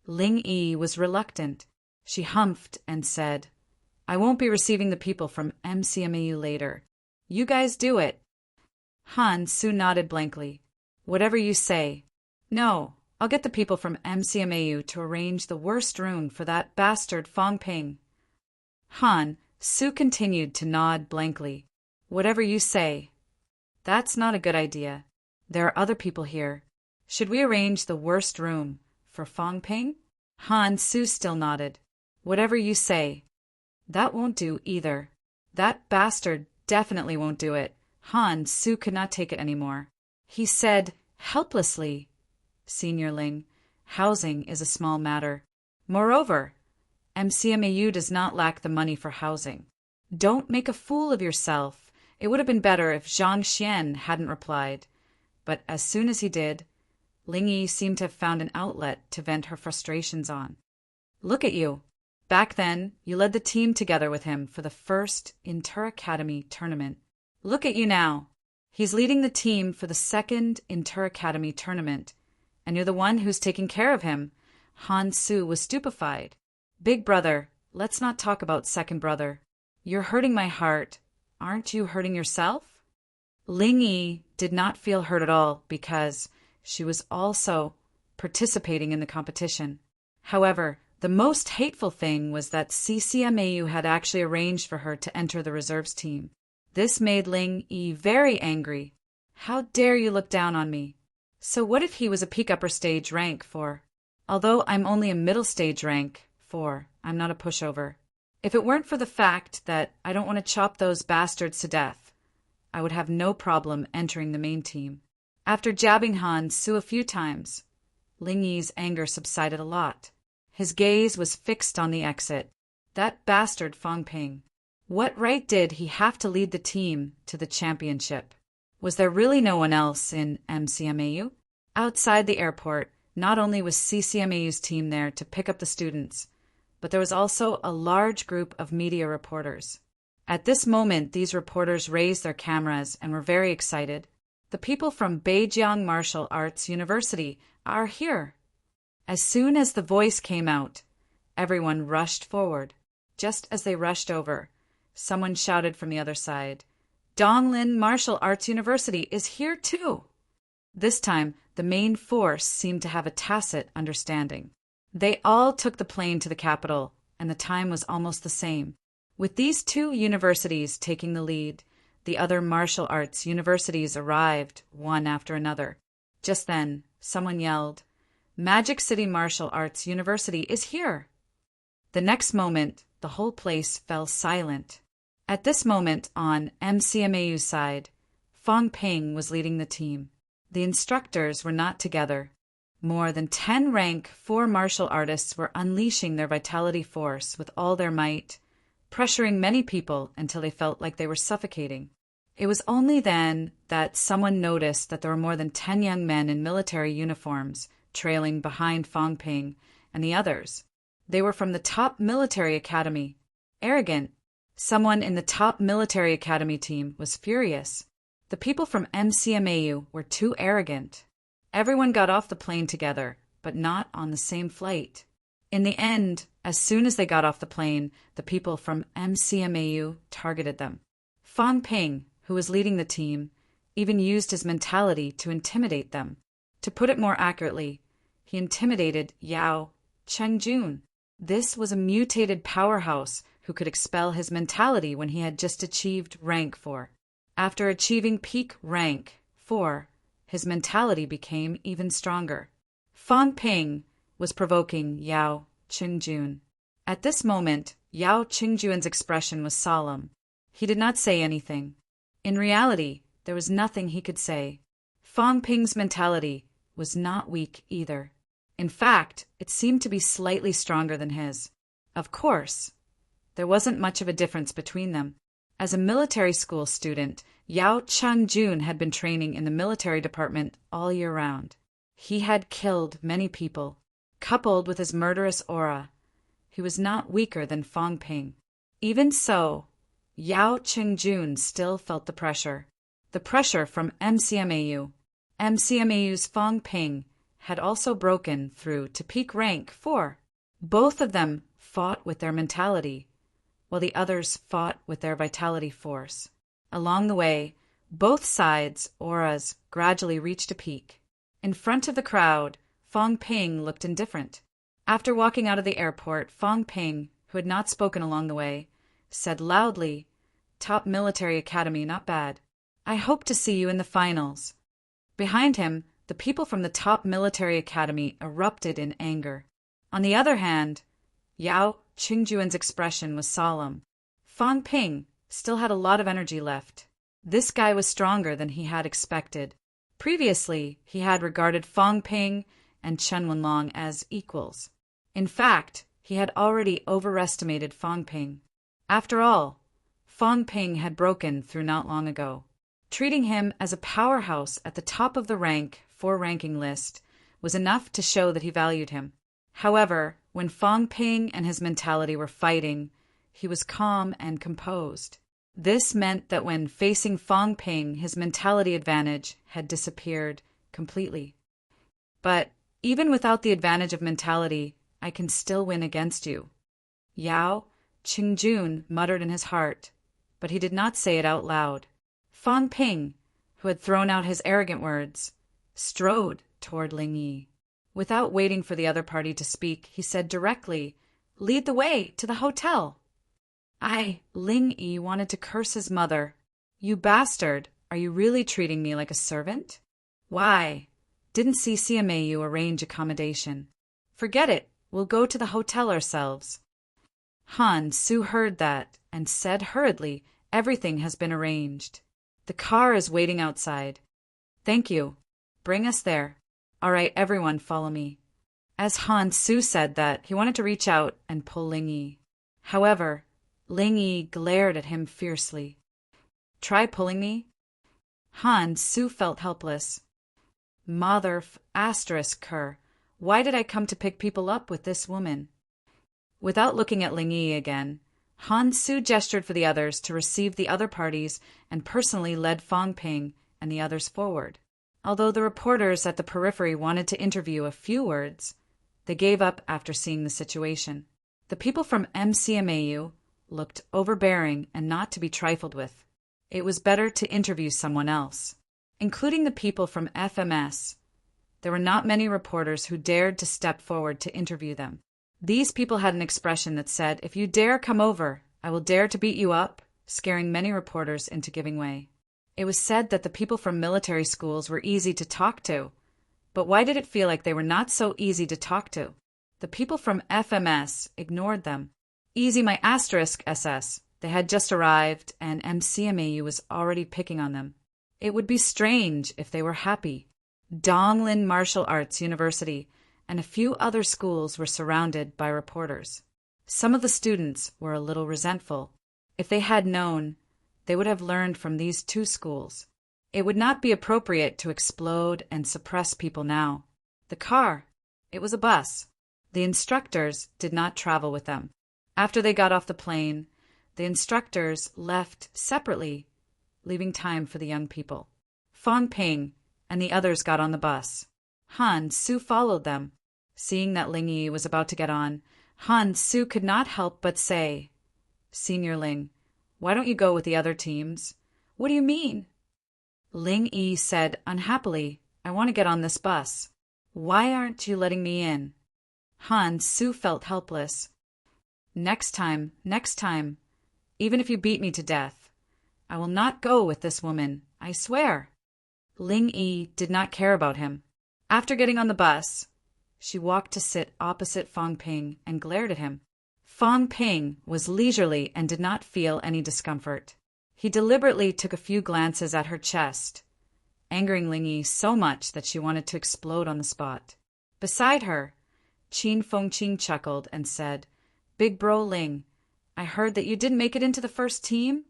Ling Yi was reluctant. She humphed and said, "I won't be receiving the people from MCMAU later. You guys do it." Han Su nodded blankly. "Whatever you say." "No, I'll get the people from MCMAU to arrange the worst room for that bastard Fong Ping." Han Su continued to nod blankly. "Whatever you say." "That's not a good idea. There are other people here. Should we arrange the worst room for Fong Ping?" Han Su still nodded. "Whatever you say." "That won't do either. That bastard definitely won't do it." Han Su could not take it anymore. He said helplessly, "Senior Ling, housing is a small matter. Moreover, MCMAU does not lack the money for housing. Don't make a fool of yourself." It would have been better if Zhang Xian hadn't replied, but as soon as he did, Ling Yi seemed to have found an outlet to vent her frustrations on. "Look at you. Back then, you led the team together with him for the first Inter-Academy tournament. Look at you now. He's leading the team for the second Inter-Academy tournament, and you're the one who's taking care of him." Han Su was stupefied. "Big brother, let's not talk about second brother. You're hurting my heart. Aren't you hurting yourself?" Ling Yi did not feel hurt at all because she was also participating in the competition. However, the most hateful thing was that CCMAU had actually arranged for her to enter the reserves team. This made Ling Yi very angry. "How dare you look down on me? So what if he was a peak upper stage rank 4? Although I'm only a middle stage rank 4, I'm not a pushover. If it weren't for the fact that I don't want to chop those bastards to death, I would have no problem entering the main team." After jabbing Han Su a few times, Ling Yi's anger subsided a lot. His gaze was fixed on the exit. That bastard Fong Ping. What right did he have to lead the team to the championship? Was there really no one else in MCMAU? Outside the airport, not only was CCMAU's team there to pick up the students, but there was also a large group of media reporters. At this moment, these reporters raised their cameras and were very excited. The people from Beijing Martial Arts University are here. As soon as the voice came out, everyone rushed forward. Just as they rushed over, someone shouted from the other side, "Donglin Martial Arts University is here too!" This time, the main force seemed to have a tacit understanding. They all took the plane to the capital, and the time was almost the same. With these two universities taking the lead, the other martial arts universities arrived, one after another. Just then, someone yelled, "Magic City Martial Arts University is here!" The next moment, the whole place fell silent. At this moment, on MCMAU's side, Fong Ping was leading the team. The instructors were not together. More than 10 rank 4 martial artists were unleashing their vitality force with all their might, pressuring many people until they felt like they were suffocating. It was only then that someone noticed that there were more than 10 young men in military uniforms trailing behind Fong Ping and the others. They were from the top military academy. Arrogant. Someone in the top military academy team was furious. The people from MCMAU were too arrogant. Everyone got off the plane together, but not on the same flight. In the end, as soon as they got off the plane, the people from MCMAU targeted them. Fong Ping, who was leading the team, even used his mentality to intimidate them. To put it more accurately, he intimidated Yao Chengjun. This was a mutated powerhouse who could expel his mentality when he had just achieved rank 4. After achieving peak rank 4, his mentality became even stronger. Fong Ping was provoking Yao Chengjun. At this moment, Yao Chengjun's expression was solemn. He did not say anything. In reality, there was nothing he could say. Fong Ping's mentality was not weak either. In fact, it seemed to be slightly stronger than his. Of course, there wasn't much of a difference between them. As a military school student, Yao Chengjun had been training in the military department all year round. He had killed many people. Coupled with his murderous aura, he was not weaker than Fong Ping. Even so, Yao Chengjun still felt the pressure. The pressure from MCMAU. MCMAU's Fong Ping had also broken through to peak rank 4. Both of them fought with their mentality, while the others fought with their vitality force. Along the way, both sides' auras gradually reached a peak. In front of the crowd, Fong Ping looked indifferent. After walking out of the airport, Fong Ping, who had not spoken along the way, said loudly, "Top military academy, not bad. I hope to see you in the finals." Behind him, the people from the top military academy erupted in anger. On the other hand, Yao Chengjun's expression was solemn. Fong Ping still had a lot of energy left. This guy was stronger than he had expected. Previously, he had regarded Fong Ping and Chen Wenlong as equals. In fact, he had already overestimated Fong Ping. After all, Fong Ping had broken through not long ago. Treating him as a powerhouse at the top of the rank 4 ranking list was enough to show that he valued him. However, when Fong Ping and his mentality were fighting, he was calm and composed. This meant that when facing Fong Ping, his mentality advantage had disappeared completely. But even without the advantage of mentality, I can still win against you, Yao Chengjun muttered in his heart, but he did not say it out loud. Fong Ping, who had thrown out his arrogant words, strode toward Ling Yi. Without waiting for the other party to speak, he said directly, "Lead the way to the hotel." Ling Yi wanted to curse his mother. "You bastard, are you really treating me like a servant? Why? Didn't CCMAU arrange accommodation? Forget it, we'll go to the hotel ourselves." Han Su heard that and said hurriedly, "Everything has been arranged. The car is waiting outside." "Thank you. Bring us there." "All right, everyone, follow me." As Han Su said that, he wanted to reach out and pull Ling Yi. However, Ling Yi glared at him fiercely. "Try pulling me." Han Su felt helpless. Her. Why did I come to pick people up with this woman? Without looking at Ling Yi again, Han Su gestured for the others to receive the other parties and personally led Fong Ping and the others forward. Although the reporters at the periphery wanted to interview a few words, they gave up after seeing the situation. The people from MCMAU looked overbearing and not to be trifled with. It was better to interview someone else. Including the people from FMS, there were not many reporters who dared to step forward to interview them. These people had an expression that said, "If you dare come over, I will dare to beat you up," scaring many reporters into giving way. It was said that the people from military schools were easy to talk to, but why did it feel like they were not so easy to talk to? The people from FMS ignored them. Easy my *SS. They had just arrived, and MCMAU was already picking on them. It would be strange if they were happy. Donglin Martial Arts University and a few other schools were surrounded by reporters. Some of the students were a little resentful. If they had known, they would have learned from these two schools. It would not be appropriate to explode and suppress people now. The car, it was a bus. The instructors did not travel with them. After they got off the plane, the instructors left separately, leaving time for the young people. Fong Ping and the others got on the bus. Han Su followed them. Seeing that Ling Yi was about to get on, Han Su could not help but say, "Senior Ling, why don't you go with the other teams?" "What do you mean?" Ling Yi said unhappily, "I want to get on this bus. Why aren't you letting me in?" Han Su felt helpless. Next time, even if you beat me to death, I will not go with this woman, I swear." Ling Yi did not care about him. After getting on the bus, she walked to sit opposite Fong Ping and glared at him. Fong Ping was leisurely and did not feel any discomfort. He deliberately took a few glances at her chest, angering Ling Yi so much that she wanted to explode on the spot. Beside her, Qin Fengqing chuckled and said, "Big bro Ling, I heard that you didn't make it into the first team?"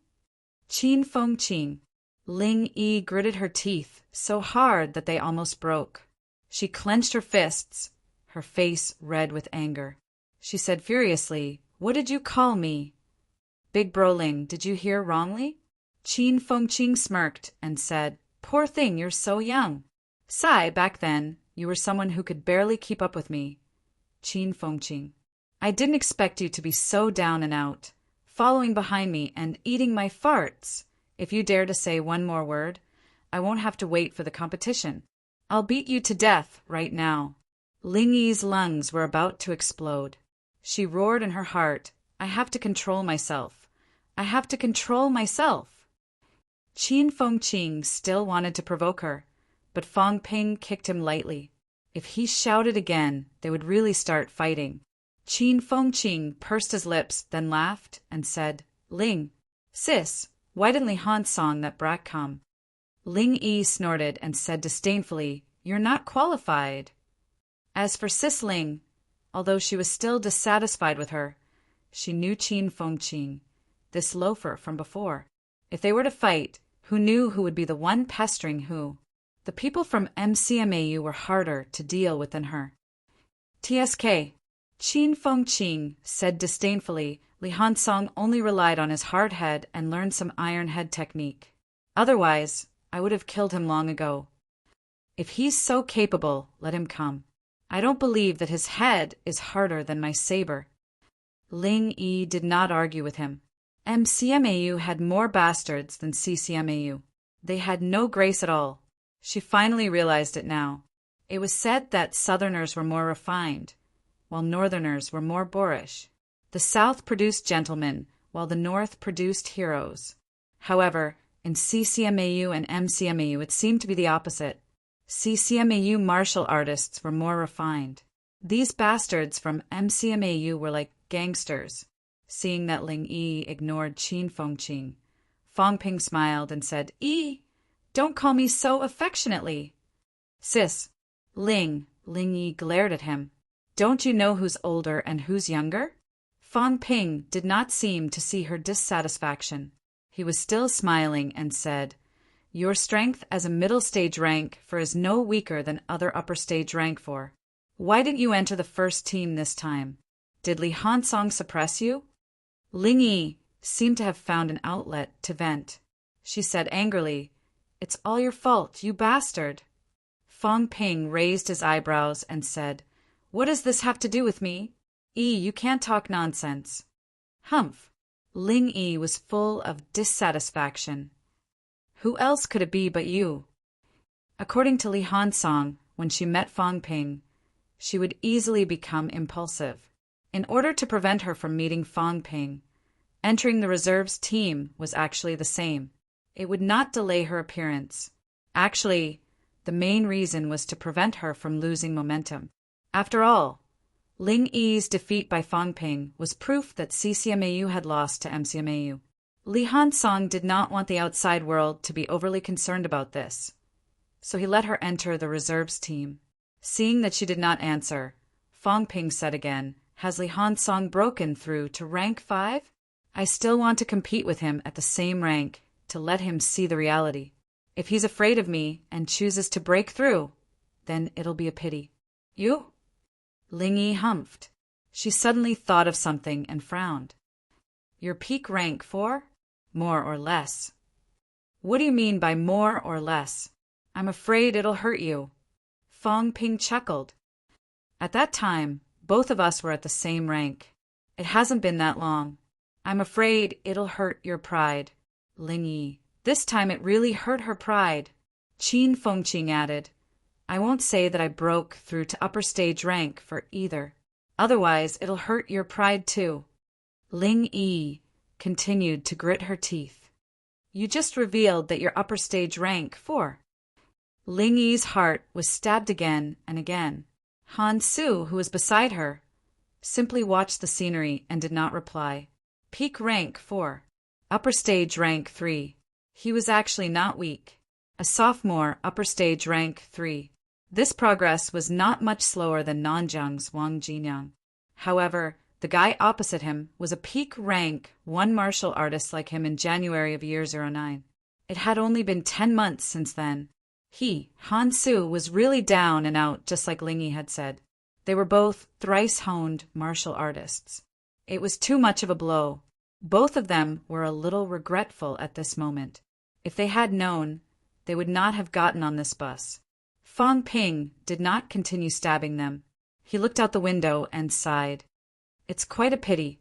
Qin Fengqing. Ling Yi gritted her teeth so hard that they almost broke. She clenched her fists, her face red with anger. She said furiously, "What did you call me?" "Big bro Ling, did you hear wrongly?" Qin Fengqing smirked and said, "Poor thing, you're so young. Sai, back then, you were someone who could barely keep up with me." Qin Fengqing. "I didn't expect you to be so down and out, following behind me and eating my farts. If you dare to say one more word, I won't have to wait for the competition. I'll beat you to death right now." Ling Yi's lungs were about to explode. She roared in her heart, "I have to control myself. I have to control myself." Qin Fengqing still wanted to provoke her, but Fong Ping kicked him lightly. If he shouted again, they would really start fighting. Qin Fengqing pursed his lips, then laughed and said, "Ling, sis, why didn't Li Han song that brat come?" Ling Yi snorted and said disdainfully, "You're not qualified." As for Sis Ling, although she was still dissatisfied with her, she knew Qin Fengqing, this loafer from before. If they were to fight, who knew who would be the one pestering who? The people from MCMAU were harder to deal with than her. "TSK," Qin Fengqing said disdainfully. Li Hansong only relied on his hard head and learned some iron head technique. Otherwise, I would have killed him long ago. If he's so capable, let him come. I don't believe that his head is harder than my saber. Ling Yi did not argue with him. MCMAU had more bastards than CCMAU. They had no grace at all. She finally realized it now. It was said that Southerners were more refined, while Northerners were more boorish. The South produced gentlemen, while the North produced heroes. However, in CCMAU and MCMAU it seemed to be the opposite. CCMAU martial artists were more refined. These bastards from MCMAU were like gangsters. Seeing that Ling Yi ignored Qin Fengqing, Fong Ping smiled and said, "Yi, don't call me so affectionately." "Sis, Ling Yi glared at him. "Don't you know who's older and who's younger?" Fong Ping did not seem to see her dissatisfaction. He was still smiling and said, Your strength as a middle stage rank 4 is no weaker than other upper stage rank 4. Why didn't you enter the first team this time? Did Li Hansong suppress you? Ling Yi seemed to have found an outlet to vent. She said angrily, "It's all your fault, you bastard." Fong Ping raised his eyebrows and said, "What does this have to do with me? You can't talk nonsense." Humph. Ling Yi was full of dissatisfaction. Who else could it be but you? According to Li Hansong, when she met Fong Ping, she would easily become impulsive. In order to prevent her from meeting Fong Ping, entering the reserves team was actually the same. It would not delay her appearance. Actually, the main reason was to prevent her from losing momentum. After all, Ling Yi's defeat by Fong Ping was proof that CCMAU had lost to MCMAU. Li Hansong did not want the outside world to be overly concerned about this, so he let her enter the reserves team. Seeing that she did not answer, Fong Ping said again, "Has Li Hansong broken through to rank 5? I still want to compete with him at the same rank to let him see the reality. If he's afraid of me and chooses to break through, then it'll be a pity." "You?" Ling Yi humphed. She suddenly thought of something and frowned. "Your peak rank 4? More or less." "What do you mean by more or less? I'm afraid it'll hurt you." Fong Ping chuckled. "At that time, both of us were at the same rank. It hasn't been that long. I'm afraid it'll hurt your pride." Ling Yi. This time it really hurt her pride. Qin Fengqing added, "I won't say that I broke through to upper stage rank for either. Otherwise, it'll hurt your pride too." Ling Yi continued to grit her teeth. "You just revealed that you're upper stage rank 4. Ling Yi's heart was stabbed again and again. Han Su, who was beside her, simply watched the scenery and did not reply. Peak rank 4. Upper stage rank 3. He was actually not weak. A sophomore, upper stage rank 3. This progress was not much slower than Nanjiang's Wang Jinyang. However, the guy opposite him was a peak rank 1 martial artist like him in January of year 09. It had only been 10 months since then. He, Han Su, was really down and out just like Ling Yi had said. They were both thrice-honed martial artists. It was too much of a blow. Both of them were a little regretful at this moment. If they had known, they would not have gotten on this bus. Fong Ping did not continue stabbing them. He looked out the window and sighed. "It's quite a pity."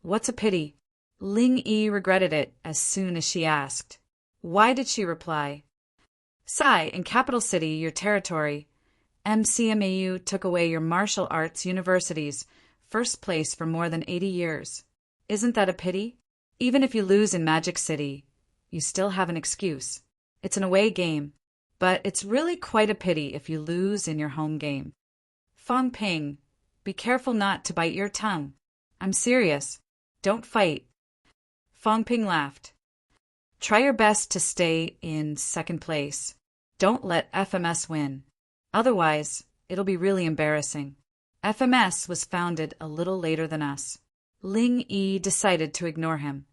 "What's a pity?" Ling Yi regretted it as soon as she asked. Why did she reply? "Sigh, in Capital City, your territory, MCMAU took away your martial arts university's first place for more than 80 years. Isn't that a pity? Even if you lose in Magic City, you still have an excuse. It's an away game, but it's really quite a pity if you lose in your home game." Fong Ping, be careful not to bite your tongue. I'm serious. Don't fight. Fong Ping laughed. Try your best to stay in second place. Don't let FMS win. Otherwise, it'll be really embarrassing. FMS was founded a little later than us. Ling Yi decided to ignore him.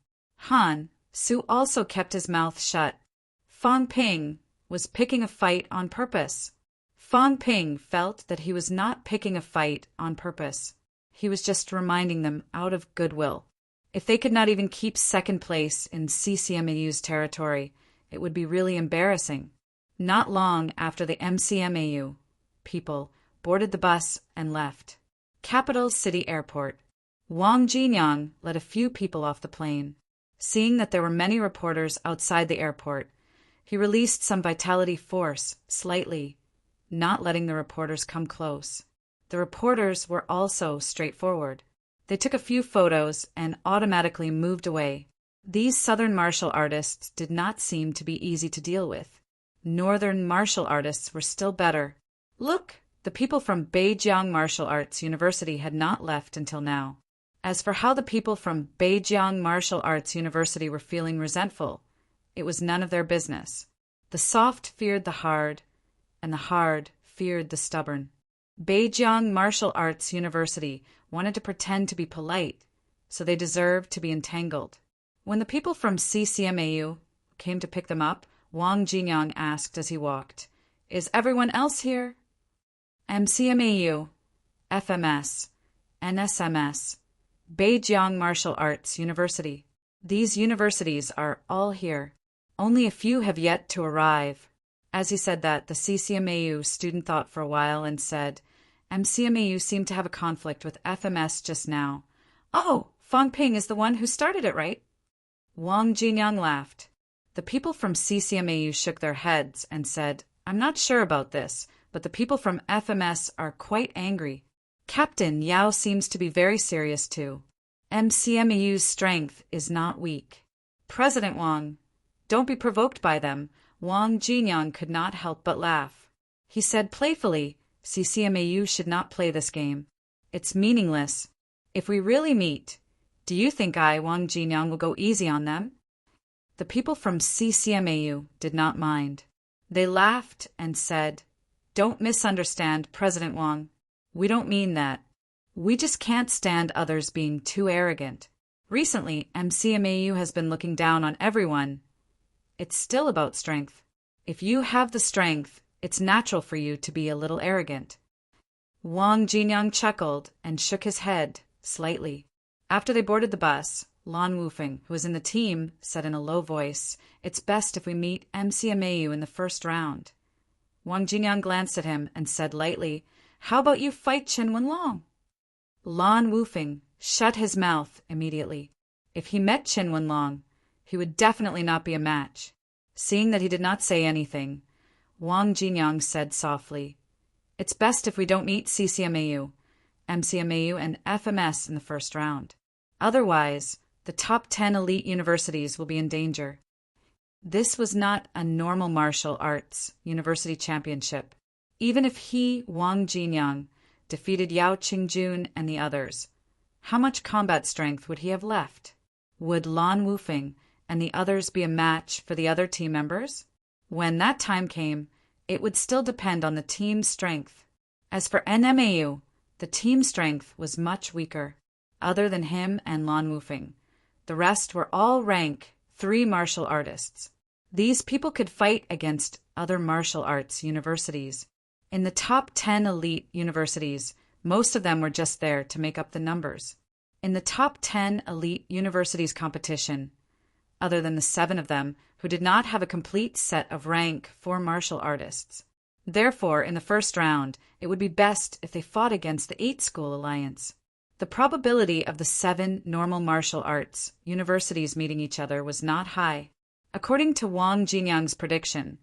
Han Su also kept his mouth shut. Fong Ping was picking a fight on purpose. Fong Ping felt that he was not picking a fight on purpose. He was just reminding them out of goodwill. If they could not even keep second place in CCMAU's territory, it would be really embarrassing. Not long after the MCMAU people boarded the bus and left. Capital City Airport. Wang Jinyang let a few people off the plane. Seeing that there were many reporters outside the airport, he released some vitality force, slightly, not letting the reporters come close. The reporters were also straightforward. They took a few photos and automatically moved away. These southern martial artists did not seem to be easy to deal with. Northern martial artists were still better. Look, the people from Beijiang Martial Arts University had not left until now. As for how the people from Beijiang Martial Arts University were feeling resentful, it was none of their business. The soft feared the hard, and the hard feared the stubborn. Beijiang Martial Arts University wanted to pretend to be polite, so they deserved to be entangled. When the people from CCMAU came to pick them up, Wang Jinyang asked as he walked. Is everyone else here? MCMAU, FMS, NSMS, Beijiang Martial Arts University. These universities are all here. Only a few have yet to arrive. As he said that, the CCMAU student thought for a while and said, MCMAU seemed to have a conflict with FMS just now. Oh, Fang Ping is the one who started it, right? Wang Jinyang laughed. The people from CCMAU shook their heads and said, I'm not sure about this, but the people from FMS are quite angry. Captain Yao seems to be very serious too. MCMAU's strength is not weak. President Wang, don't be provoked by them. Wang Jinyang could not help but laugh. He said playfully, CCMAU should not play this game. It's meaningless. If we really meet, do you think Wang Jinyang, will go easy on them? The people from CCMAU did not mind. They laughed and said, Don't misunderstand, President Wang. We don't mean that. We just can't stand others being too arrogant. Recently, MCMAU has been looking down on everyone. It's still about strength. If you have the strength, it's natural for you to be a little arrogant. Wang Jinyang chuckled and shook his head slightly. After they boarded the bus, Lan Wufeng, who was in the team, said in a low voice, It's best if we meet MCMAU in the first round. Wang Jinyang glanced at him and said lightly, How about you fight Chen Wenlong? Lan Wufeng shut his mouth immediately. If he met Chen Wenlong, he would definitely not be a match. Seeing that he did not say anything, Wang Jinyang said softly, It's best if we don't meet CCMAU, MCMAU, and FMS in the first round. Otherwise, the top 10 elite universities will be in danger. This was not a normal martial arts university championship. Even if he, Wang Jinyang, defeated Yao Qingjun and the others, how much combat strength would he have left? Would Lan Wufeng and the others be a match for the other team members? When that time came, it would still depend on the team's strength. As for NMAU, the team strength was much weaker. Other than him and Lan Wufeng, the rest were all rank 3 martial artists. These people could fight against other martial arts universities. In the top 10 elite universities, most of them were just there to make up the numbers. In the top 10 elite universities competition, other than the 7 of them who did not have a complete set of rank 4 martial artists. Therefore, in the first round, it would be best if they fought against the 8-school alliance. The probability of the 7 normal martial arts universities meeting each other was not high. According to Wang Jinyang's prediction,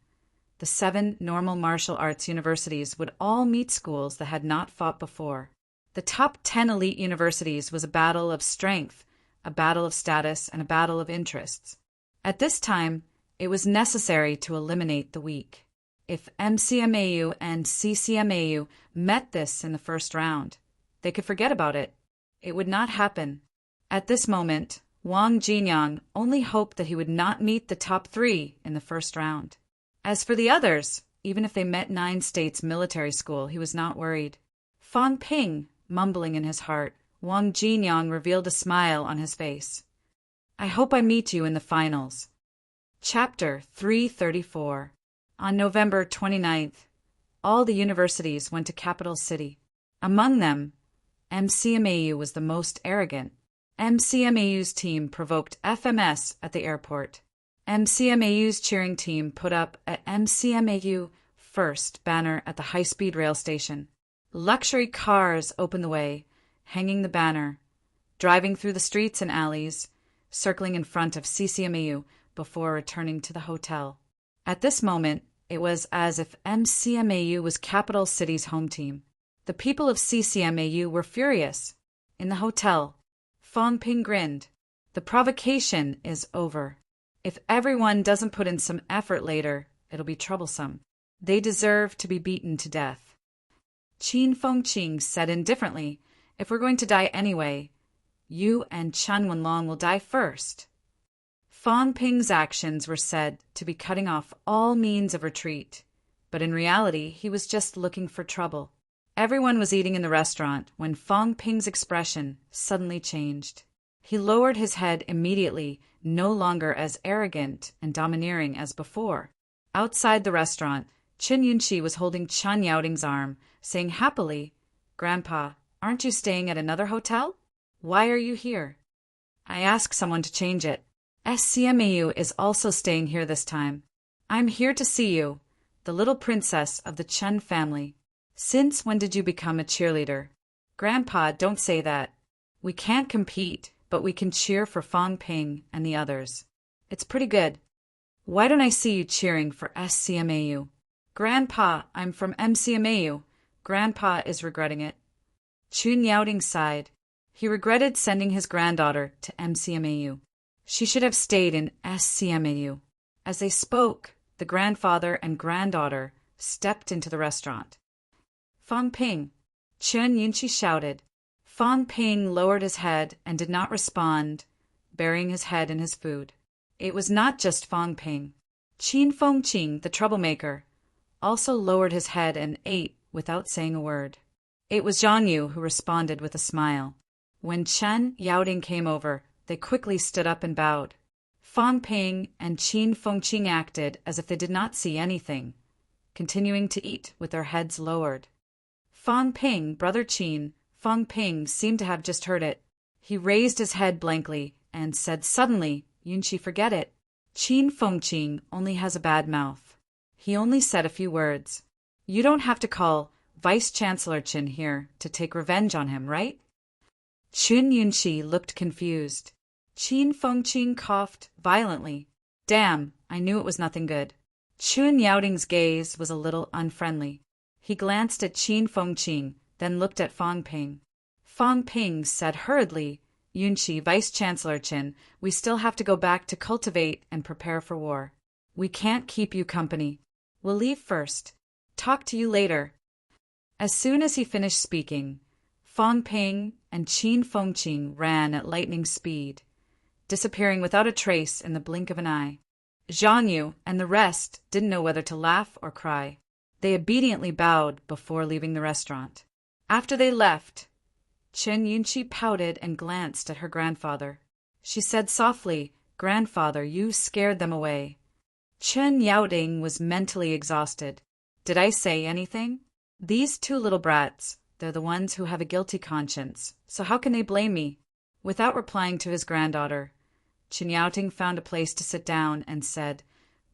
the 7 normal martial arts universities would all meet schools that had not fought before. The top 10 elite universities was a battle of strength, a battle of status, and a battle of interests. At this time, it was necessary to eliminate the weak. If MCMAU and CCMAU met this in the first round, they could forget about it. It would not happen. At this moment, Wang Jinyang only hoped that he would not meet the top 3 in the first round. As for the others, even if they met 9 States military school, he was not worried. Fang Ping, mumbling in his heart, Wang Jinyang revealed a smile on his face. I hope I meet you in the finals. Chapter 334. On November 29th, all the universities went to Capital City. Among them, MCMAU was the most arrogant. MCMAU's team provoked FMS at the airport. MCMAU's cheering team put up a MCMAU First banner at the high-speed rail station. Luxury cars opened the way, hanging the banner, driving through the streets and alleys, circling in front of CCMAU before returning to the hotel. At this moment, it was as if MCMAU was Capital City's home team. The people of CCMAU were furious. In the hotel, Fang Ping grinned. The provocation is over. If everyone doesn't put in some effort later, it'll be troublesome. They deserve to be beaten to death. Qin Fengqing said indifferently, If we're going to die anyway, you and Chen Wenlong will die first. Fang Ping's actions were said to be cutting off all means of retreat, but in reality he was just looking for trouble. Everyone was eating in the restaurant when Fang Ping's expression suddenly changed. He lowered his head immediately, no longer as arrogant and domineering as before. Outside the restaurant, Chen Yunqi was holding Chun Yaoting's arm, saying happily, "Grandpa, aren't you staying at another hotel? Why are you here?" "I asked someone to change it. SCMAU is also staying here this time. I'm here to see you, the little princess of the Chen family. Since when did you become a cheerleader?" "Grandpa, don't say that. We can't compete, but we can cheer for Fang Ping and the others. It's pretty good. Why don't I see you cheering for SCMAU?" "Grandpa, I'm from MCMAU. Grandpa is regretting it." Chun Yaoting sighed. He regretted sending his granddaughter to MCMAU. She should have stayed in SCMAU. As they spoke, the grandfather and granddaughter stepped into the restaurant. "Fang Ping!" Chen Yunqi shouted. Fang Ping lowered his head and did not respond, burying his head in his food. It was not just Fang Ping. Qin Fengqing, the troublemaker, also lowered his head and ate without saying a word. It was Zhang Yu who responded with a smile. When Chen Yaoting came over, they quickly stood up and bowed. Fang Ping and Qin Fengqing acted as if they did not see anything, continuing to eat with their heads lowered. Fang Ping, brother Qin, Fang Ping seemed to have just heard it. He raised his head blankly and said suddenly, "Yunqi, forget it. Qin Fengqing only has a bad mouth. He only said a few words. You don't have to call Vice Chancellor Qin here to take revenge on him, right?" Chun Yunqi looked confused. Qin Fengqing coughed violently. "Damn, I knew it was nothing good." Chun Yaoting's gaze was a little unfriendly. He glanced at Qin Fengqing, then looked at Fang Ping. Fang Ping said hurriedly, "Yunqi, Vice Chancellor Qin, we still have to go back to cultivate and prepare for war. We can't keep you company. We'll leave first. Talk to you later." As soon as he finished speaking, Fang Ping and Qin Fengqing ran at lightning speed, disappearing without a trace in the blink of an eye. Zhang Yu and the rest didn't know whether to laugh or cry. They obediently bowed before leaving the restaurant. After they left, Chen Yunqi pouted and glanced at her grandfather. She said softly, "Grandfather, you scared them away." Chen Yaoting was mentally exhausted. "Did I say anything? These two little brats, they're the ones who have a guilty conscience, so how can they blame me?" Without replying to his granddaughter, Chen Yaoting found a place to sit down and said,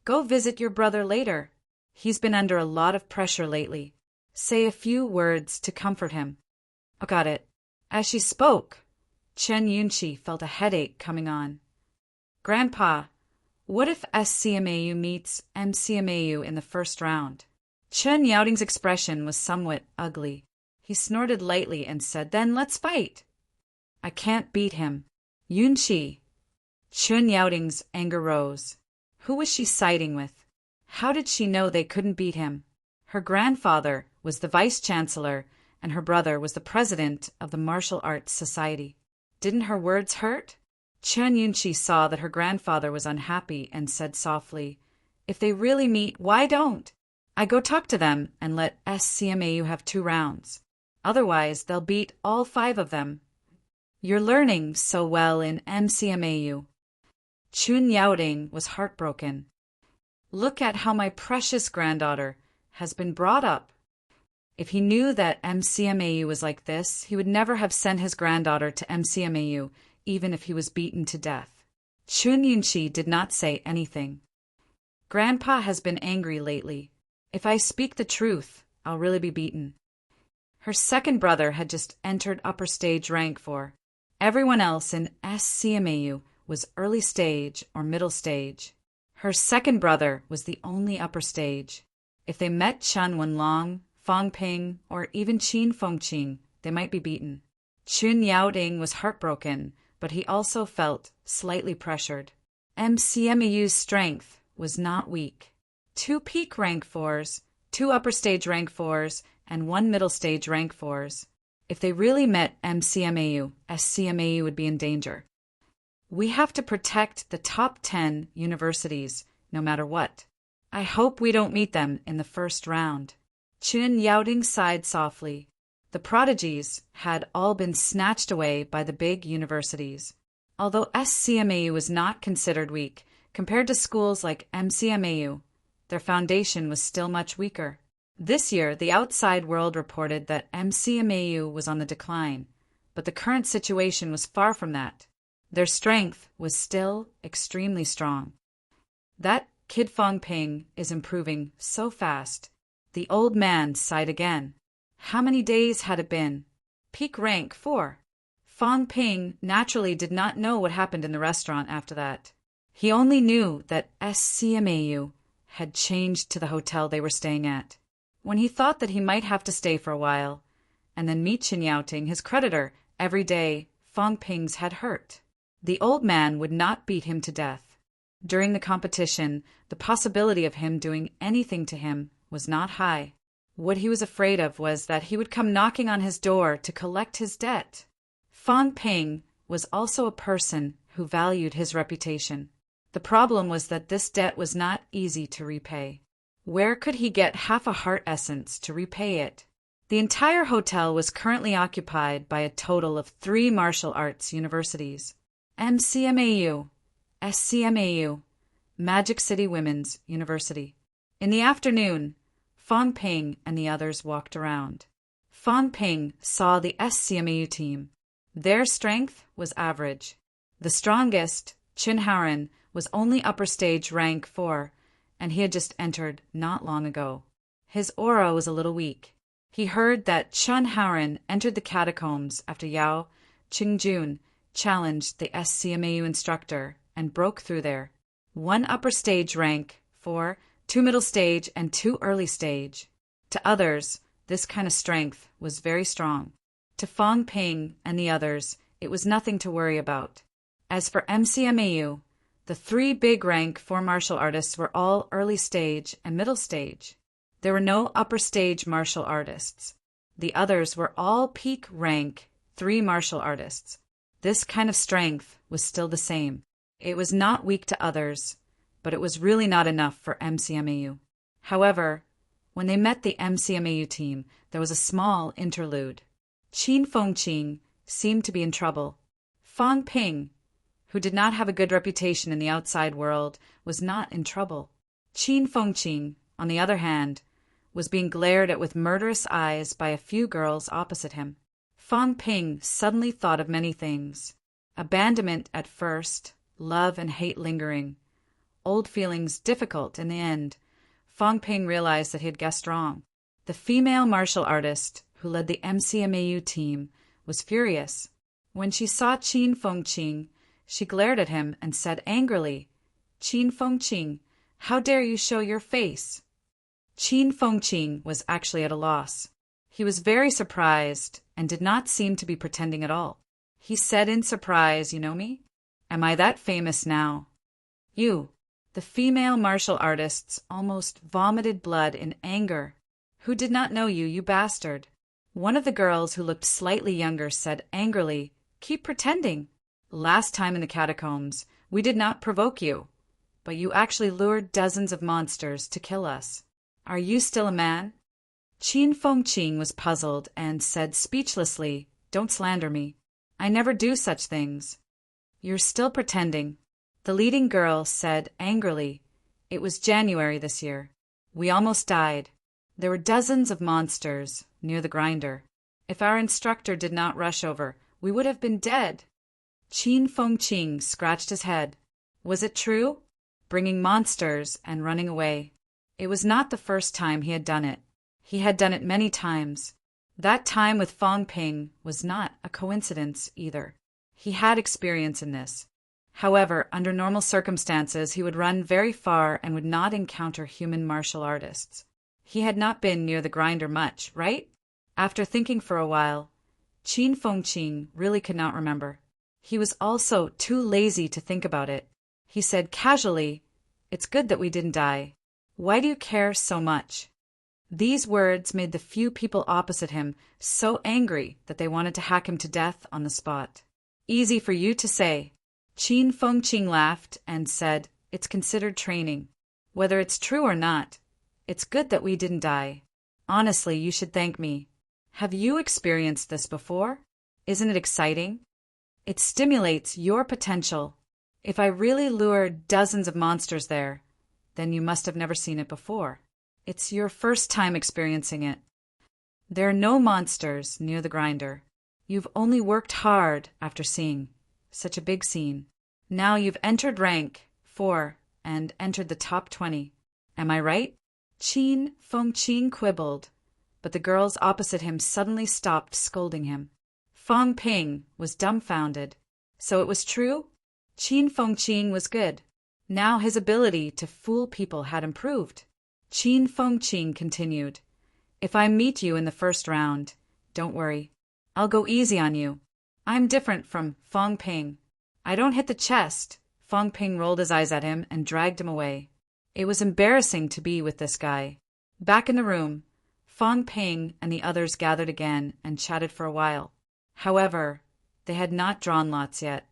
"Go visit your brother later. He's been under a lot of pressure lately. Say a few words to comfort him." "Oh, got it." As she spoke, Chen Yunqi felt a headache coming on. "Grandpa, what if SCMAU meets MCMAU in the first round?" Chen Yaoting's expression was somewhat ugly. He snorted lightly and said, "Then let's fight." "I can't beat him." "Yunqi." Chen Yaoting's anger rose. Who was she siding with? How did she know they couldn't beat him? Her grandfather was the vice chancellor, and her brother was the president of the Martial Arts Society. Didn't her words hurt? Chen Yunqi saw that her grandfather was unhappy and said softly, "If they really meet, why don't I go talk to them and let SCMAU have 2 rounds? Otherwise, they'll beat all 5 of them. You're learning so well in MCMAU." Chun Yaoting was heartbroken. "Look at how my precious granddaughter has been brought up. If he knew that MCMAU was like this, he would never have sent his granddaughter to MCMAU, even if he was beaten to death." Chun Yunqi did not say anything. "Grandpa has been angry lately. If I speak the truth, I'll really be beaten." Her second brother had just entered upper stage rank 4. Everyone else in SCMAU was early stage or middle stage. Her second brother was the only upper stage. If they met Chen Wenlong, Fang Ping, or even Qin Fengqing, they might be beaten. Chun Yaoting was heartbroken, but he also felt slightly pressured. MCMAU's strength was not weak. 2 peak rank 4s, 2 upper stage rank 4s, and 1 middle stage rank 4s. If they really met MCMAU, SCMAU would be in danger. "We have to protect the top 10 universities, no matter what. I hope we don't meet them in the first round." Chun Yaoting sighed softly. The prodigies had all been snatched away by the big universities. Although SCMAU was not considered weak, compared to schools like MCMAU, their foundation was still much weaker. This year, the outside world reported that MCMAU was on the decline, but the current situation was far from that. Their strength was still extremely strong. That kid Fong Ping is improving so fast. The old man sighed again. How many days had it been? Peak rank 4. Fong Ping naturally did not know what happened in the restaurant after that. He only knew that SCMAU had changed to the hotel they were staying at. When he thought that he might have to stay for a while, and then meet Chin Yaoting, his creditor, every day, Fong Ping's head hurt. The old man would not beat him to death. During the competition, the possibility of him doing anything to him was not high. What he was afraid of was that he would come knocking on his door to collect his debt. Fong Ping was also a person who valued his reputation. The problem was that this debt was not easy to repay. Where could he get half a heart essence to repay it? The entire hotel was currently occupied by a total of 3 martial arts universities: MCMAU, SCMAU, Magic City Women's University. In the afternoon, Fong Ping and the others walked around. Fong Ping saw the SCMAU team. Their strength was average. The strongest, Chin Haoren, was only upper stage rank 4, and he had just entered not long ago. His aura was a little weak. He heard that Chin Haoren entered the catacombs after Yao Qingjun challenged the SCMAU instructor and broke through there. 1 upper stage rank 4, 2 middle stage, and 2 early stage. To others, this kind of strength was very strong. To Fong Ping and the others, it was nothing to worry about. As for MCMAU, the 3 big rank 4 martial artists were all early stage and middle stage. There were no upper stage martial artists. The others were all peak rank 3 martial artists. This kind of strength was still the same. It was not weak to others, but it was really not enough for MCMAU. However, when they met the MCMAU team, there was a small interlude. Qin Fengqing seemed to be in trouble. Fong Ping, who did not have a good reputation in the outside world, was not in trouble. Qin Fengqing, on the other hand, was being glared at with murderous eyes by a few girls opposite him. Fong Ping suddenly thought of many things. Abandonment at first, love and hate lingering, old feelings difficult in the end. Fong Ping realized that he had guessed wrong. The female martial artist who led the MCMAU team was furious. When she saw Qin Fengqing, she glared at him and said angrily, "Qin Fengqing, how dare you show your face?" Qin Fengqing was actually at a loss. He was very surprised and did not seem to be pretending at all. He said in surprise, "You know me? Am I that famous now?" "You." The female martial artists almost vomited blood in anger. "Who did not know you, you bastard?" One of the girls who looked slightly younger said angrily, "Keep pretending. Last time in the catacombs, we did not provoke you, but you actually lured dozens of monsters to kill us. Are you still a man?" Qin Fengqing was puzzled and said speechlessly, "Don't slander me. I never do such things." "You're still pretending." The leading girl said angrily, "It was January this year. We almost died. There were dozens of monsters near the grinder. If our instructor did not rush over, we would have been dead." Qin Fengqing scratched his head. Was it true? Bringing monsters and running away. It was not the first time he had done it. He had done it many times. That time with Fong Ping was not a coincidence either. He had experience in this. However, under normal circumstances, he would run very far and would not encounter human martial artists. He had not been near the grinder much, right? After thinking for a while, Qin Fengqing really could not remember. He was also too lazy to think about it. He said casually, "It's good that we didn't die. Why do you care so much?" These words made the few people opposite him so angry that they wanted to hack him to death on the spot. "Easy for you to say." Qin Fengqing laughed and said, "It's considered training. Whether it's true or not, it's good that we didn't die. Honestly, you should thank me. Have you experienced this before? Isn't it exciting? It stimulates your potential. If I really lured dozens of monsters there, Then you must have never seen it before. It's your first time experiencing it. There are no monsters near the grinder. You've only worked hard after seeing such a big scene. Now you've entered rank 4 and entered the top 20. Am I right? Feng Qin quibbled, but the girls opposite him suddenly stopped scolding him. Feng Ping was dumbfounded. So it was true? Feng Qin was good. Now his ability to fool people had improved. Feng Qin continued, If I meet you in the first round, don't worry. I'll go easy on you. I'm different from Feng Ping. I don't hit the chest. Feng Ping rolled his eyes at him and dragged him away. It was embarrassing to be with this guy. Back in the room, Feng Ping and the others gathered again and chatted for a while. However, they had not drawn lots yet.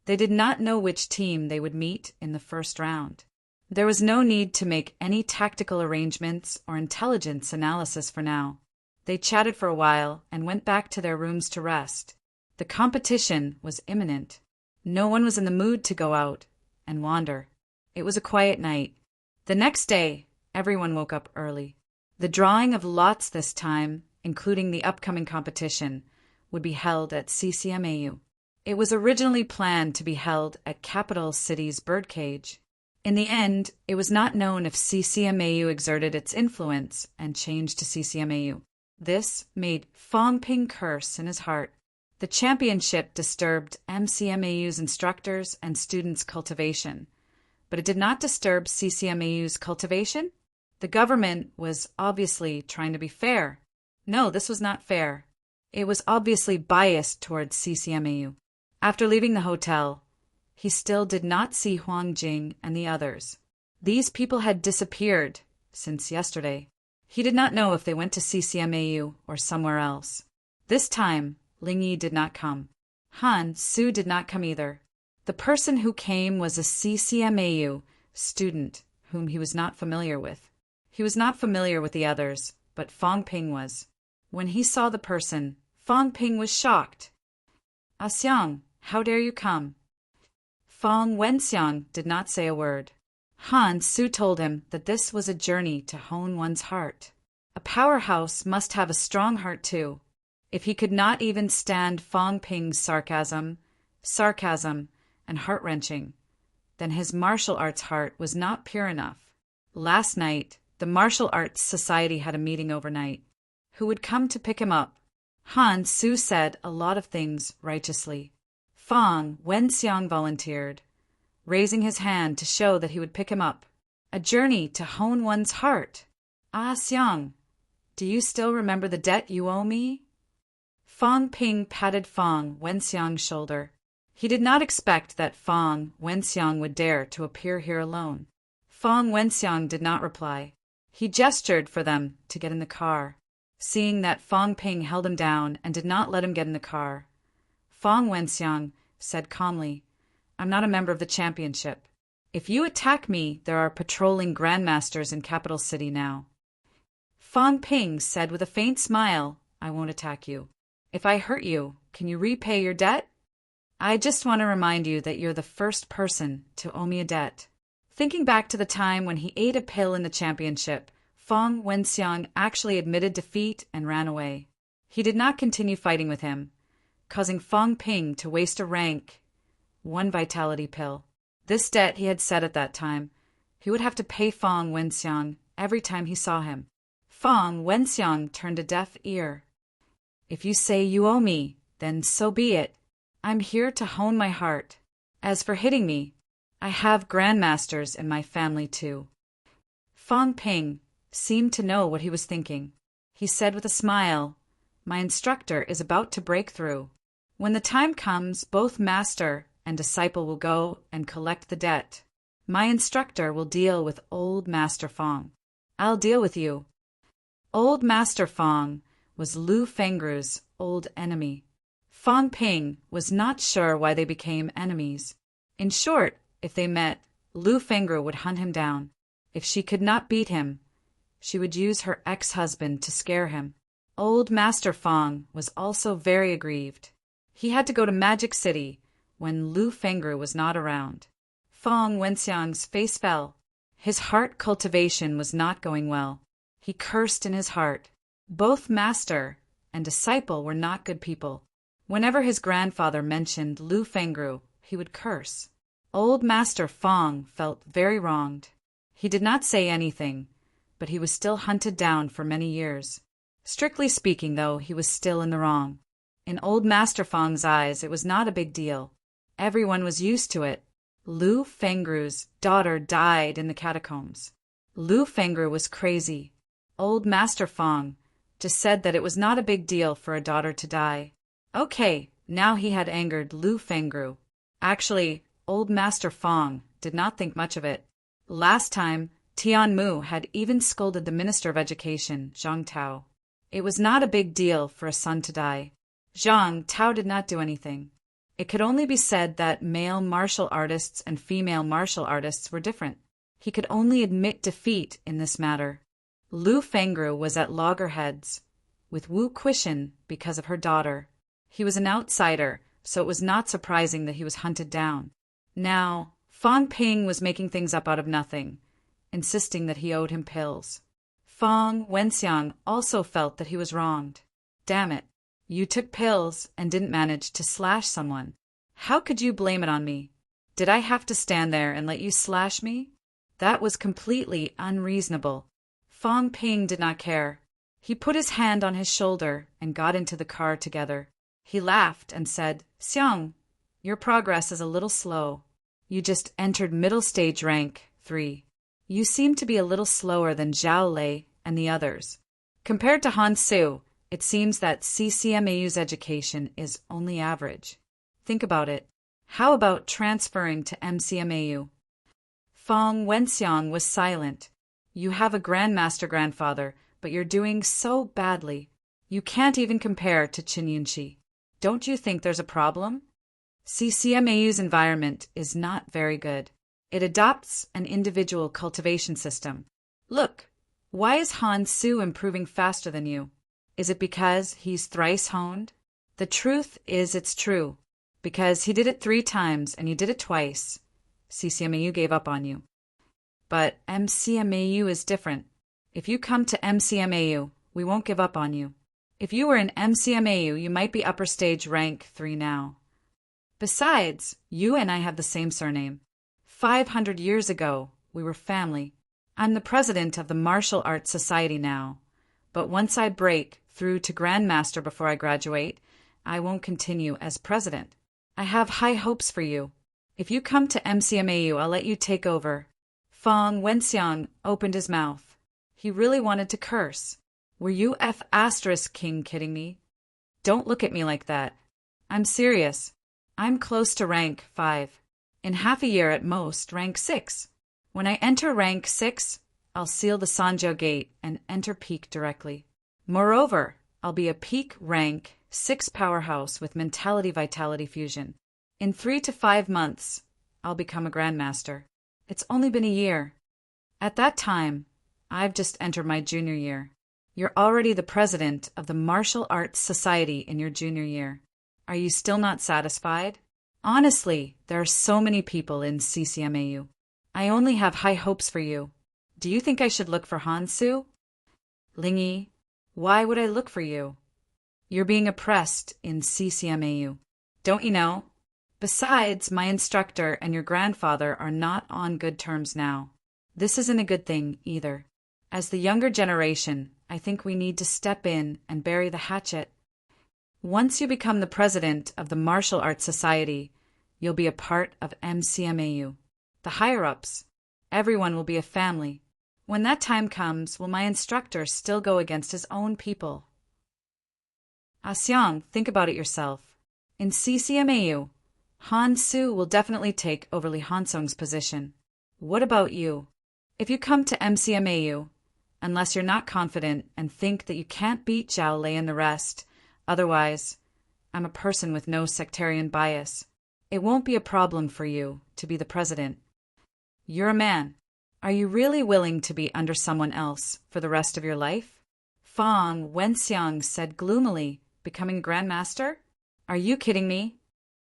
They did not know which team they would meet in the first round. There was no need to make any tactical arrangements or intelligence analysis for now. They chatted for a while and went back to their rooms to rest. The competition was imminent. No one was in the mood to go out and wander. It was a quiet night. The next day, everyone woke up early. The drawing of lots this time, including the upcoming competition, would be held at CCMAU. It was originally planned to be held at Capital City's birdcage. In the end, it was not known if CCMAU exerted its influence and changed to CCMAU. This made Feng Ping curse in his heart. The championship disturbed MCMAU's instructors and students' cultivation, but it did not disturb CCMAU's cultivation? The government was obviously trying to be fair. No, this was not fair. It was obviously biased towards CCMAU. After leaving the hotel, he still did not see Huang Jing and the others. These people had disappeared since yesterday. He did not know if they went to CCMAU or somewhere else. This time, Ling Yi did not come. Han Su did not come either. The person who came was a CCMAU student whom he was not familiar with. He was not familiar with the others, but Feng Ping was. When he saw the person, Feng Ping was shocked. Xiang, how dare you come? Feng Wenxiang did not say a word. Han Su told him that this was a journey to hone one's heart. A powerhouse must have a strong heart too. If he could not even stand Feng Ping's sarcasm, and heart-wrenching, then his martial arts heart was not pure enough. Last night, the Martial Arts Society had a meeting overnight. Who would come to pick him up? Han Su said a lot of things righteously. Feng Wenxiang volunteered, raising his hand to show that he would pick him up. A journey to hone one's heart. Xiang, do you still remember the debt you owe me? Feng Ping patted Feng Wenxiang's shoulder. He did not expect that Feng Wenxiang would dare to appear here alone. Feng Wenxiang did not reply. He gestured for them to get in the car. Seeing that Feng Ping held him down and did not let him get in the car, Feng Wenxiang said calmly, I'm not a member of the championship. If you attack me, there are patrolling grandmasters in Capital City now. Feng Ping said with a faint smile, I won't attack you. If I hurt you, can you repay your debt? I just want to remind you that you're the first person to owe me a debt. Thinking back to the time when he ate a pill in the championship, Feng Wenxiang actually admitted defeat and ran away. He did not continue fighting with him, causing Feng Ping to waste a rank 1 vitality pill. This debt he had said at that time. He would have to pay Feng Wenxiang every time he saw him. Feng Wenxiang turned a deaf ear. If you say you owe me, then so be it. I'm here to hone my heart. As for hitting me, I have grandmasters in my family too. Feng Ping seemed to know what he was thinking. He said with a smile, My instructor is about to break through. When the time comes, both master and disciple will go and collect the debt. My instructor will deal with old Master Feng. I'll deal with you. Old Master Feng was Lu Fengru's old enemy. Feng Ping was not sure why they became enemies. In short, if they met, Lu Fengru would hunt him down. If she could not beat him, she would use her ex-husband to scare him. Old Master Feng was also very aggrieved. He had to go to Magic City when Lu Fengru was not around. Feng Wenxiang's face fell. His heart cultivation was not going well. He cursed in his heart. Both master and disciple were not good people. Whenever his grandfather mentioned Lu Fengru, he would curse. Old Master Fong felt very wronged. He did not say anything, but he was still hunted down for many years. Strictly speaking, though, he was still in the wrong. In old Master Fong's eyes, it was not a big deal. Everyone was used to it. Lu Fengru's daughter died in the catacombs. Lu Fengru was crazy. Old Master Fong just said that it was not a big deal for a daughter to die. Okay, now he had angered Lu Fengru. Actually, old Master Fong did not think much of it. Last time, Tian Mu had even scolded the Minister of Education, Zhang Tao. It was not a big deal for a son to die. Zhang Tao did not do anything. It could only be said that male martial artists and female martial artists were different. He could only admit defeat in this matter. Lu Fengru was at loggerheads with Wu Quishan because of her daughter. He was an outsider, so it was not surprising that he was hunted down. Now, Fong Ping was making things up out of nothing, insisting that he owed him pills. Fong Wenxiang also felt that he was wronged. Damn it, you took pills and didn't manage to slash someone. How could you blame it on me? Did I have to stand there and let you slash me? That was completely unreasonable. Fong Ping did not care. He put his hand on his shoulder and got into the car together. He laughed and said, Xiang, your progress is a little slow. You just entered middle stage rank 3. You seem to be a little slower than Zhao Lei and the others. Compared to Han Su, it seems that CCMAU's education is only average. Think about it. How about transferring to MCMAU? Fong Wenxiang was silent. You have a grandmaster grandfather, but you're doing so badly. You can't even compare to Qin Yunxi. Don't you think there's a problem? CCMAU's environment is not very good. It adopts an individual cultivation system. Look, why is Han Su improving faster than you? Is it because he's thrice honed? The truth is it's true. Because he did it 3 times and you did it twice. CCMAU gave up on you. But MCMAU is different. If you come to MCMAU, we won't give up on you. If you were in MCMAU, you might be upper stage rank 3 now. Besides, you and I have the same surname. 500 years ago, we were family. I'm the president of the Martial Arts Society now. But once I break through to Grandmaster before I graduate, I won't continue as president. I have high hopes for you. If you come to MCMAU, I'll let you take over. Fong Wenxiang opened his mouth. He really wanted to curse. Were you King kidding me? Don't look at me like that. I'm serious. I'm close to rank 5. In half a year at most, rank 6. When I enter rank 6, I'll seal the Sanjiao Gate and enter peak directly. Moreover, I'll be a peak rank 6 powerhouse with mentality-vitality fusion. In 3 to 5 months, I'll become a grandmaster. It's only been a year. At that time, I've just entered my junior year. You're already the president of the Martial Arts Society in your junior year. Are you still not satisfied? Honestly, there are so many people in CCMAU. I only have high hopes for you. Do you think I should look for Han Su? Lingyi, why would I look for you? You're being oppressed in CCMAU. Don't you know? Besides, my instructor and your grandfather are not on good terms now. This isn't a good thing either. As the younger generation, I think we need to step in and bury the hatchet. Once you become the president of the Martial Arts Society, you'll be a part of MCMAU. The higher-ups. Everyone will be a family. When that time comes, will my instructor still go against his own people? Xiang, think about it yourself. In CCMAU, Han Su will definitely take over Li Hansong's position. What about you? If you come to MCMAU, unless you're not confident and think that you can't beat Zhao Lei and the rest, otherwise, I'm a person with no sectarian bias. It won't be a problem for you to be the president. You're a man. Are you really willing to be under someone else for the rest of your life? Fong Wenxiang said gloomily, becoming grandmaster? Are you kidding me?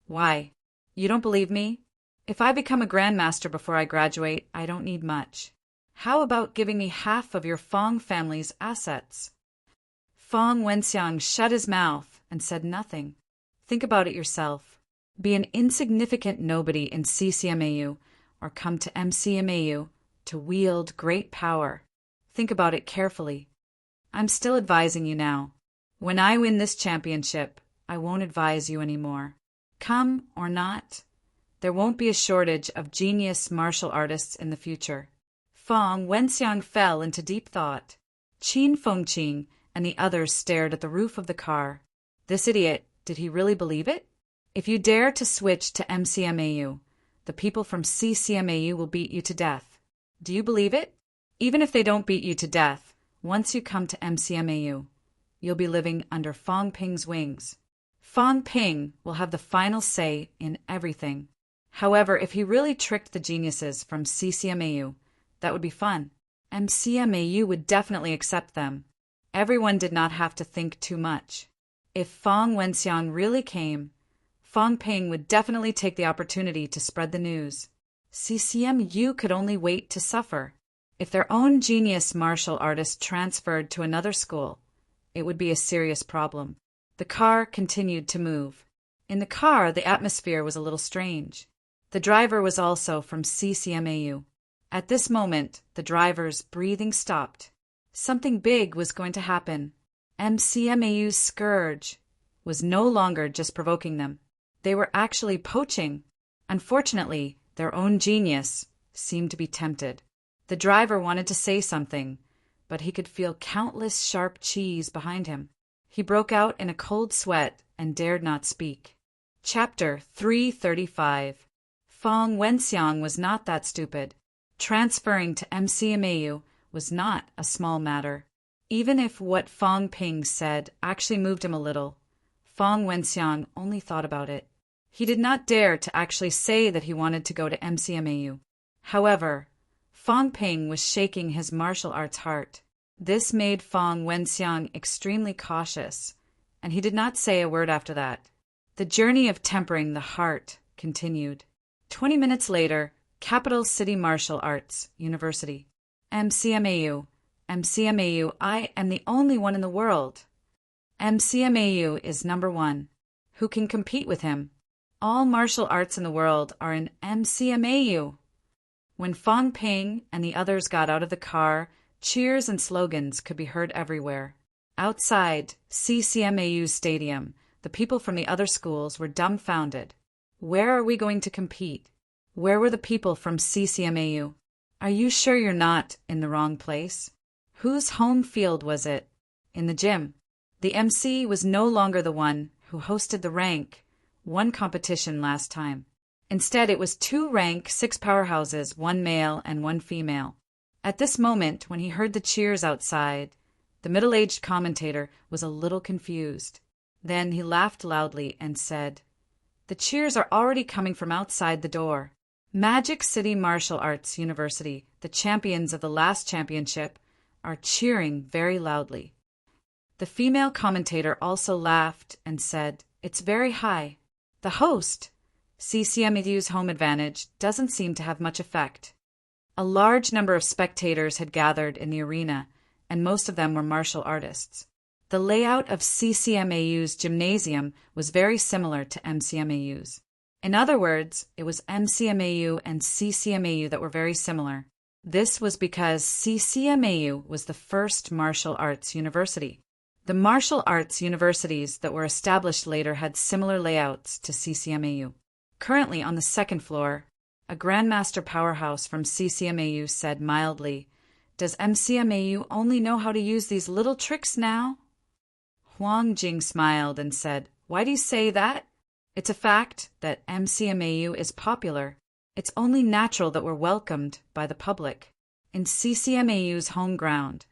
Why? You don't believe me? If I become a grandmaster before I graduate, I don't need much. How about giving me half of your Fong family's assets? Fong Wenxiang shut his mouth and said nothing. Think about it yourself. Be an insignificant nobody in CCMAU or come to MCMAU to wield great power. Think about it carefully. I'm still advising you now. When I win this championship, I won't advise you anymore. Come or not, there won't be a shortage of genius martial artists in the future. Fong Wenxiang fell into deep thought. Qin Fengqing and the others stared at the roof of the car. This idiot, did he really believe it? If you dare to switch to MCMAU, the people from CCMAU will beat you to death. Do you believe it? Even if they don't beat you to death, once you come to MCMAU, you'll be living under Fong Ping's wings. Fong Ping will have the final say in everything. However, if he really tricked the geniuses from CCMAU, that would be fun. MCMAU would definitely accept them. Everyone did not have to think too much. If Fong Wenxiang really came, Fong Ping would definitely take the opportunity to spread the news. CCMU could only wait to suffer. If their own genius martial artist transferred to another school, it would be a serious problem. The car continued to move. In the car, the atmosphere was a little strange. The driver was also from CCMAU. At this moment, the driver's breathing stopped. Something big was going to happen. MCMAU's scourge was no longer just provoking them. They were actually poaching. Unfortunately, their own genius seemed to be tempted. The driver wanted to say something, but he could feel countless sharp cheese behind him. He broke out in a cold sweat and dared not speak. Chapter 335. Fong Wenxiang was not that stupid. Transferring to MCMAU was not a small matter. Even if what Fong Ping said actually moved him a little, Fong Wenxiang only thought about it. He did not dare to actually say that he wanted to go to MCMAU. However, Fong Ping was shaking his martial arts heart. This made Fong Wenxiang extremely cautious, and he did not say a word after that. The journey of tempering the heart continued. 20 minutes later, Capital City Martial Arts University. MCMAU. MCMAU, I am the only one in the world. MCMAU is number one. Who can compete with him? All martial arts in the world are in MCMAU. When Fong Ping and the others got out of the car, cheers and slogans could be heard everywhere. Outside CCMAU's stadium, the people from the other schools were dumbfounded. Where are we going to compete? Where were the people from CCMAU? Are you sure you're not in the wrong place? Whose home field was it? In the gym. The MC was no longer the one who hosted the rank 1 competition last time. Instead, it was 2 rank 6 powerhouses, 1 male and 1 female. At this moment, when he heard the cheers outside, the middle-aged commentator was a little confused. Then he laughed loudly and said, "The cheers are already coming from outside the door. Magic City Martial Arts University, the champions of the last championship, are cheering very loudly." The female commentator also laughed and said, "It's very high." The host, CCMAU's home advantage, doesn't seem to have much effect. A large number of spectators had gathered in the arena, and most of them were martial artists. The layout of CCMAU's gymnasium was very similar to MCMAU's. In other words, it was MCMAU and CCMAU that were very similar. This was because CCMAU was the first martial arts university. The martial arts universities that were established later had similar layouts to CCMAU. Currently on the second floor, a Grandmaster powerhouse from CCMAU said mildly, "Does MCMAU only know how to use these little tricks now?" Huang Jing smiled and said, "Why do you say that? It's a fact that MCMAU is popular. It's only natural that we're welcomed by the public. In CCMAU's home ground,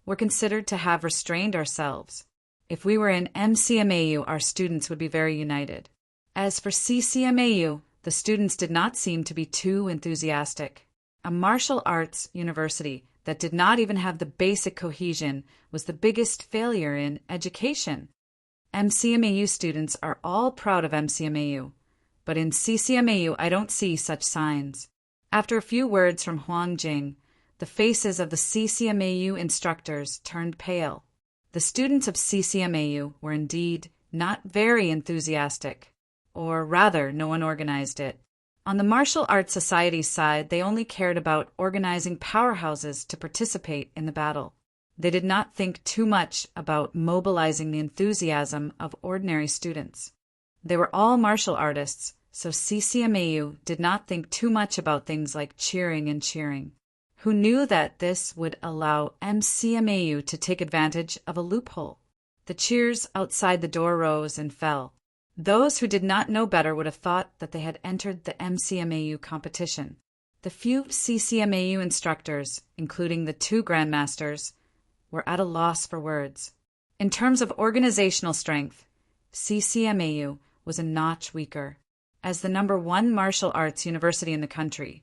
we're considered to have restrained ourselves. If we were in MCMAU, our students would be very united. As for CCMAU, the students did not seem to be too enthusiastic. A martial arts university that did not even have the basic cohesion was the biggest failure in education. MCMAU students are all proud of MCMAU, but in CCMAU I don't see such signs. After a few words from Huang Jing, the faces of the CCMAU instructors turned pale. The students of CCMAU were indeed not very enthusiastic, or rather, no one organized it. On the Martial Arts Society's side, they only cared about organizing powerhouses to participate in the battle. They did not think too much about mobilizing the enthusiasm of ordinary students. They were all martial artists, so CCMAU did not think too much about things like cheering and cheering. Who knew that this would allow MCMAU to take advantage of a loophole? The cheers outside the door rose and fell. Those who did not know better would have thought that they had entered the MCMAU competition. The few CCMAU instructors, including the 2 grandmasters, were at a loss for words. In terms of organizational strength, CCMAU was a notch weaker. As the #1 martial arts university in the country,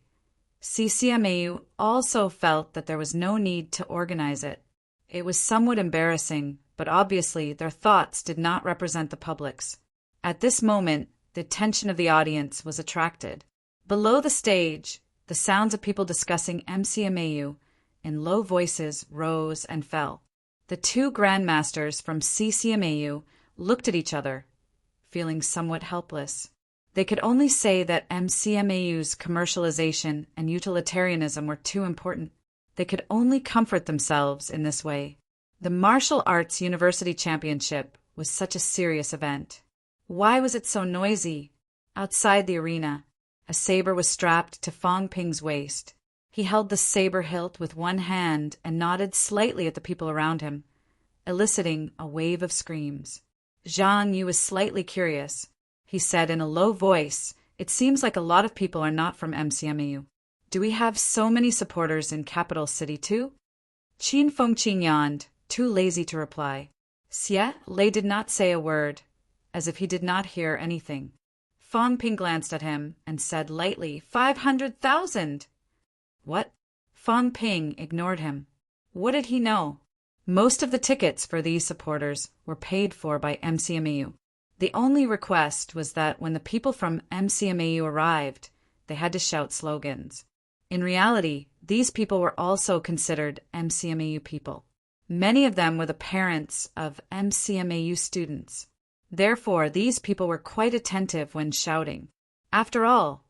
CCMAU also felt that there was no need to organize it. It was somewhat embarrassing, but obviously their thoughts did not represent the public's. At this moment, the attention of the audience was attracted. Below the stage, the sounds of people discussing MCMAU in low voices rose and fell. The 2 grandmasters from CCMAU looked at each other, feeling somewhat helpless. They could only say that MCMAU's commercialization and utilitarianism were too important. They could only comfort themselves in this way. The Martial Arts University Championship was such a serious event. Why was it so noisy? Outside the arena, a saber was strapped to Fang Ping's waist. He held the saber hilt with one hand and nodded slightly at the people around him, eliciting a wave of screams. Zhang Yu was slightly curious. He said in a low voice, "It seems like a lot of people are not from MCMAU. Do we have so many supporters in Capital City too?" Qin Fengqin yawned, too lazy to reply. Xie Lei did not say a word, as if he did not hear anything. Fang Ping glanced at him and said lightly, 500,000! What? Fang Ping ignored him. What did he know? Most of the tickets for these supporters were paid for by MCMAU. The only request was that when the people from MCMAU arrived, they had to shout slogans. In reality, these people were also considered MCMAU people. Many of them were the parents of MCMAU students. Therefore, these people were quite attentive when shouting. After all,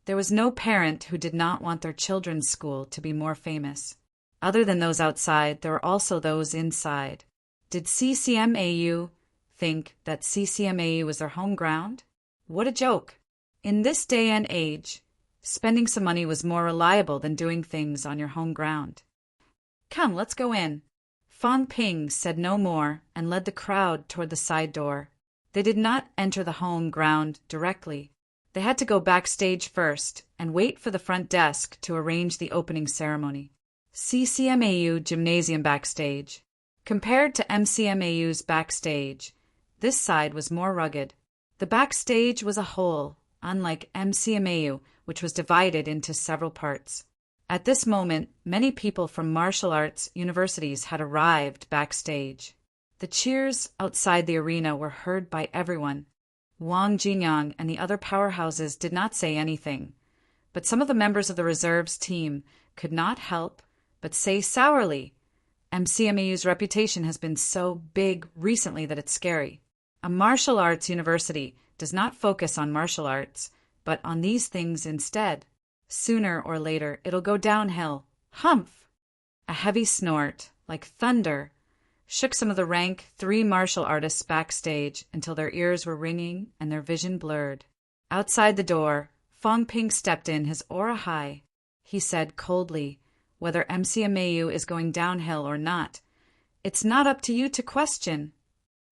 there was no parent who did not want their children's school to be more famous. Other than those outside, there were also those inside. Did CCMAU think that CCMAU was their home ground? What a joke! In this day and age, spending some money was more reliable than doing things on your home ground. Come, let's go in. Fang Ping said no more and led the crowd toward the side door. They did not enter the home ground directly. They had to go backstage first and wait for the front desk to arrange the opening ceremony. CCMAU Gymnasium backstage. Compared to MCMAU's backstage, this side was more rugged. The backstage was a whole, unlike MCMAU, which was divided into several parts. At this moment, many people from martial arts universities had arrived backstage. The cheers outside the arena were heard by everyone. Wang Jinyang and the other powerhouses did not say anything, but some of the members of the reserves team could not help but say sourly, MCMAU's reputation has been so big recently that it's scary. A martial arts university does not focus on martial arts, but on these things instead. Sooner or later, it'll go downhill. Humph! A heavy snort, like thunder, shook some of the rank 3 martial artists backstage until their ears were ringing and their vision blurred. Outside the door, Fang Ping stepped in, his aura high. He said coldly, whether MCMAU is going downhill or not, it's not up to you to question.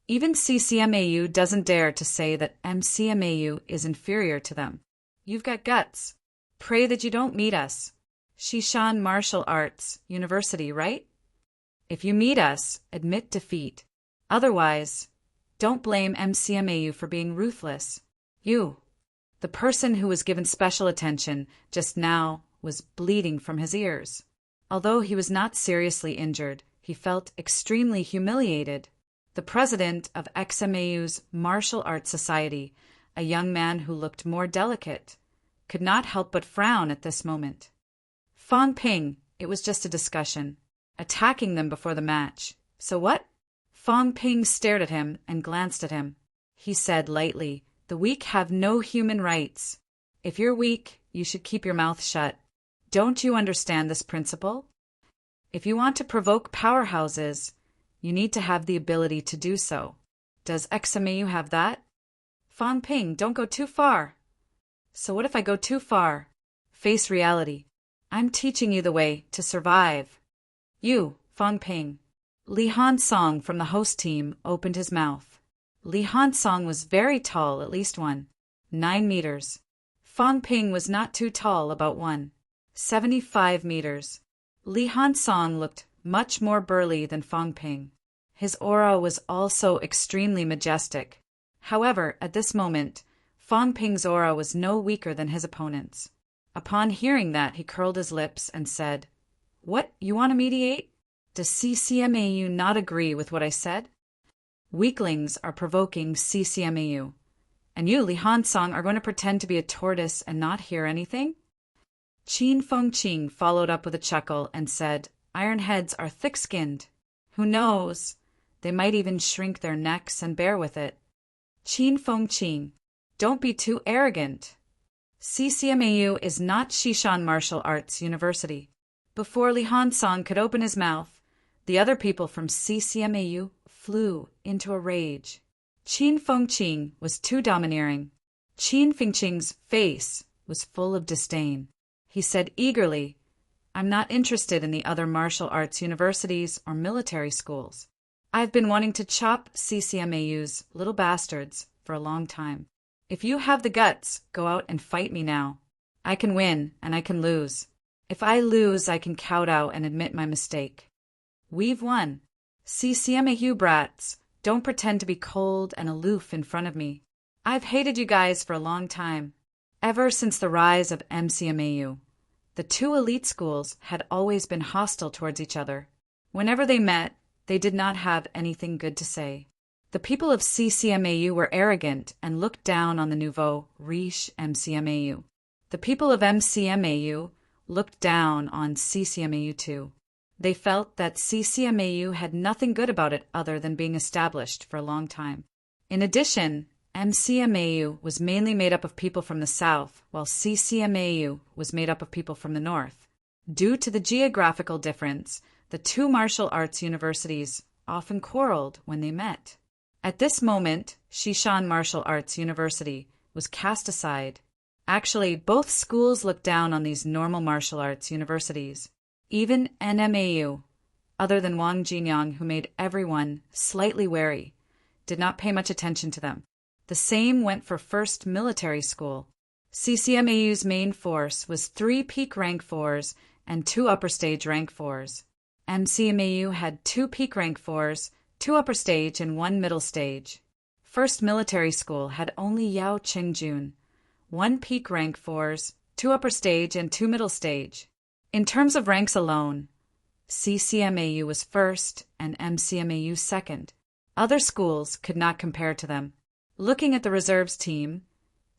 Even CCMAU doesn't dare to say that MCMAU is inferior to them. You've got guts. Pray that you don't meet us. Shishan Martial Arts University, right? If you meet us, admit defeat. Otherwise, don't blame MCMAU for being ruthless. You, the person who was given special attention just now, was bleeding from his ears. Although he was not seriously injured, he felt extremely humiliated. The president of XMAU's Martial Arts Society, a young man who looked more delicate, could not help but frown at this moment. Fong Ping, it was just a discussion. Attacking them before the match. So what? Fong Ping stared at him and glanced at him. He said lightly, "The weak have no human rights. If you're weak, you should keep your mouth shut. Don't you understand this principle? If you want to provoke powerhouses, you need to have the ability to do so. Does XMAU have that?" Fong Ping, don't go too far. So what if I go too far? Face reality. I'm teaching you the way to survive. You, Fong Ping. Li Han-song from the host team opened his mouth. Li Han-song was very tall, at least 9 meters. Fong Ping was not too tall, about 75 meters. Li Han-song looked much more burly than Fong Ping. His aura was also extremely majestic. However, at this moment, Fong Ping's aura was no weaker than his opponent's. Upon hearing that, he curled his lips and said, "What, you want to mediate? Does CCMAU not agree with what I said? Weaklings are provoking CCMAU. And you, Li Han-song, are going to pretend to be a tortoise and not hear anything?" Qin Fengqing followed up with a chuckle and said, "Iron heads are thick-skinned. Who knows? They might even shrink their necks and bear with it." Qin Fengqing, don't be too arrogant. CCMAU is not Shishan Martial Arts University. Before Li Han-song could open his mouth, the other people from CCMAU flew into a rage. Qin Fengqing was too domineering. Qin Fengqing's face was full of disdain. He said eagerly, "I'm not interested in the other martial arts universities or military schools. I've been wanting to chop CCMAU's little bastards for a long time. If you have the guts, go out and fight me now. I can win and I can lose. If I lose, I can kowtow and admit my mistake. We've won. CCMAU brats, don't pretend to be cold and aloof in front of me. I've hated you guys for a long time. Ever since the rise of MCMAU, the two elite schools had always been hostile towards each other. Whenever they met, they did not have anything good to say. The people of CCMAU were arrogant and looked down on the nouveau riche MCMAU. The people of MCMAU looked down on CCMAU too. They felt that CCMAU had nothing good about it other than being established for a long time. In addition, MCMAU was mainly made up of people from the south, while CCMAU was made up of people from the north. Due to the geographical difference, the two martial arts universities often quarreled when they met. At this moment, Shishan Martial Arts University was cast aside. Actually, both schools looked down on these normal martial arts universities. Even NMAU, other than Wang Jinyang, who made everyone slightly wary, did not pay much attention to them. The same went for First Military School. CCMAU's main force was 3 peak rank 4s and 2 upper stage rank 4s. MCMAU had 2 peak rank 4s, 2 upper stage, and 1 middle stage. First Military School had only Yao Qingjun, 1 peak rank 4s, 2 upper stage, and 2 middle stage. In terms of ranks alone, CCMAU was first and MCMAU second. Other schools could not compare to them. Looking at the reserves team,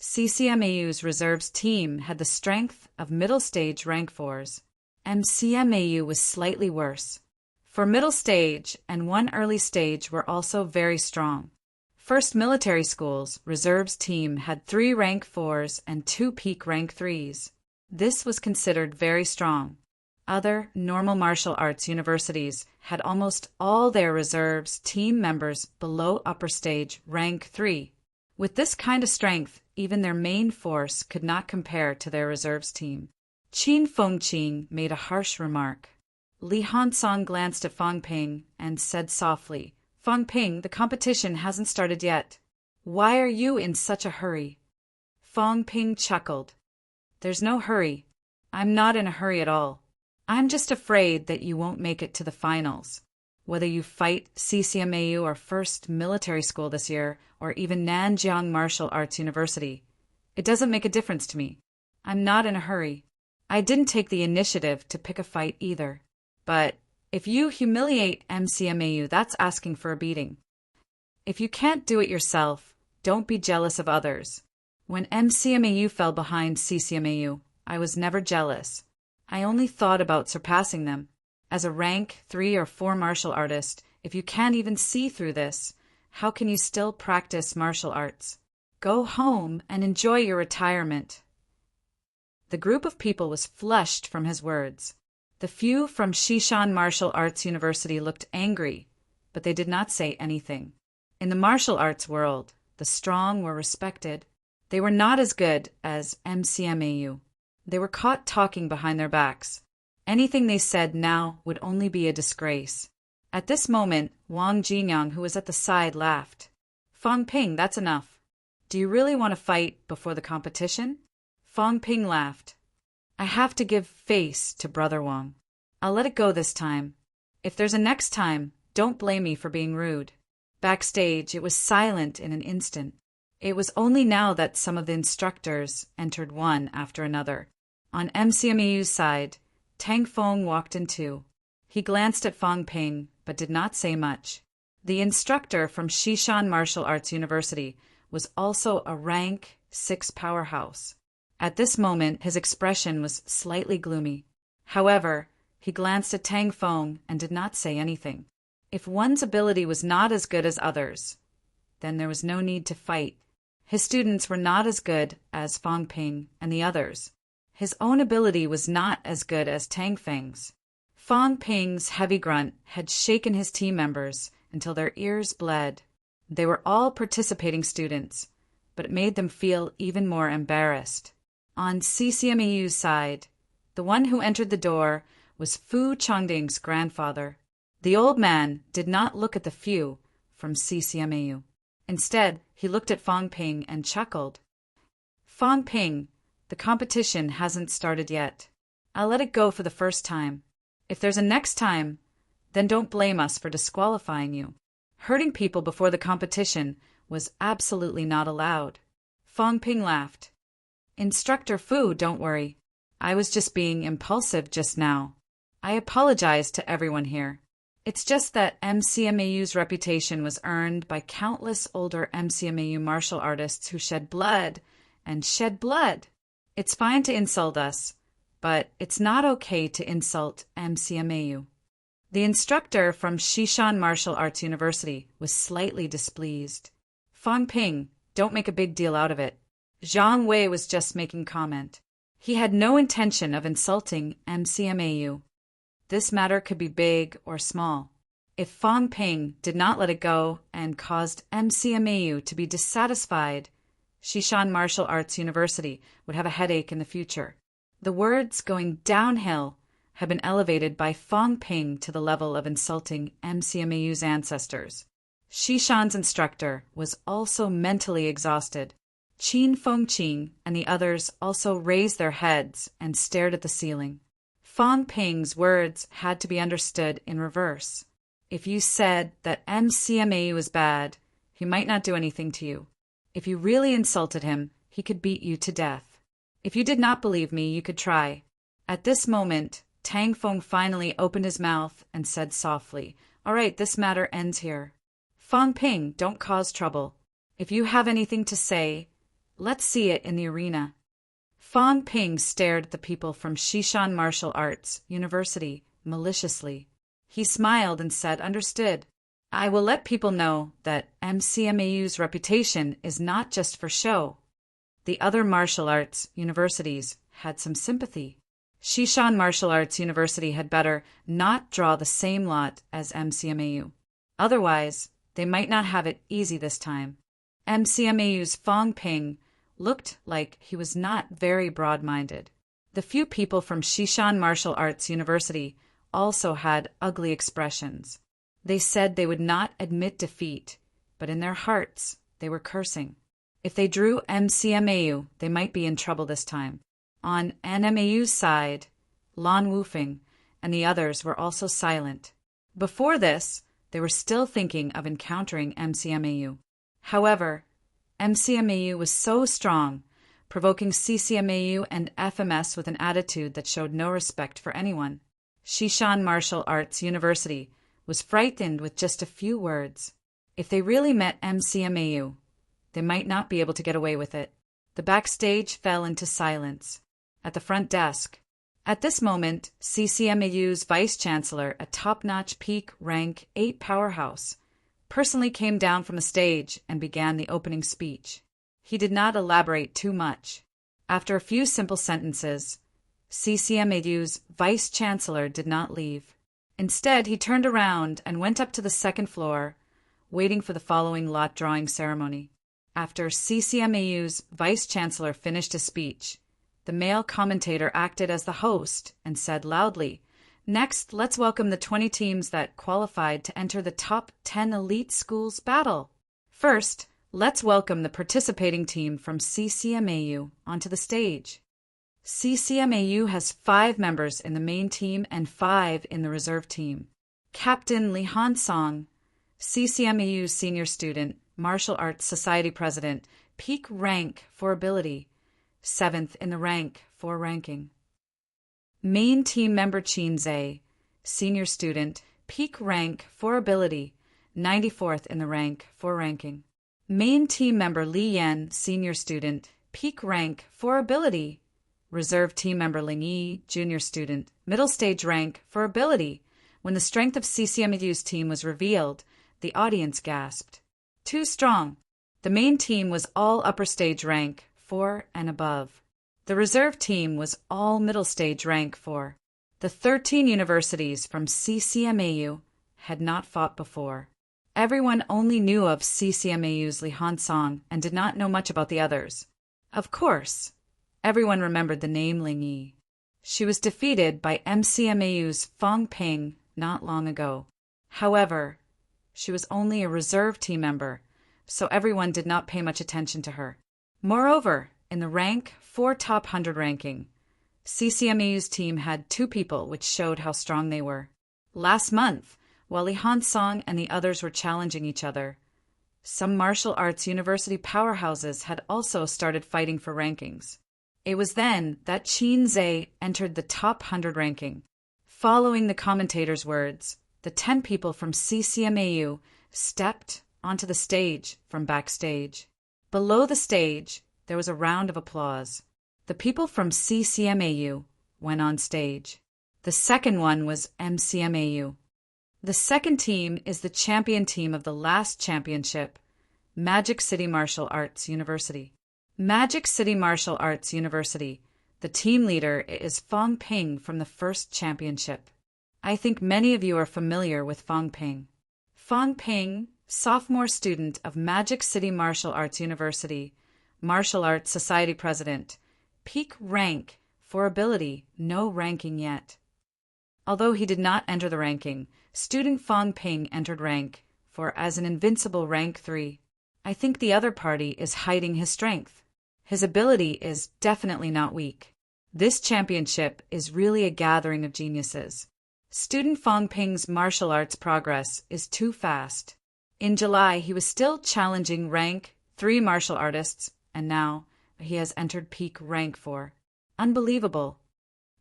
CCMAU's reserves team had the strength of middle stage rank 4s. MCMAU was slightly worse. For middle stage and 1 early stage were also very strong. First Military School's reserves team had 3 rank 4s and 2 peak rank 3s. This was considered very strong. Other normal martial arts universities had almost all their reserves team members below upper stage rank 3. With this kind of strength, even their main force could not compare to their reserves team. Qin Fengqing made a harsh remark. Li Han-song glanced at Fong Ping and said softly, "Fong Ping, the competition hasn't started yet. Why are you in such a hurry?" Fong Ping chuckled. "There's no hurry. I'm not in a hurry at all. I'm just afraid that you won't make it to the finals. Whether you fight CCMAU or First Military School this year, or even Nanjiang Martial Arts University, it doesn't make a difference to me. I'm not in a hurry. I didn't take the initiative to pick a fight either. But if you humiliate MCMAU, that's asking for a beating. If you can't do it yourself, don't be jealous of others. When MCMAU fell behind CCMAU, I was never jealous. I only thought about surpassing them. As a rank 3 or 4 martial artist, if you can't even see through this, how can you still practice martial arts? Go home and enjoy your retirement. The group of people was flushed from his words. The few from Shishan Martial Arts University looked angry, but they did not say anything. In the martial arts world, the strong were respected. They were not as good as MCMAU. They were caught talking behind their backs. Anything they said now would only be a disgrace. At this moment, Wang Jinyang, who was at the side, laughed. Fang Ping, that's enough. Do you really want to fight before the competition? Fang Ping laughed. I have to give face to Brother Wang. I'll let it go this time. If there's a next time, don't blame me for being rude. Backstage, it was silent in an instant. It was only now that some of the instructors entered one after another. On MCMAU's side, Tang Feng walked in too. He glanced at Fang Ping, but did not say much. The instructor from Shishan Martial Arts University was also a rank 6 powerhouse. At this moment, his expression was slightly gloomy. However, he glanced at Tang Feng and did not say anything. If one's ability was not as good as others, then there was no need to fight. His students were not as good as Fang Ping and the others. His own ability was not as good as Tang Feng's. Fang Ping's heavy grunt had shaken his team members until their ears bled. They were all participating students, but it made them feel even more embarrassed. On CCMAU's side, the one who entered the door was Fu Chongding's grandfather. The old man did not look at the few from CCMAU. Instead, he looked at Fang Ping and chuckled. Fang Ping, the competition hasn't started yet. I'll let it go for the first time. If there's a next time, then don't blame us for disqualifying you. Hurting people before the competition was absolutely not allowed. Fang Ping laughed. Instructor Fu, don't worry. I was just being impulsive just now. I apologize to everyone here. It's just that MCMAU's reputation was earned by countless older MCMAU martial artists who shed blood and shed blood. It's fine to insult us, but it's not okay to insult MCMAU. The instructor from Shishan Martial Arts University was slightly displeased. Fang Ping, don't make a big deal out of it. Zhang Wei was just making comment. He had no intention of insulting MCMAU. This matter could be big or small. If Fang Ping did not let it go and caused MCMAU to be dissatisfied, Shishan Martial Arts University would have a headache in the future. The words going downhill had been elevated by Fang Ping to the level of insulting MCMAU's ancestors. Shishan's instructor was also mentally exhausted. Qin Fengqing and the others also raised their heads and stared at the ceiling. Fang Ping's words had to be understood in reverse. If you said that MCMAU was bad, he might not do anything to you. If you really insulted him, he could beat you to death. If you did not believe me, you could try. At this moment, Tang Feng finally opened his mouth and said softly, "All right, this matter ends here. Fang Ping, don't cause trouble. If you have anything to say, let's see it in the arena." Fang Ping stared at the people from Shishan Martial Arts University maliciously. He smiled and said, "Understood. I will let people know that MCMAU's reputation is not just for show." The other martial arts universities had some sympathy. Shishan Martial Arts University had better not draw the same lot as MCMAU. Otherwise, they might not have it easy this time. MCMAU's Fang Ping looked like he was not very broad-minded. The few people from Shishan Martial Arts University also had ugly expressions. They said they would not admit defeat, but in their hearts they were cursing. If they drew MCMAU, they might be in trouble this time. On NMAU's side, Lan Wufeng and the others were also silent. Before this, they were still thinking of encountering MCMAU. However, MCMAU was so strong, provoking CCMAU and FMS with an attitude that showed no respect for anyone. Shishan Martial Arts University was frightened with just a few words. If they really met MCMAU, they might not be able to get away with it. The backstage fell into silence. At the front desk. At this moment, CCMAU's vice-chancellor, a top-notch peak rank 8 powerhouse, personally came down from the stage and began the opening speech. He did not elaborate too much. After a few simple sentences, CCMAU's vice-chancellor did not leave. Instead, he turned around and went up to the second floor, waiting for the following lot drawing ceremony. After CCMAU's vice-chancellor finished his speech, the male commentator acted as the host and said loudly, "Next, let's welcome the 20 teams that qualified to enter the top 10 elite schools battle. First, let's welcome the participating team from CCMAU onto the stage." CCMAU has 5 members in the main team and 5 in the reserve team. Captain Lee Han-song, CCMAU senior student, Martial Arts Society president, peak rank for ability, 7th in the rank for ranking. Main team member Chin Zae, senior student, peak rank for ability, 94th in the rank for ranking. Main team member Lee Yen, senior student, peak rank for ability. Reserve team member Ling Yi, junior student, middle stage rank for ability. When the strength of CCMAU's team was revealed, the audience gasped. Too strong. The main team was all upper stage rank 4 and above. The reserve team was all middle stage rank 4. The 13 universities from CCMAU had not fought before. Everyone only knew of CCMAU's Lee Han-song and did not know much about the others. Of course, everyone remembered the name Ling Yi. She was defeated by MCMAU's Fong Ping not long ago. However, she was only a reserve team member, so everyone did not pay much attention to her. Moreover, in the rank 4 top 100 ranking, CCMAU's team had 2 people which showed how strong they were. Last month, while Lee Han-song and the others were challenging each other, some martial arts university powerhouses had also started fighting for rankings. It was then that Chin Zae entered the top 100 ranking. Following the commentator's words, the 10 people from CCMAU stepped onto the stage from backstage. Below the stage, there was a round of applause. The people from CCMAU went on stage. The second one was MCMAU. The second team is the champion team of the last championship, Magic City Martial Arts University. Magic City Martial Arts University. The team leader is Fong Ping from the first championship. I think many of you are familiar with Fong Ping. Fong Ping, sophomore student of Magic City Martial Arts University, Martial Arts Society president, peak rank for ability, no ranking yet. Although he did not enter the ranking, student Fong Ping entered rank for as an invincible rank 3. I think the other party is hiding his strength. His ability is definitely not weak. This championship is really a gathering of geniuses. Student Fong Ping's martial arts progress is too fast. In July, he was still challenging rank 3 martial artists, and now he has entered peak rank 4. Unbelievable.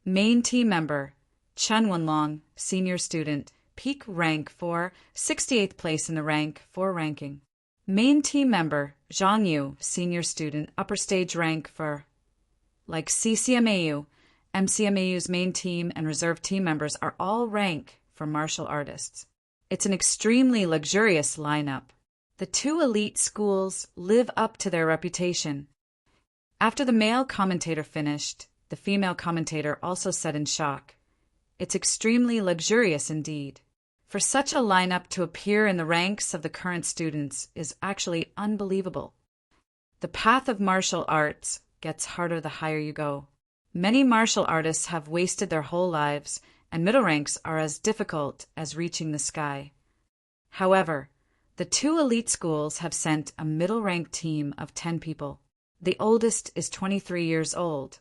Main team member, Chen Wenlong, senior student, peak rank 4, 68th place in the rank 4 ranking. Main team member, Zhang Yu, senior student, upper stage rank 4. Like CCMAU, MCMAU's main team and reserve team members are all rank for martial artists. It's an extremely luxurious lineup. The 2 elite schools live up to their reputation. After the male commentator finished, the female commentator also said in shock, "It's extremely luxurious indeed." For such a lineup to appear in the ranks of the current students is actually unbelievable. The path of martial arts gets harder the higher you go. Many martial artists have wasted their whole lives, and middle ranks are as difficult as reaching the sky. However, the 2 elite schools have sent a middle rank team of 10 people. The oldest is 23 years old,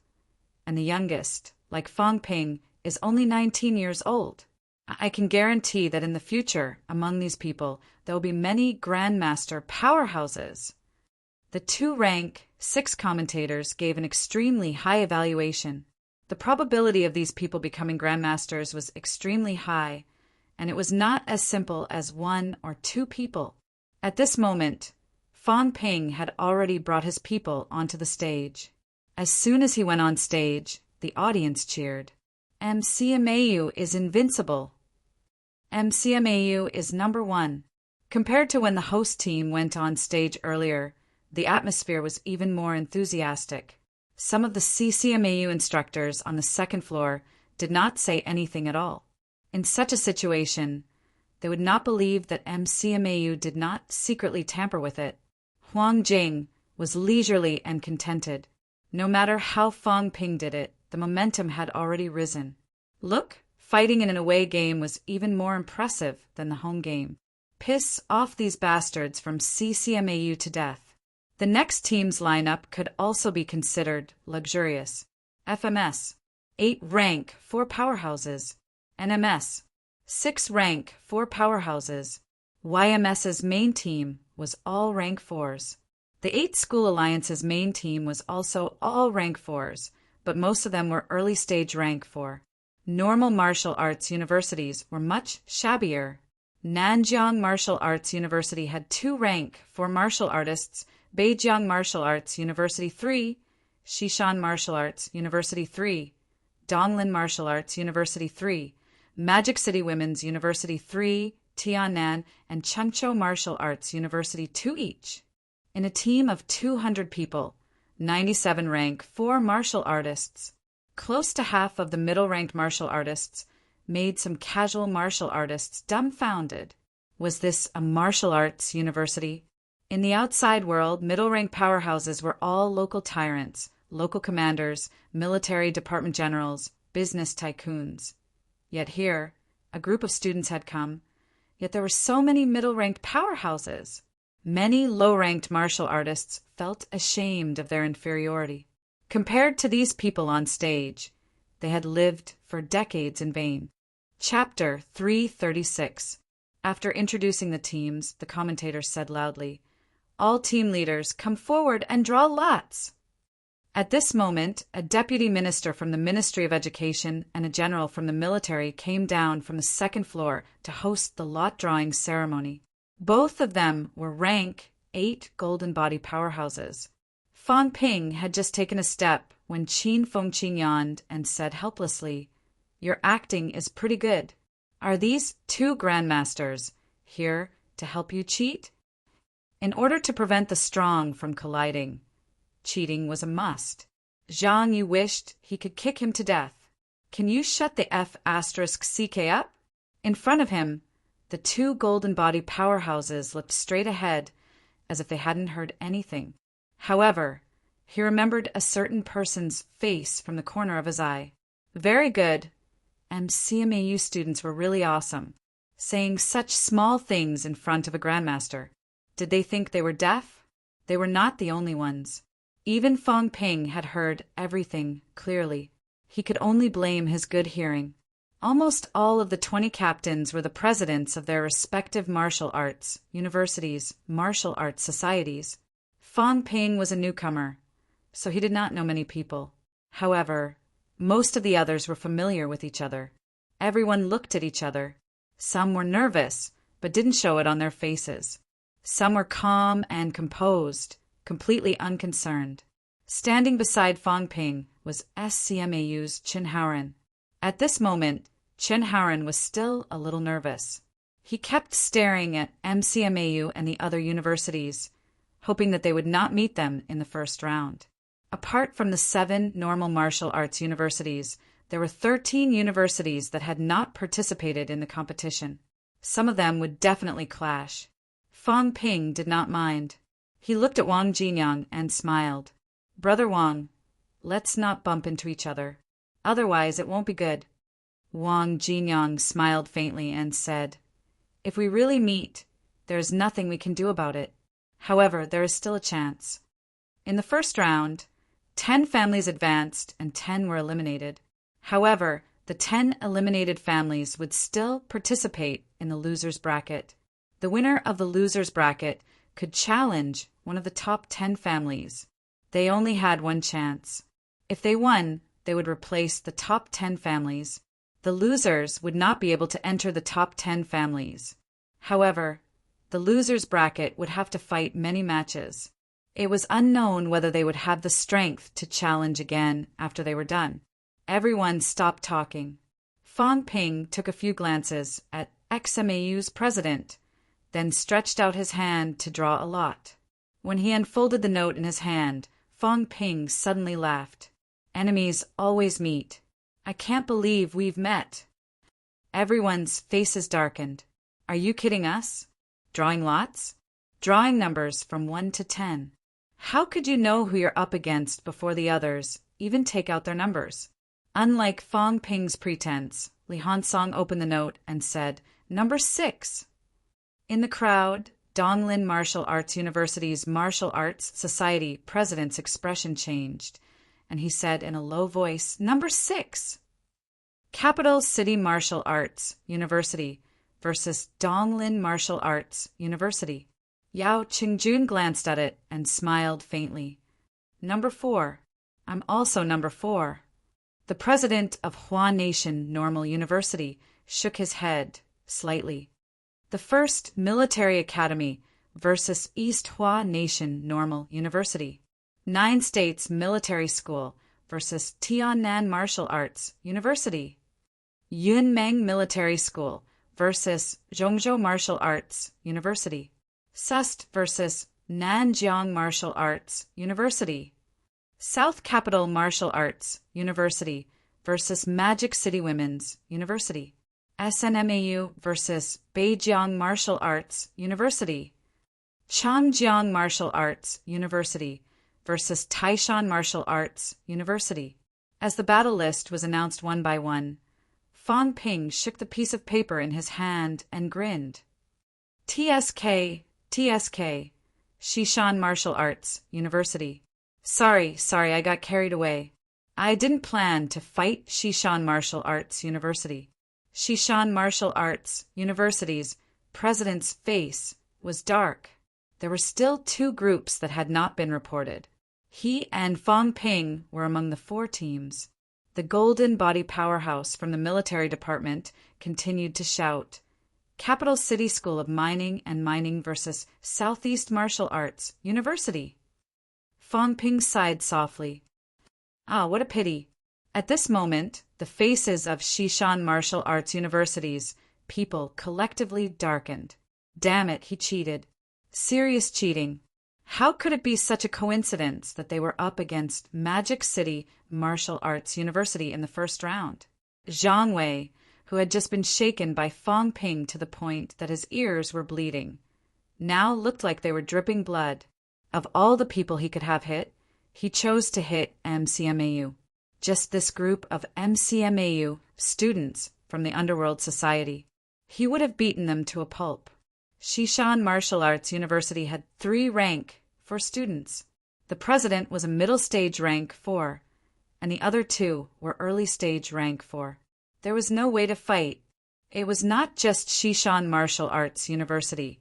and the youngest, like Fong Ping, is only 19 years old. I can guarantee that in the future, among these people, there will be many grandmaster powerhouses. The 2 rank 6 commentators gave an extremely high evaluation. The probability of these people becoming grandmasters was extremely high, and it was not as simple as 1 or 2 people. At this moment, Fang Ping had already brought his people onto the stage. As soon as he went on stage, the audience cheered. MCMAU is invincible. MCMAU is number one. Compared to when the host team went on stage earlier, the atmosphere was even more enthusiastic. Some of the CCMAU instructors on the second floor did not say anything at all. In such a situation, they would not believe that MCMAU did not secretly tamper with it. Huang Jing was leisurely and contented. No matter how Fang Ping did it, the momentum had already risen. Look, fighting in an away game was even more impressive than the home game. Piss off these bastards from CCMAU to death. The next team's lineup could also be considered luxurious. FMS, 8 rank, 4 powerhouses. NMS, 6 rank, 4 powerhouses. YMS's main team was all rank 4s. The 8 School Alliance's main team was also all rank 4s, but most of them were early stage rank 4. Normal martial arts universities were much shabbier. Nanjiang Martial Arts University had 2 rank 4 martial artists, Beijiang Martial Arts University 3, Xishan Martial Arts University 3, Donglin Martial Arts University 3, Magic City Women's University 3, Tiannan and Chengzhou Martial Arts University 2 each. In a team of 200 people, 97 rank 4 martial artists, close to half of the middle-ranked martial artists, made some casual martial artists dumbfounded. Was this a martial arts university? In the outside world, middle-ranked powerhouses were all local tyrants, local commanders, military department generals, business tycoons. Yet here, a group of students had come, yet there were so many middle-ranked powerhouses. Many low-ranked martial artists felt ashamed of their inferiority. Compared to these people on stage, they had lived for decades in vain. Chapter 336. After introducing the teams, the commentator said loudly, "All team leaders, come forward and draw lots." At this moment, a deputy minister from the Ministry of Education and a general from the military came down from the second floor to host the lot-drawing ceremony. Both of them were rank 8 golden body powerhouses. Fang Ping had just taken a step when Qin Fengqin yawned and said helplessly, "Your acting is pretty good. Are these 2 grandmasters here to help you cheat?" In order to prevent the strong from colliding, cheating was a must. Zhang Yu wished he could kick him to death. "Can you shut the F***CK up?" In front of him, the 2 golden body powerhouses looked straight ahead as if they hadn't heard anything. However, he remembered a certain person's face from the corner of his eye. Very good. MCMAU students were really awesome, saying such small things in front of a grandmaster. Did they think they were deaf? They were not the only ones. Even Fang Ping had heard everything clearly. He could only blame his good hearing. Almost all of the 20 captains were the presidents of their respective martial arts, universities, martial arts societies. Fang Ping was a newcomer, so he did not know many people. However, most of the others were familiar with each other. Everyone looked at each other. Some were nervous, but didn't show it on their faces. Some were calm and composed, completely unconcerned. Standing beside Fang Ping was SCMAU's Chen Haoren. At this moment, Chen Haoren was still a little nervous. He kept staring at MCMAU and the other universities, hoping that they would not meet them in the first round. Apart from the 7 normal martial arts universities, there were 13 universities that had not participated in the competition. Some of them would definitely clash. Fang Ping did not mind. He looked at Wang Jinyang and smiled. "Brother Wang, let's not bump into each other. Otherwise, it won't be good." Wang Jinyang smiled faintly and said, "If we really meet, there is nothing we can do about it. However, there is still a chance." In the first round, 10 families advanced and 10 were eliminated. However, the 10 eliminated families would still participate in the losers bracket. The winner of the losers bracket could challenge one of the top 10 families. They only had one chance. If they won, they would replace the top 10 families. The losers would not be able to enter the top 10 families. However, The losers bracket would have to fight many matches. It was unknown whether they would have the strength to challenge again after they were done. Everyone stopped talking. Fong Ping took a few glances at XMAU's president, then stretched out his hand to draw a lot. When he unfolded the note in his hand, Fong Ping suddenly laughed. Enemies always meet. I can't believe we've met. Everyone's faces darkened. Are you kidding us? Drawing lots? Drawing numbers from 1 to 10. How could you know who you're up against before the others even take out their numbers? Unlike Fong Ping's pretense, Li Hansong opened the note and said, "Number 6. In the crowd, Donglin Martial Arts University's Martial Arts Society president's expression changed, and he said in a low voice, "Number 6. Capital City Martial Arts University versus Donglin Martial Arts University." Yao Qingjun glanced at it and smiled faintly. "Number 4. I'm also number 4. The president of Hua Nation Normal University shook his head slightly. The First Military Academy versus East Hua Nation Normal University. 9 States Military School versus Tiannan Martial Arts University. Yunmeng Military School versus Zhongzhou Martial Arts University. Sust versus Nanjiang Martial Arts University. South Capital Martial Arts University versus Magic City Women's University. SNMAU versus Beijiang Martial Arts University. Changjiang Martial Arts University versus Taishan Martial Arts University. As the battle list was announced one by one, Fong Ping shook the piece of paper in his hand and grinned. TSK, Shishan Martial Arts University. Sorry, I got carried away. I didn't plan to fight Shishan Martial Arts University. Shishan Martial Arts University's president's face was dark. There were still 2 groups that had not been reported. He and Fong Ping were among the 4 teams. The Golden Body Powerhouse from the military department continued to shout, "Capital City School of Mining and Mining versus Southeast Martial Arts University." Fong Ping sighed softly. Ah, what a pity. At this moment, the faces of Shishan Martial Arts University's people collectively darkened. Damn it, he cheated. Serious cheating. How could it be such a coincidence that they were up against Magic City Martial Arts University in the first round? Zhang Wei, who had just been shaken by Fong Ping to the point that his ears were bleeding, now looked like they were dripping blood. Of all the people he could have hit, he chose to hit MCMAU. Just this group of MCMAU students from the Underworld Society. He would have beaten them to a pulp. Shishan Martial Arts University had 3 rank for students. The president was a middle stage rank 4, and the other 2 were early stage rank 4. There was no way to fight. It was not just Shishan Martial Arts University,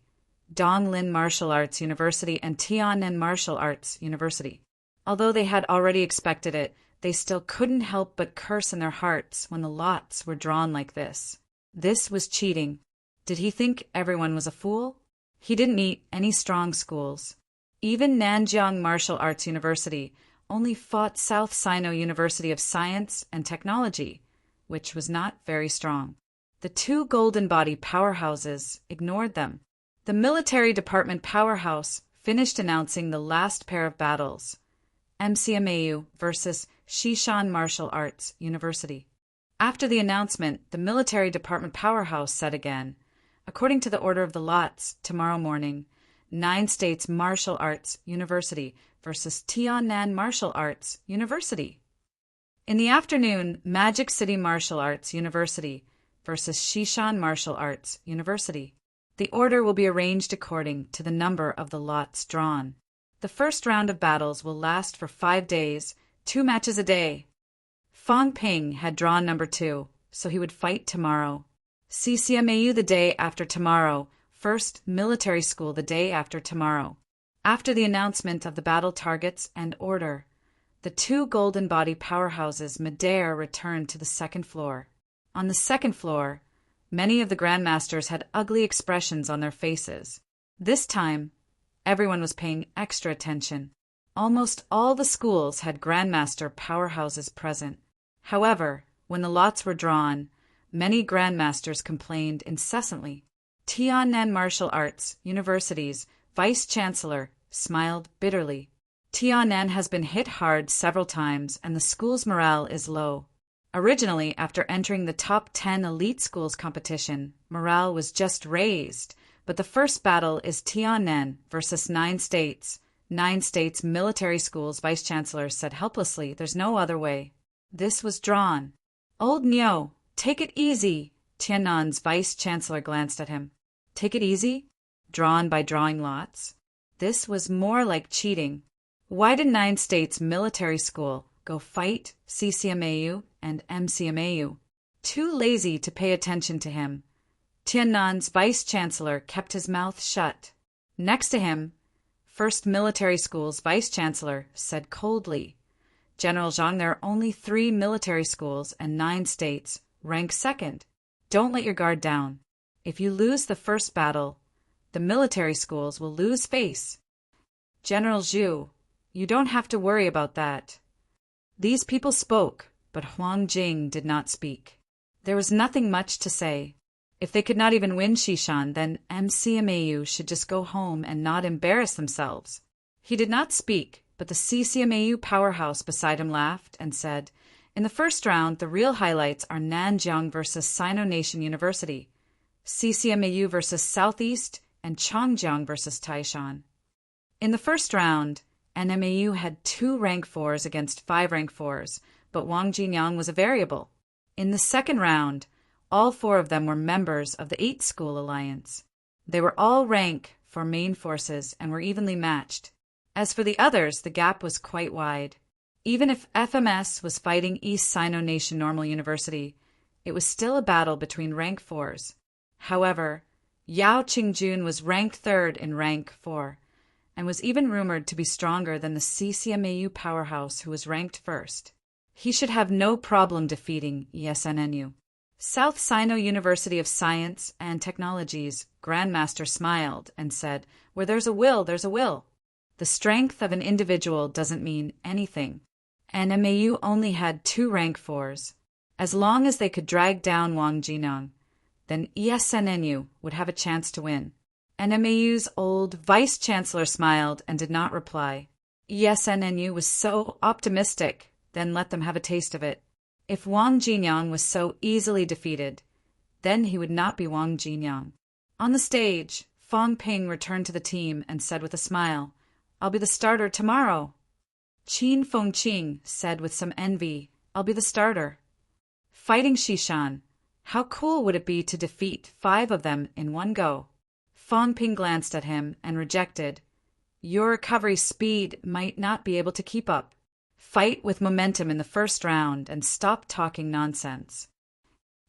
Donglin Martial Arts University, and Tiannan Martial Arts University. Although they had already expected it, they still couldn't help but curse in their hearts when the lots were drawn like this. This was cheating. Did he think everyone was a fool? He didn't meet any strong schools. Even Nanjiang Martial Arts University only fought South Sino University of Science and Technology, which was not very strong. The 2 Golden Body powerhouses ignored them. The military department powerhouse finished announcing the last pair of battles, MCMAU versus Shishan Martial Arts University. After the announcement, the military department powerhouse said again, according to the order of the lots, tomorrow morning, 9 States Martial Arts University versus Tiannan Martial Arts University. In the afternoon, Magic City Martial Arts University versus Shishan Martial Arts University. The order will be arranged according to the number of the lots drawn. The first round of battles will last for 5 days, 2 matches a day. Fong Ping had drawn number 2, so he would fight tomorrow. CCMAU the day after tomorrow, First Military School the day after tomorrow. After the announcement of the battle targets and order, the 2 Golden Body powerhouses Midair returned to the 2nd floor. On the 2nd floor, many of the grandmasters had ugly expressions on their faces. This time, everyone was paying extra attention. Almost all the schools had grandmaster powerhouses present. However, when the lots were drawn, many grandmasters complained incessantly. Tiannan Martial Arts University's vice-chancellor smiled bitterly. Tiannan has been hit hard several times and the school's morale is low. Originally, after entering the top 10 elite schools competition, morale was just raised, but the first battle is Tiannan versus 9 states. 9 states military schools vice-chancellor said helplessly, "There's no other way." This was drawn. "Old Nyo, take it easy." Tiannan's vice-chancellor glanced at him. Take it easy? Drawn by drawing lots? This was more like cheating. Why did 9 states military school go fight CCMAU and MCMAU? Too lazy to pay attention to him. Tiannan's vice-chancellor kept his mouth shut. Next to him, First Military School's vice-chancellor said coldly, "General Zhang, there are only 3 military schools and 9 states. Rank second. Don't let your guard down. If you lose the first battle, the military schools will lose face." "General Zhu, you don't have to worry about that." These people spoke, but Huang Jing did not speak. There was nothing much to say. If they could not even win Shishan, then MCMAU should just go home and not embarrass themselves. He did not speak, but the CCMAU powerhouse beside him laughed and said, "In the first round, the real highlights are Nanjiang versus Sino Nation University, CCMAU versus Southeast, and Chongjiang versus Taishan." In the first round, NMAU had 2 rank 4s against 5 rank 4s, but Wang Jinyang was a variable. In the second round, all 4 of them were members of the 8-school alliance. They were all rank for main forces and were evenly matched. As for the others, the gap was quite wide. Even if FMS was fighting East Sino Nation Normal University, it was still a battle between rank 4s. However, Yao Qingjun was ranked 3rd in rank 4, and was even rumored to be stronger than the CCMAU powerhouse who was ranked 1st. He should have no problem defeating ESNNU. South Sino University of Science and Technology's Grandmaster smiled and said, "Where there's a will, there's a will." The strength of an individual doesn't mean anything. NMAU only had 2 rank 4s. As long as they could drag down Wang Jinang, then ESNNU would have a chance to win. NMAU's old vice-chancellor smiled and did not reply. ESNNU was so optimistic, then let them have a taste of it. If Wang Jinyang was so easily defeated, then he would not be Wang Jinyang. On the stage, Fong Ping returned to the team and said with a smile, "I'll be the starter tomorrow." Qin Fengqing said with some envy, "I'll be the starter." Fighting Shishan, how cool would it be to defeat 5 of them in one go? Fong Ping glanced at him and rejected, "Your recovery speed might not be able to keep up. Fight with momentum in the first round and stop talking nonsense."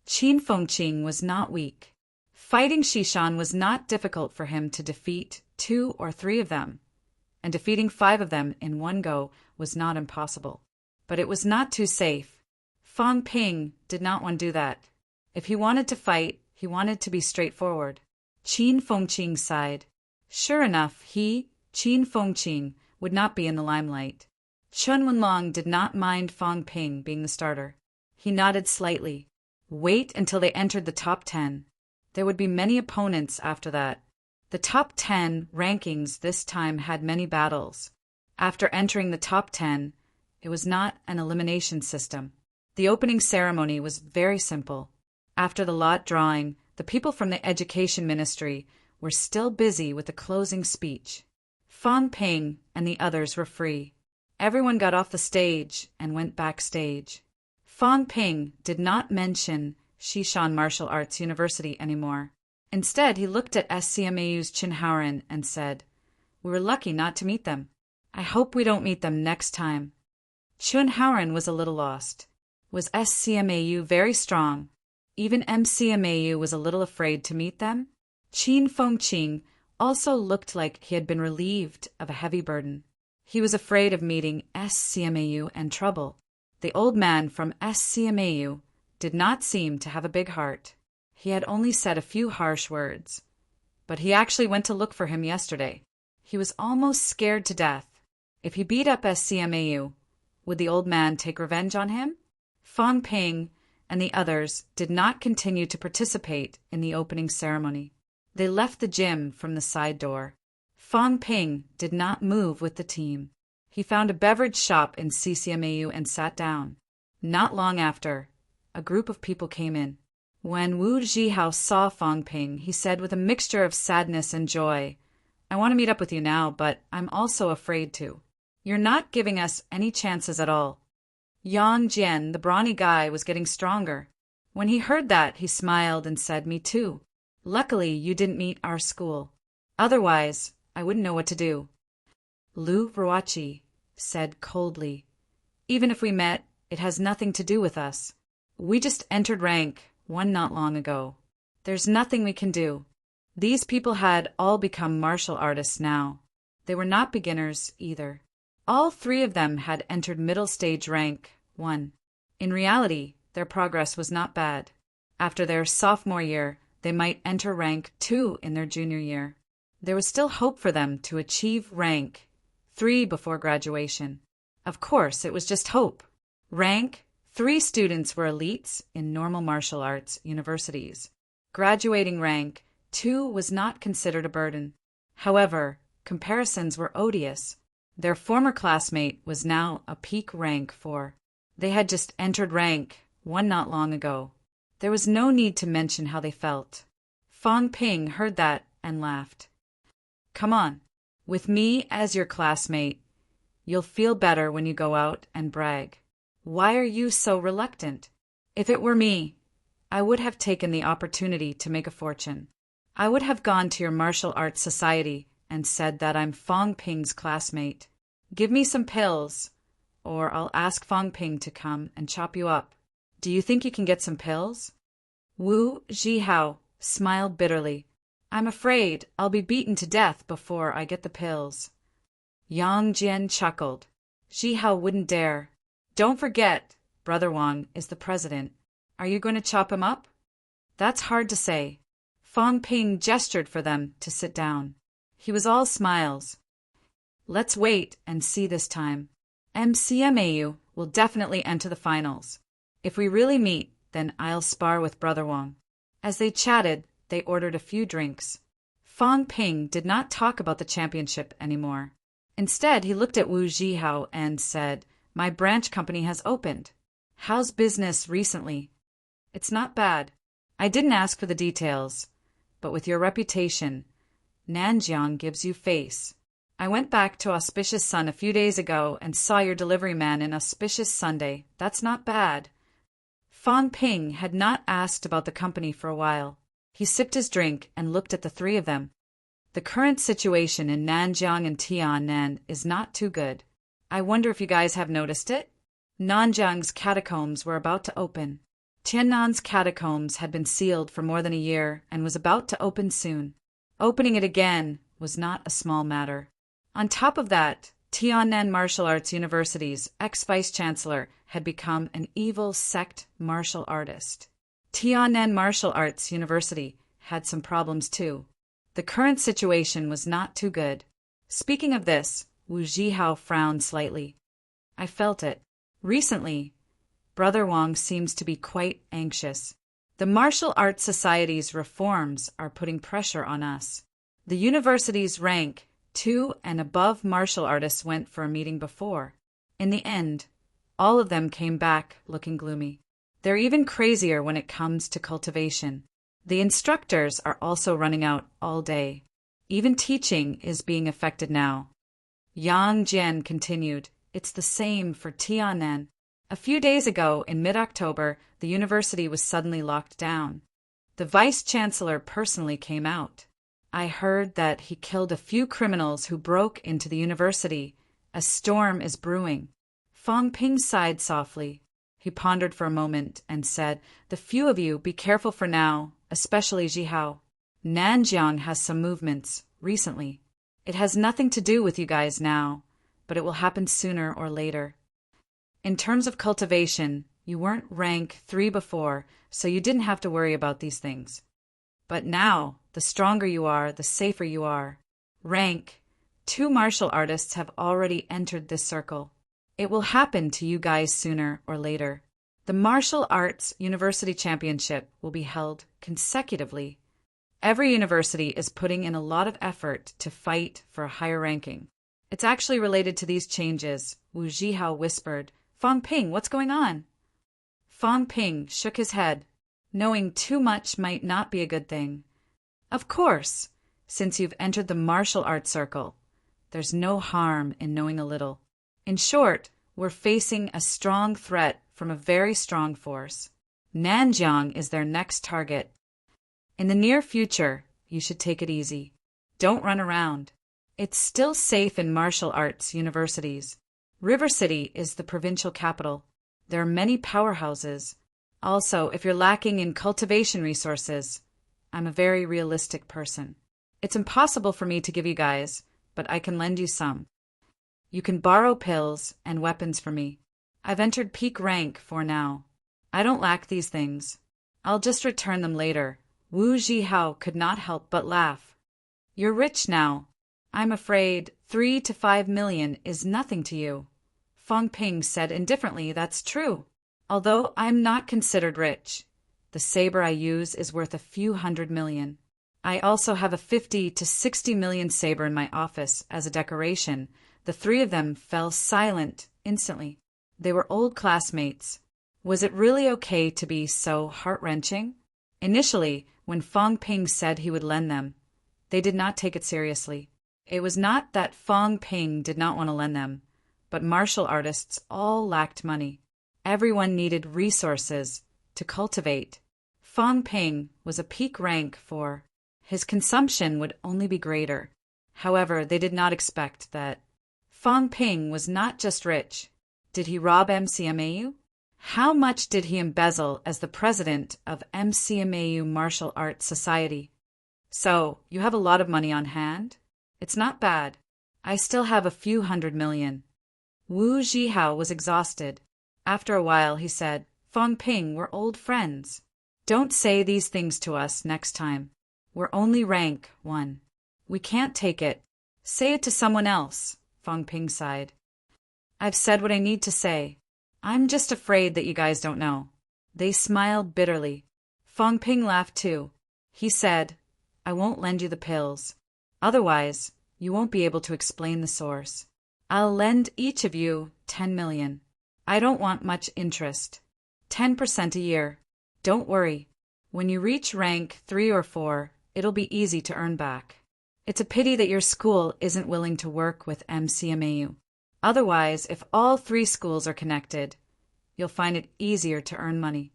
Qin Fengqing was not weak. Fighting Shishan was not difficult for him to defeat 2 or 3 of them, and defeating 5 of them in one go was not impossible. But it was not too safe. Fong Ping did not want to do that. If he wanted to fight, he wanted to be straightforward. Qin Fengqing sighed. Sure enough, he, Qin Fengqing, would not be in the limelight. Chun Wenlong did not mind Fong Ping being the starter. He nodded slightly. Wait until they entered the top 10. There would be many opponents after that. The top 10 rankings this time had many battles. After entering the top 10, it was not an elimination system. The opening ceremony was very simple. After the lot drawing, the people from the Education Ministry were still busy with the closing speech. Fong Ping and the others were free. Everyone got off the stage and went backstage. Fong Ping did not mention Shishan Martial Arts University anymore. Instead, he looked at SCMAU's Chin Haoren and said, "We were lucky not to meet them. I hope we don't meet them next time." Chun Haoren was a little lost. Was SCMAU very strong? Even MCMAU was a little afraid to meet them? Qin Fengqing also looked like he had been relieved of a heavy burden. He was afraid of meeting SCMAU and trouble. The old man from SCMAU did not seem to have a big heart. He had only said a few harsh words. but he actually went to look for him yesterday. He was almost scared to death. If he beat up SCMAU, would the old man take revenge on him? Fang Ping and the others did not continue to participate in the opening ceremony. They left the gym from the side door. Fang Ping did not move with the team. He found a beverage shop in CCMAU and sat down. Not long after, a group of people came in. When Wu Zhihao saw Fang Ping, he said with a mixture of sadness and joy, "I want to meet up with you now, but I'm also afraid to. You're not giving us any chances at all." Yang Jian, the brawny guy, was getting stronger. When he heard that, he smiled and said, "Me too. Luckily, you didn't meet our school. Otherwise, I wouldn't know what to do." Lu Ruachi said coldly, "Even if we met, it has nothing to do with us. We just entered rank 1 not long ago. There's nothing we can do." These people had all become martial artists now. They were not beginners either. All 3 of them had entered middle stage rank 1. In reality, their progress was not bad. After their sophomore year, they might enter rank 2 in their junior year. There was still hope for them to achieve rank 3 before graduation. Of course, it was just hope. Rank 3 students were elites in normal martial arts universities. Graduating rank 2 was not considered a burden. However, comparisons were odious. Their former classmate was now a peak rank 4. They had just entered rank 1 not long ago. There was no need to mention how they felt. Fang Ping heard that and laughed. "Come on. With me as your classmate, you'll feel better when you go out and brag. Why are you so reluctant? If it were me, I would have taken the opportunity to make a fortune. I would have gone to your martial arts society and said that I'm Fang Ping's classmate. Give me some pills, or I'll ask Fang Ping to come and chop you up. Do you think you can get some pills?" Wu Zhihao smiled bitterly. "I'm afraid I'll be beaten to death before I get the pills." Yang Jian chuckled. Zhihao wouldn't dare. "Don't forget, Brother Wang is the president. Are you going to chop him up?" "That's hard to say." Fang Ping gestured for them to sit down. He was all smiles. "Let's wait and see this time. MCMAU will definitely enter the finals. If we really meet, then I'll spar with Brother Wang." As they chatted, they ordered a few drinks. Fang Ping did not talk about the championship anymore. Instead, he looked at Wu Zhihao and said, "My branch company has opened. How's business recently?" "It's not bad. I didn't ask for the details, but with your reputation, Nanjiang gives you face. I went back to Auspicious Sun a few days ago and saw your delivery man in Auspicious Sunday. That's not bad." Fang Ping had not asked about the company for a while. He sipped his drink and looked at the 3 of them. "The current situation in Nanjiang and Tiannan is not too good. I wonder if you guys have noticed it? Nanjiang's catacombs were about to open. Tiannan's catacombs had been sealed for more than a year and was about to open soon. Opening it again was not a small matter. On top of that, Tiannan Martial Arts University's ex-vice-chancellor had become an evil sect martial artist. Tiannan Martial Arts University had some problems too. The current situation was not too good. Speaking of this, Wu Zhihao frowned slightly. "I felt it. Recently, Brother Wang seems to be quite anxious. The martial arts society's reforms are putting pressure on us. The university's rank 2 and above martial artists went for a meeting before. In the end, all of them came back looking gloomy. They're even crazier when it comes to cultivation. The instructors are also running out all day. Even teaching is being affected now." Yang Jian continued, "It's the same for Tiannan. A few days ago, in mid-October, the university was suddenly locked down. The vice-chancellor personally came out. I heard that he killed a few criminals who broke into the university. A storm is brewing." Fang Ping sighed softly. He pondered for a moment and said, "The few of you be careful for now, especially Zhihao. Nanjiang has some movements recently. It has nothing to do with you guys now, but it will happen sooner or later. In terms of cultivation, you weren't rank 3 before, so you didn't have to worry about these things. But now, The stronger you are, the safer you are. Rank. 2 martial artists have already entered this circle. It will happen to you guys sooner or later. The Martial Arts University Championship will be held consecutively. Every university is putting in a lot of effort to fight for a higher ranking. It's actually related to these changes, Wu Zhihao whispered. Fang Ping, what's going on? Fang Ping shook his head. Knowing too much might not be a good thing. Of course, since you've entered the martial arts circle, there's no harm in knowing a little. In short, we're facing a strong threat from a very strong force. Nanjiang is their next target. In the near future, you should take it easy. Don't run around. It's still safe in martial arts universities. River City is the provincial capital. There are many powerhouses. Also, if you're lacking in cultivation resources, I'm a very realistic person. It's impossible for me to give you guys, but I can lend you some. You can borrow pills and weapons from me. I've entered peak rank for now. I don't lack these things. I'll just return them later. Wu Zhihao could not help but laugh. You're rich now. I'm afraid 3 to 5 million is nothing to you. Fang Ping said indifferently, that's true. Although I'm not considered rich, the saber I use is worth a few $100 million. I also have a 50 to 60 million saber in my office as a decoration. The 3 of them fell silent instantly. They were old classmates. Was it really okay to be so heart-wrenching? Initially, when Fang Ping said he would lend them, they did not take it seriously. It was not that Fang Ping did not want to lend them, but martial artists all lacked money. Everyone needed resources to cultivate. Fang Ping was a peak rank for. His consumption would only be greater. However, they did not expect that. Fang Ping was not just rich. Did he rob MCMAU? How much did he embezzle as the president of MCMAU Martial Arts Society? So, you have a lot of money on hand? It's not bad. I still have a few $100 million. Wu Zhihao was exhausted. After a while, he said, Fang Ping, we're old friends. Don't say these things to us next time. We're only rank 1. We can't take it. Say it to someone else, Fang Ping sighed. I've said what I need to say. I'm just afraid that you guys don't know. They smiled bitterly. Fang Ping laughed too. He said, I won't lend you the pills. Otherwise, you won't be able to explain the source. I'll lend each of you 10 million. I don't want much interest. 10% a year. Don't worry. When you reach rank 3 or 4, it'll be easy to earn back. It's a pity that your school isn't willing to work with MCMAU. Otherwise, if all 3 schools are connected, you'll find it easier to earn money.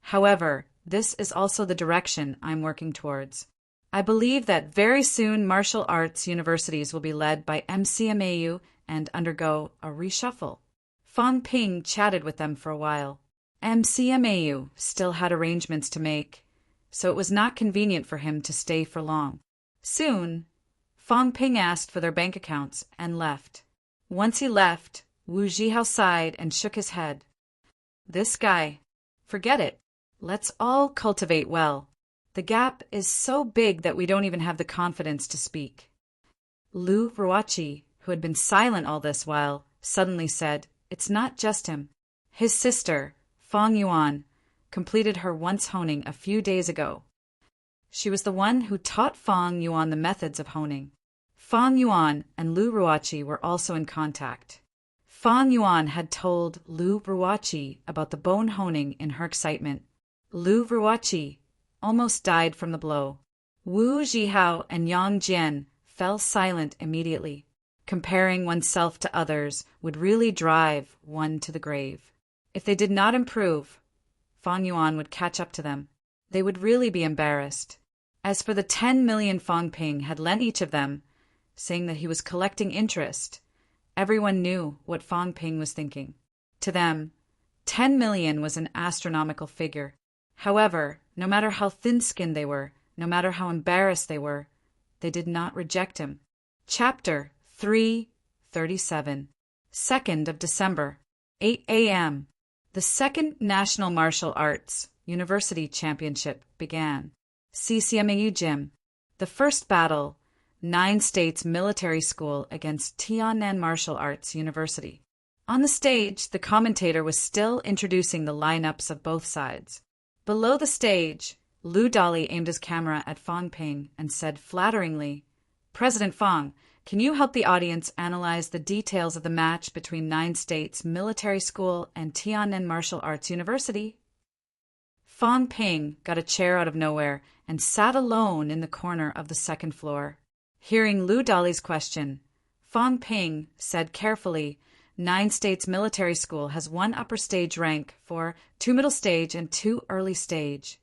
However, this is also the direction I'm working towards. I believe that very soon martial arts universities will be led by MCMAU and undergo a reshuffle. Fang Ping chatted with them for a while. MCMAU still had arrangements to make, so it was not convenient for him to stay for long. Soon, Fang Ping asked for their bank accounts and left. Once he left, Wu Zhihao sighed and shook his head. This guy. Forget it. Let's all cultivate well. The gap is so big that we don't even have the confidence to speak. Lu Ruoqi, who had been silent all this while, suddenly said, It's not just him. His sister, Fang Yuan, completed her once honing a few days ago. She was the one who taught Fang Yuan the methods of honing. Fang Yuan and Lu Ruoqi were also in contact. Fang Yuan had told Lu Ruoqi about the bone honing in her excitement. Lu Ruoqi almost died from the blow. Wu Zhihao and Yang Jian fell silent immediately. Comparing oneself to others would really drive one to the grave. If they did not improve, Fang Yuan would catch up to them. They would really be embarrassed. As for the 10 million Fang Ping had lent each of them, saying that he was collecting interest, everyone knew what Fang Ping was thinking. To them, 10 million was an astronomical figure. However, no matter how thin-skinned they were, no matter how embarrassed they were, they did not reject him. Chapter 337. 2nd of December, 8 a.m. The second National Martial Arts University Championship began. CCMAU Gym. The first battle, 9 States Military School against Tiannan Martial Arts University. On the stage, the commentator was still introducing the lineups of both sides. Below the stage, Lu Dali aimed his camera at Fang Ping and said flatteringly, "President Fang, can you help the audience analyze the details of the match between 9 States Military School and Tiannan Martial Arts University?" Fang Ping got a chair out of nowhere and sat alone in the corner of the second floor. Hearing Lu Dali's question, Fang Ping said carefully, 9 States Military School has 1 upper stage rank for 2 middle stage and 2 early stage.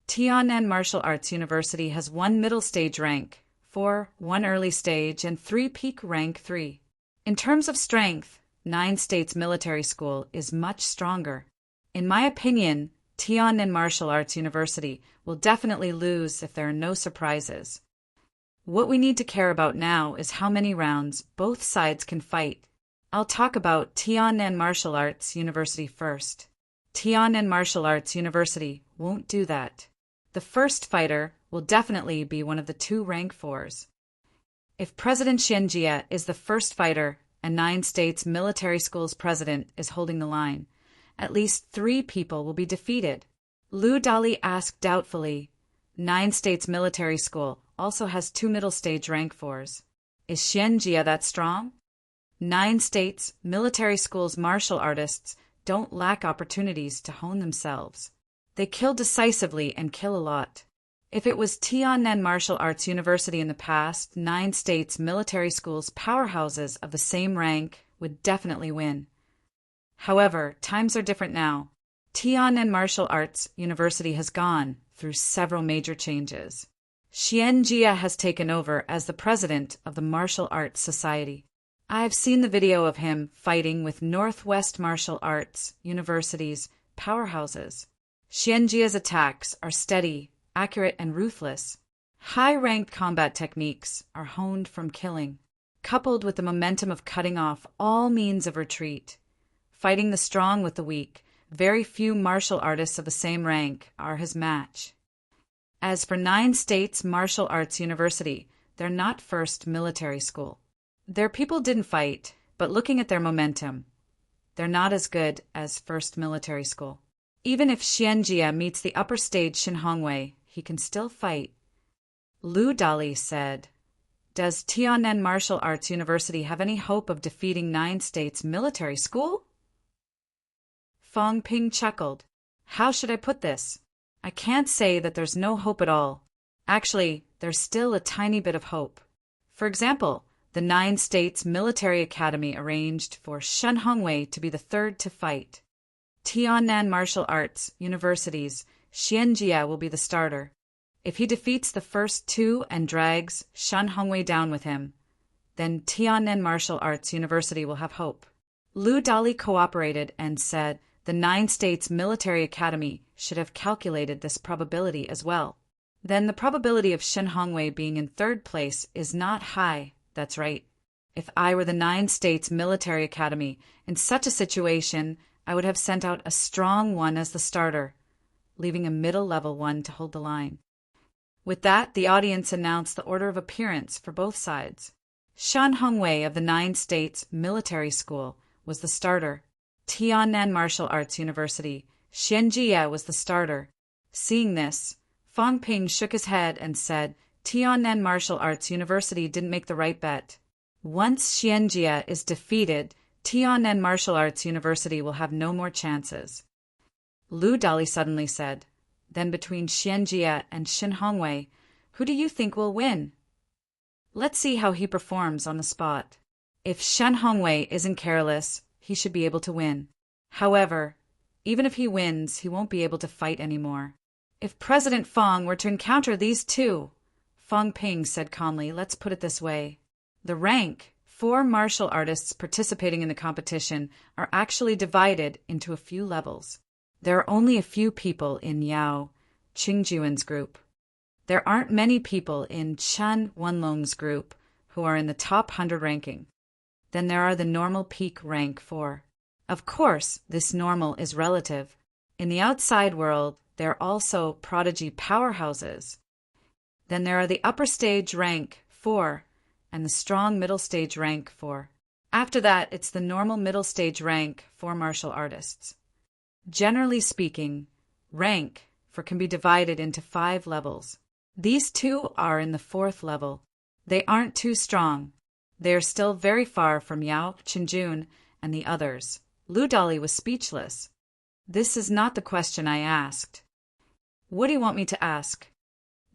Tiannan Martial Arts University has 1 middle stage rank for 1 early stage and 3 peak rank 3. In terms of strength, 9 States Military School is much stronger. In my opinion, Tiannan Martial Arts University will definitely lose if there are no surprises. What we need to care about now is how many rounds both sides can fight. I'll talk about Tiannan Martial Arts University first. Tiannan Martial Arts University won't do that. The first fighter will definitely be one of the 2 rank 4s. If President Xian Jie is the first fighter and 9 States Military School's president is holding the line, at least 3 people will be defeated. Lu Dali asked doubtfully, 9 States Military School also has 2 middle stage rank 4s. Is Xian Jie that strong? 9 States Military School's martial artists don't lack opportunities to hone themselves. They kill decisively and kill a lot. If it was Tiannan Martial Arts University in the past, 9 States Military Schools powerhouses of the same rank would definitely win. However, times are different now. Tiannan Martial Arts University has gone through several major changes. Xian Jie has taken over as the president of the Martial Arts Society. I've seen the video of him fighting with Northwest Martial Arts University's powerhouses. Xian Jie's attacks are steady, accurate, and ruthless. High-ranked combat techniques are honed from killing, coupled with the momentum of cutting off all means of retreat. Fighting the strong with the weak, very few martial artists of the same rank are his match. As for 9 States Martial Arts University, they're not first military school. Their people didn't fight, but looking at their momentum, they're not as good as first military school. Even if Xian Jie meets the upper stage Shin Hongwei, he can still fight. Lu Dali said, "Does Tiannan Martial Arts University have any hope of defeating 9 States Military School?" Fang Ping chuckled. "How should I put this? I can't say that there's no hope at all. Actually, there's still a tiny bit of hope. For example, the 9 States Military Academy arranged for Shen Hongwei to be the 3rd to fight. Tiannan Martial Arts University's Xian Jie will be the starter. If he defeats the first 2 and drags Shen Hongwei down with him, then Tiannan Martial Arts University will have hope." Lu Dali cooperated and said the 9 States Military Academy should have calculated this probability as well. Then the probability of Shen Hongwei being in 3rd place is not high, that's right. If I were the 9 States Military Academy, in such a situation, I would have sent out a strong one as the starter, leaving a middle-level one to hold the line. With that, the audience announced the order of appearance for both sides. Shen Hongwei of the 9 States Military School was the starter. Tiannan Martial Arts University, Xian Jie was the starter. Seeing this, Fang Ping shook his head and said, Tiannan Martial Arts University didn't make the right bet. Once Xian Jie is defeated, Tiannan Martial Arts University will have no more chances. Lu Dali suddenly said, "Then between Xian Jie and Shin Hongwei, who do you think will win?" Let's see how he performs on the spot. If Shen Hongwei isn't careless, he should be able to win. However, even if he wins, he won't be able to fight anymore. If President Fang were to encounter these 2, Fang Ping said calmly, let's put it this way. The rank 4 martial artists participating in the competition are actually divided into a few levels. There are only a few people in Yao Qingjuan's group. There aren't many people in Chen Wenlong's group who are in the top 100 ranking. Then there are the normal peak rank 4. Of course, this normal is relative. In the outside world, there are also prodigy powerhouses. Then there are the upper stage rank 4 and the strong middle stage rank 4. After that, it's the normal middle stage rank for martial artists. Generally speaking, rank 4 can be divided into 5 levels. These two are in the 4th level. They aren't too strong. They are still very far from Yao Qingjun and the others. Lu Dali was speechless. This is not the question I asked. What do you want me to ask?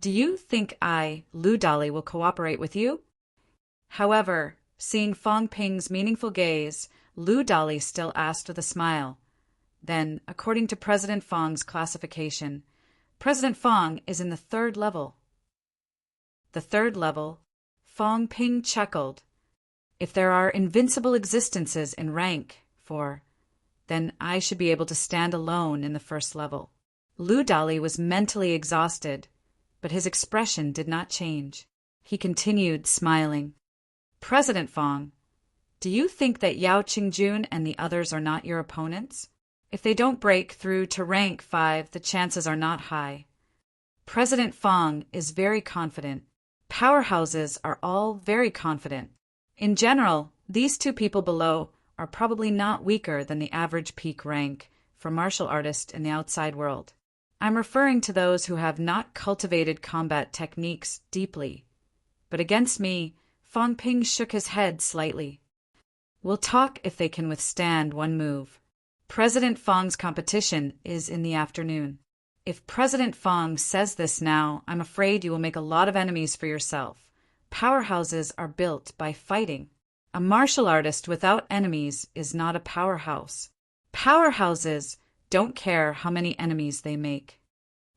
Do you think Lu Dali, will cooperate with you? However, seeing Fong Ping's meaningful gaze, Lu Dali still asked with a smile. Then, according to President Fong's classification, President Fong is in the 3rd level. The 3rd level? Fong Ping chuckled. If there are invincible existences in rank 4, then I should be able to stand alone in the 1st level. Lu Dali was mentally exhausted, but his expression did not change. He continued smiling. President Fong, do you think that Yao Qingjun and the others are not your opponents? If they don't break through to rank 5, the chances are not high. President Fong is very confident. Powerhouses are all very confident. In general, these two people below are probably not weaker than the average peak rank for martial artist in the outside world. I'm referring to those who have not cultivated combat techniques deeply. But against me, Fong Ping shook his head slightly. We'll talk if they can withstand one move. President Fong's competition is in the afternoon. If President Fong says this now, I'm afraid you will make a lot of enemies for yourself. Powerhouses are built by fighting. A martial artist without enemies is not a powerhouse. Powerhouses don't care how many enemies they make.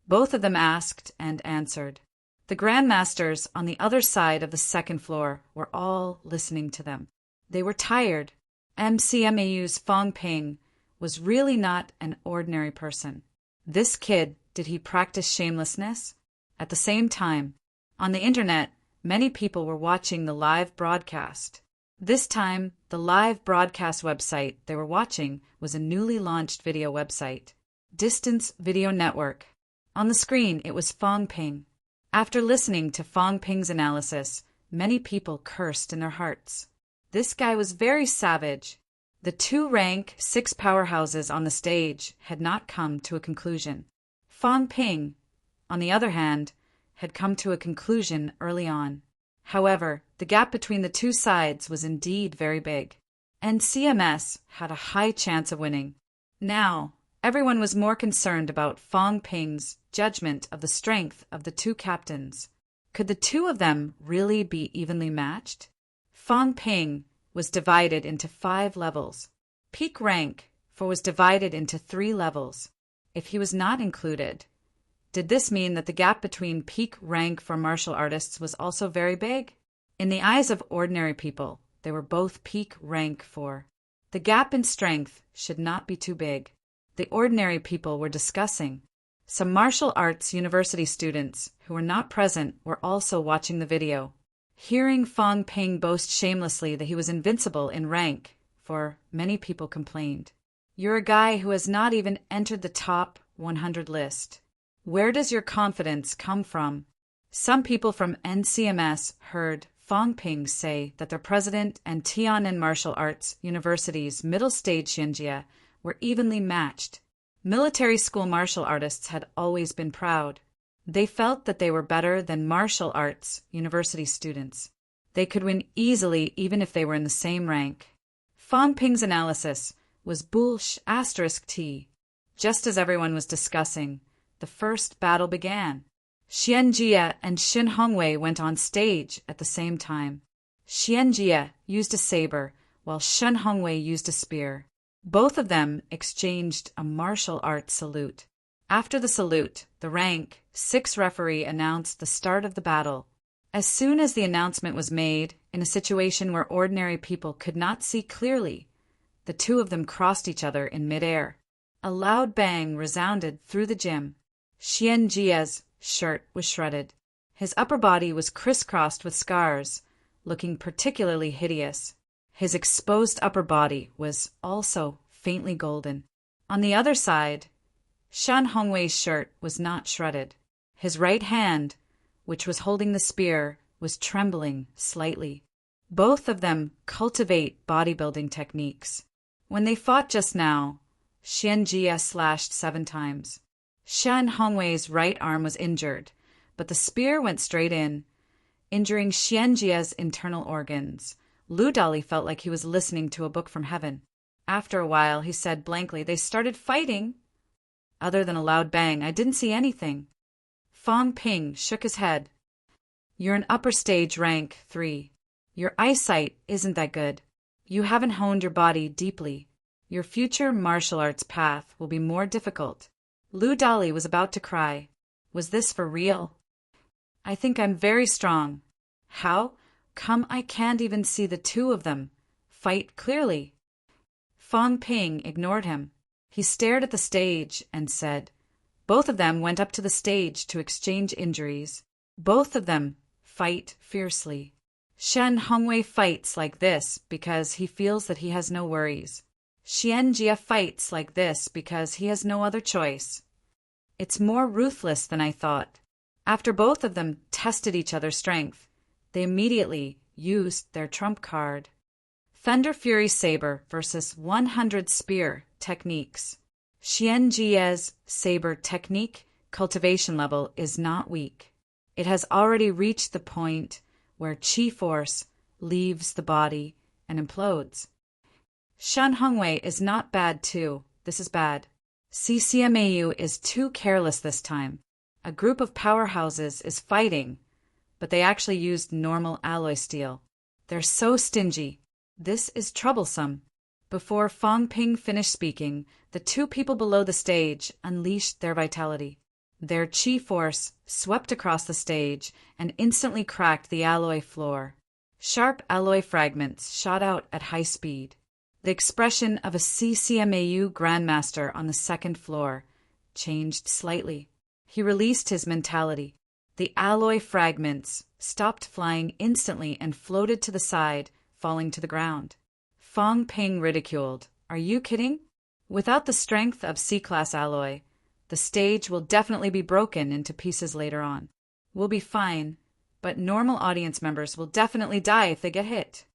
Both of them asked and answered. The grandmasters on the other side of the 2nd floor were all listening to them. They were tired. MCMAU's Fong Ping was really not an ordinary person. This kid, did he practice shamelessness? At the same time, on the internet, many people were watching the live broadcast. This time, the live broadcast website they were watching was a newly launched video website, Distance Video Network. On the screen, it was Fong Ping. After listening to Fong Ping's analysis, many people cursed in their hearts. This guy was very savage. The 2 rank 6 powerhouses on the stage had not come to a conclusion. Fong Ping, on the other hand, had come to a conclusion early on. However, the gap between the 2 sides was indeed very big, and CMS had a high chance of winning. Now, everyone was more concerned about Fong Ping's judgment of the strength of the 2 captains. Could the 2 of them really be evenly matched? Fong Ping was divided into 5 levels. Peak rank 4 was divided into 3 levels. If he was not included, did this mean that the gap between peak rank for martial artists was also very big? In the eyes of ordinary people, they were both peak rank 4. The gap in strength should not be too big. The ordinary people were discussing. Some martial arts university students who were not present were also watching the video. Hearing Fong Ping boast shamelessly that he was invincible in rank, for many people complained. You're a guy who has not even entered the top 100 list. Where does your confidence come from? Some people from NCMS heard Fong Ping say that their president and Tiananmen Martial Arts University's middle stage Xinjia were evenly matched. Military school martial artists had always been proud. They felt that they were better than martial arts university students. They could win easily even if they were in the same rank. Fong Ping's analysis was **T. Just as everyone was discussing, the first battle began. Xianjia and Xin Hongwei went on stage at the same time. Xianjia used a saber, while Xin Hongwei used a spear. Both of them exchanged a martial arts salute. After the salute, the rank 6 referee announced the start of the battle. As soon as the announcement was made, in a situation where ordinary people could not see clearly, the 2 of them crossed each other in midair. A loud bang resounded through the gym. Xianjia's shirt was shredded. His upper body was crisscrossed with scars, looking particularly hideous. His exposed upper body was also faintly golden. On the other side, Shan Hongwei's shirt was not shredded. His right hand, which was holding the spear, was trembling slightly. Both of them cultivate bodybuilding techniques. When they fought just now, Xian Jia slashed 7 times. Shan Hongwei's right arm was injured, but the spear went straight in, injuring Xian Jia's internal organs. Lu Dali felt like he was listening to a book from heaven. After a while, he said blankly, "They started fighting." Other than a loud bang, I didn't see anything. Fang Ping shook his head. "You're an upper stage rank 3. Your eyesight isn't that good. You haven't honed your body deeply. Your future martial arts path will be more difficult." Lu Dali was about to cry. Was this for real? "I think I'm very strong." "How come I can't even see the two of them fight clearly?" Fang Ping ignored him. He stared at the stage and said, "Both of them went up to the stage to exchange injuries. Both of them fight fiercely. Shan Hongwei fights like this because he feels that he has no worries. Xian Jia fights like this because he has no other choice. It's more ruthless than I thought." After both of them tested each other's strength, they immediately used their trump card. Thunder Fury Saber versus 100 Spear Techniques. Xian Jia's saber technique cultivation level is not weak. It has already reached the point where chi force leaves the body and implodes. Shan Hongwei is not bad too. This is bad. CCMAU is too careless this time. A group of powerhouses is fighting, but they actually used normal alloy steel. They're so stingy. This is troublesome. Before Fang Ping finished speaking, the 2 people below the stage unleashed their vitality. Their chi force swept across the stage and instantly cracked the alloy floor. Sharp alloy fragments shot out at high speed. The expression of a CCMAU Grandmaster on the 2nd floor changed slightly. He released his mentality. The alloy fragments stopped flying instantly and floated to the side, falling to the ground. Fang Ping ridiculed, "Are you kidding? Without the strength of C-class alloy, the stage will definitely be broken into pieces later on. We'll be fine, but normal audience members will definitely die if they get hit."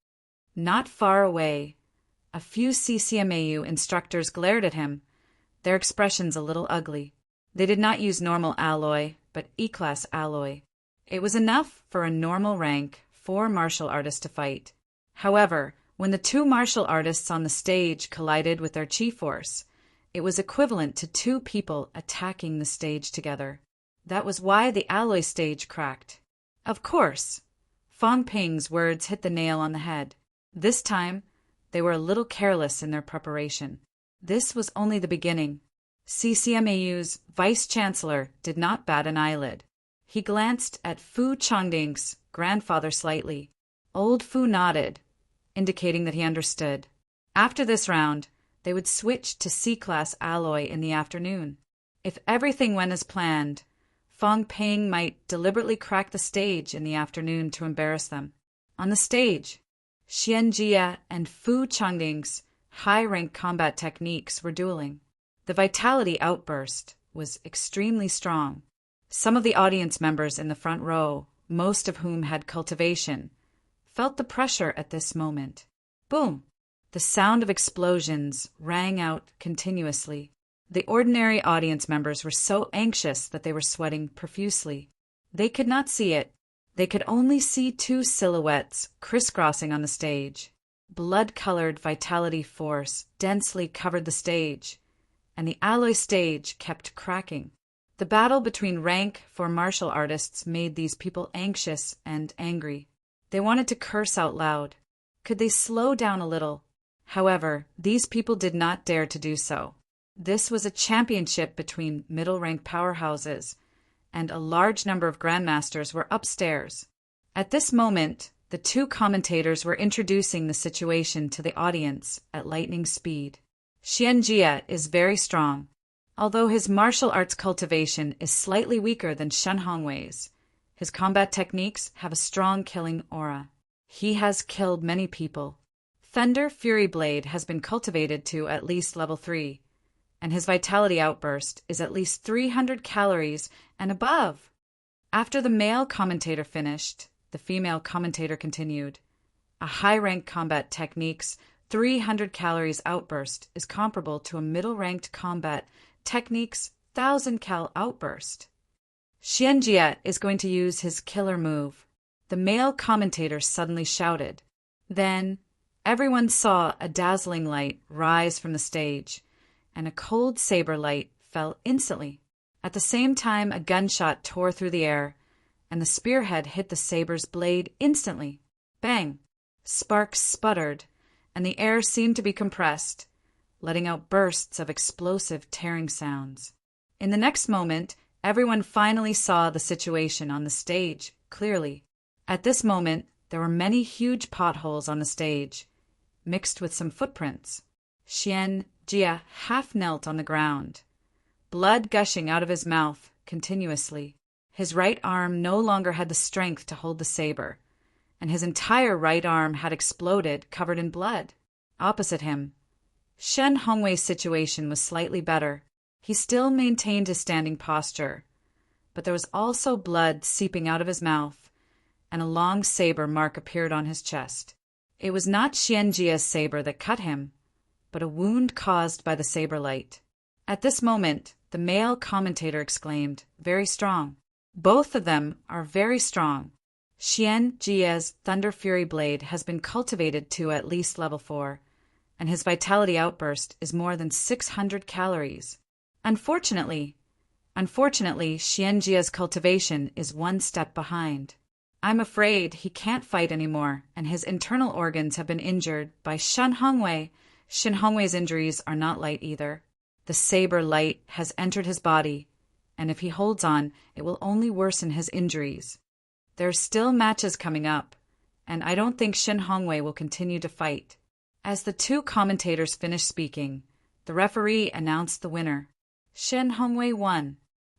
Not far away, a few CCMAU instructors glared at him, their expressions a little ugly. They did not use normal alloy, but E-class alloy. It was enough for a normal rank 4 martial artists to fight. However, when the 2 martial artists on the stage collided with their chi force, it was equivalent to 2 people attacking the stage together. That was why the alloy stage cracked. Of course, Fang Ping's words hit the nail on the head. This time, they were a little careless in their preparation. This was only the beginning. CCMAU's vice-chancellor did not bat an eyelid. He glanced at Fu Changding's grandfather slightly. Old Fu nodded, indicating that he understood. After this round, they would switch to C-class alloy in the afternoon. If everything went as planned, Fang Ping might deliberately crack the stage in the afternoon to embarrass them. On the stage, Xian Jia and Fu Changding's high-rank combat techniques were dueling. The vitality outburst was extremely strong. Some of the audience members in the front row, most of whom had cultivation, felt the pressure at this moment. Boom! The sound of explosions rang out continuously. The ordinary audience members were so anxious that they were sweating profusely. They could not see it. They could only see 2 silhouettes crisscrossing on the stage. Blood-colored vitality force densely covered the stage, and the alloy stage kept cracking. The battle between rank 4 martial artists made these people anxious and angry. They wanted to curse out loud. Could they slow down a little? However, these people did not dare to do so. This was a championship between middle-rank powerhouses, and a large number of grandmasters were upstairs. At this moment, the 2 commentators were introducing the situation to the audience at lightning speed. Xian Jia is very strong. Although his martial arts cultivation is slightly weaker than Shan Hongwei's, his combat techniques have a strong killing aura. He has killed many people. Thunder Fury Blade has been cultivated to at least level 3. and his vitality outburst is at least 300 calories and above. After the male commentator finished, the female commentator continued. A high-ranked combat technique's 300 calories outburst is comparable to a middle-ranked combat technique's 1,000-cal outburst. Xianjie is going to use his killer move. The male commentator suddenly shouted. Then, everyone saw a dazzling light rise from the stage, and a cold saber light fell instantly. At the same time, a gunshot tore through the air, and the spearhead hit the saber's blade instantly. Bang! Sparks sputtered, and the air seemed to be compressed, letting out bursts of explosive tearing sounds. In the next moment, everyone finally saw the situation on the stage clearly. At this moment, there were many huge potholes on the stage, mixed with some footprints. Xianjie half knelt on the ground, blood gushing out of his mouth continuously. His right arm no longer had the strength to hold the saber, and his entire right arm had exploded, covered in blood. Opposite him, Shen Hongwei's situation was slightly better. He still maintained his standing posture, but there was also blood seeping out of his mouth, and a long saber mark appeared on his chest. It was not Xianjie's saber that cut him, but a wound caused by the saber light. At this moment, the male commentator exclaimed, "Very strong." Both of them are very strong. Xianjie's Thunder Fury blade has been cultivated to at least level 4, and his vitality outburst is more than 600 calories. Unfortunately, Xianjie's cultivation is one step behind. I'm afraid he can't fight anymore, and his internal organs have been injured by Shen Hongwei. Shen Hongwei's injuries are not light either. The saber light has entered his body, and if he holds on, it will only worsen his injuries. There are still matches coming up, and I don't think Shen Hongwei will continue to fight. As the two commentators finished speaking, the referee announced the winner. Shen Hongwei won.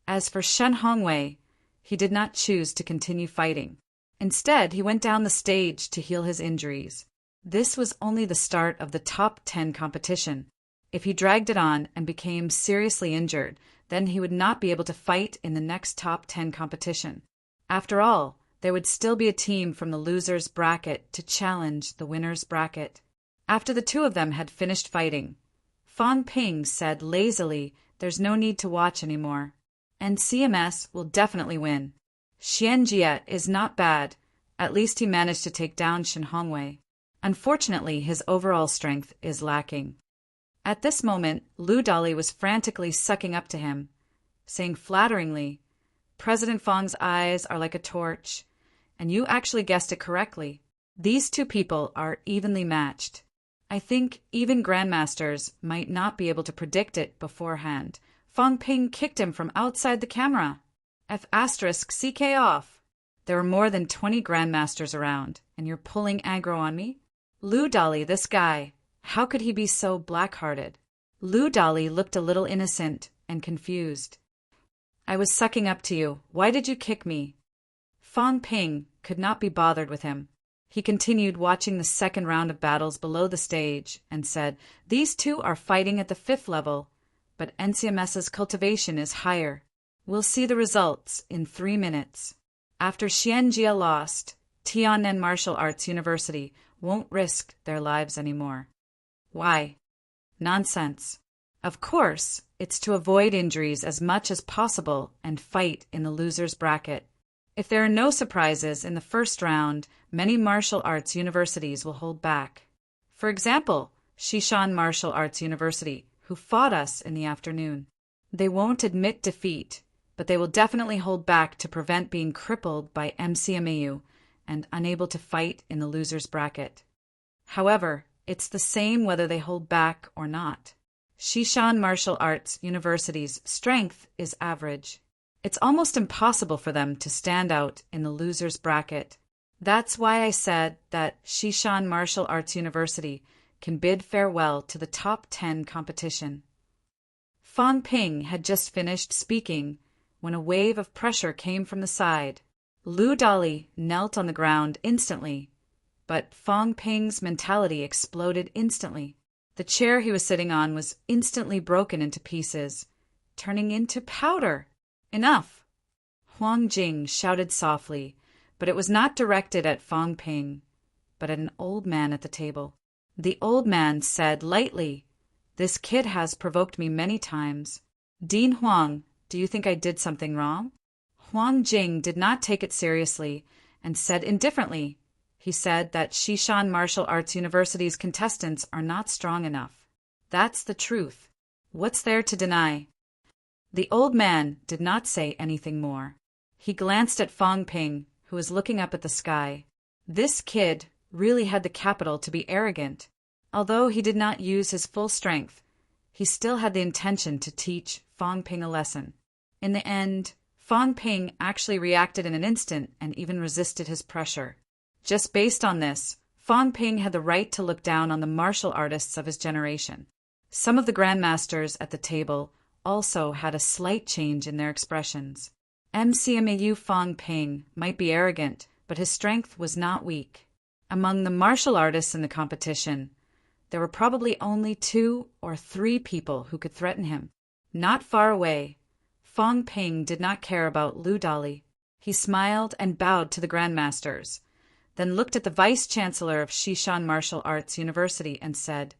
As for Shen Hongwei, he did not choose to continue fighting. Instead, he went down the stage to heal his injuries. This was only the start of the top 10 competition. If he dragged it on and became seriously injured, then he would not be able to fight in the next top 10 competition. After all, there would still be a team from the loser's bracket to challenge the winner's bracket. After the two of them had finished fighting, Fang Ping said lazily, "There's no need to watch anymore, and CMS will definitely win. Xianjie is not bad. At least he managed to take down Shen Hongwei. Unfortunately, his overall strength is lacking." At this moment, Lu Dali was frantically sucking up to him, saying flatteringly, "President Fang's eyes are like a torch, and you actually guessed it correctly. These two people are evenly matched. I think even grandmasters might not be able to predict it beforehand." Fang Ping kicked him from outside the camera. F***CK off. There were more than 20 grandmasters around, and you're pulling aggro on me? Lu Dali, this guy, how could he be so black-hearted? Lu Dali looked a little innocent and confused. "I was sucking up to you. Why did you kick me?" Fang Ping could not be bothered with him. He continued watching the second round of battles below the stage and said, "These two are fighting at the 5th level, but NCMS's cultivation is higher. We'll see the results in 3 minutes. After Xianjie lost, Tiannan Martial Arts University won't risk their lives anymore." Why? Nonsense. Of course, it's to avoid injuries as much as possible and fight in the loser's bracket. If there are no surprises in the first round, many martial arts universities will hold back. For example, Shishan Martial Arts University, who fought us in the afternoon. They won't admit defeat, but they will definitely hold back to prevent being crippled by MCMAU and unable to fight in the loser's bracket. However, it's the same whether they hold back or not. Shishan Martial Arts University's strength is average. It's almost impossible for them to stand out in the loser's bracket. That's why I said that Shishan Martial Arts University can bid farewell to the top 10 competition. Fang Ping had just finished speaking when a wave of pressure came from the side. Lu Dali knelt on the ground instantly, but Fang Ping's mentality exploded instantly. The chair he was sitting on was instantly broken into pieces, turning into powder. Enough! Huang Jing shouted softly, but it was not directed at Fang Ping, but at an old man at the table. The old man said lightly, "This kid has provoked me many times. Dean Huang, do you think I did something wrong?" Huang Jing did not take it seriously and said indifferently, he said that Shishan Martial Arts University's contestants are not strong enough. That's the truth. What's there to deny? The old man did not say anything more. He glanced at Fang Ping, who was looking up at the sky. This kid really had the capital to be arrogant. Although he did not use his full strength, he still had the intention to teach Fang Ping a lesson. In the end, Fang Ping actually reacted in an instant and even resisted his pressure. Just based on this, Fang Ping had the right to look down on the martial artists of his generation. Some of the grandmasters at the table also had a slight change in their expressions. MCMAU Fang Ping might be arrogant, but his strength was not weak. Among the martial artists in the competition, there were probably only 2 or 3 people who could threaten him. Not far away, Fang Ping did not care about Lu Dali. He smiled and bowed to the grandmasters, then looked at the vice-chancellor of Shishan Martial Arts University and said,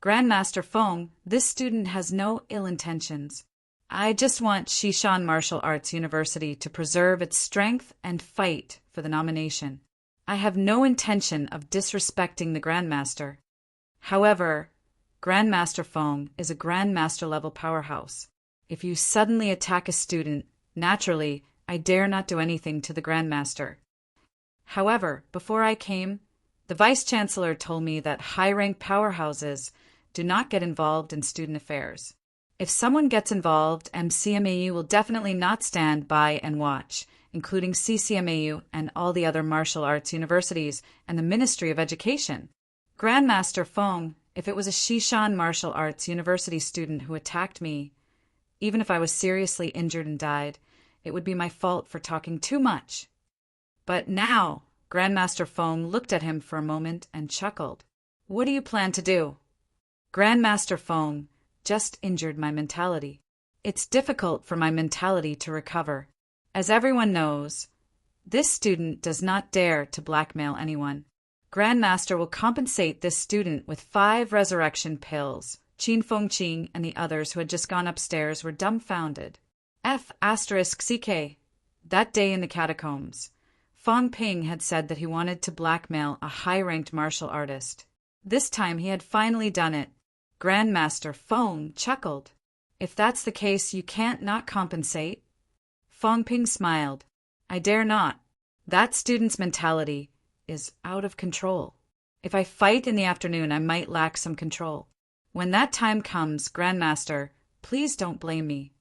"Grandmaster Feng, this student has no ill intentions. I just want Shishan Martial Arts University to preserve its strength and fight for the nomination. I have no intention of disrespecting the Grandmaster. However, Grandmaster Feng is a Grandmaster-level powerhouse. If you suddenly attack a student, naturally, I dare not do anything to the Grandmaster. However, before I came, the Vice-Chancellor told me that high-ranked powerhouses do not get involved in student affairs. If someone gets involved, MCMAU will definitely not stand by and watch, including CCMAU and all the other martial arts universities and the Ministry of Education. Grandmaster Feng, if it was a Shishan Martial Arts University student who attacked me, even if I was seriously injured and died, it would be my fault for talking too much." But now, Grandmaster Feng looked at him for a moment and chuckled. "What do you plan to do?" Grandmaster Feng just injured my mentality. It's difficult for my mentality to recover. As everyone knows, this student does not dare to blackmail anyone. Grandmaster will compensate this student with 5 resurrection pills. Qin Fengqing and the others who had just gone upstairs were dumbfounded. F***CK. That day in the catacombs, Fang Ping had said that he wanted to blackmail a high-ranked martial artist. This time he had finally done it. Grandmaster Feng chuckled. "If that's the case, you can't not compensate." Fang Ping smiled. "I dare not. That student's mentality is out of control. If I fight in the afternoon, I might lack some control. When that time comes, Grandmaster, please don't blame me."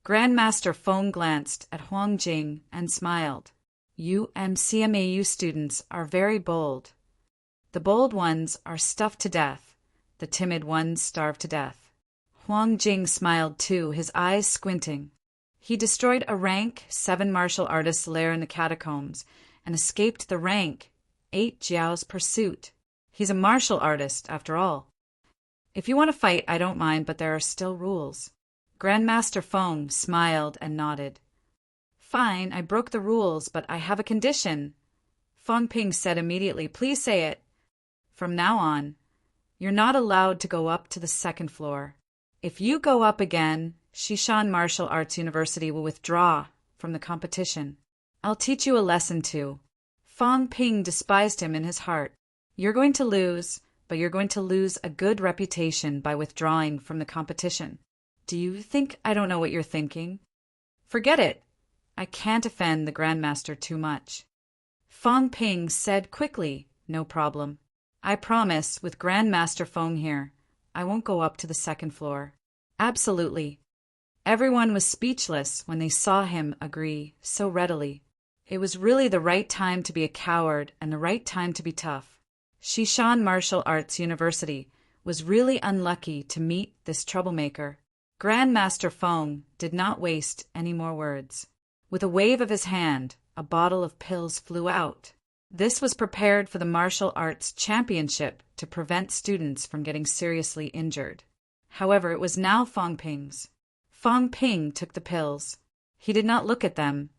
Grandmaster Feng glanced at Huang Jing and smiled. "You MCMAU students are very bold. The bold ones are stuffed to death. The timid ones starve to death." Huang Jing smiled too, his eyes squinting. He destroyed a rank 7 martial artist's lair in the catacombs and escaped the rank 8 Jiao's pursuit. He's a martial artist, after all. "If you want to fight, I don't mind, but there are still rules." Grandmaster Feng smiled and nodded. "Fine, I broke the rules, but I have a condition." Fang Ping said immediately, "Please say it." "From now on, you're not allowed to go up to the 2nd floor. If you go up again, Shishan Martial Arts University will withdraw from the competition. I'll teach you a lesson too." Fang Ping despised him in his heart. "You're going to lose, but you're going to lose a good reputation by withdrawing from the competition. Do you think I don't know what you're thinking? Forget it. I can't offend the Grandmaster too much." Fang Ping said quickly, "No problem. I promise, with Grandmaster Feng here, I won't go up to the 2nd floor." "Absolutely." Everyone was speechless when they saw him agree so readily. It was really the right time to be a coward and the right time to be tough. Shishan Martial Arts University was really unlucky to meet this troublemaker. Grandmaster Feng did not waste any more words. With a wave of his hand, a bottle of pills flew out. This was prepared for the martial arts championship to prevent students from getting seriously injured. However, it was now Fong Ping's. Fong Ping took the pills. He did not look at them,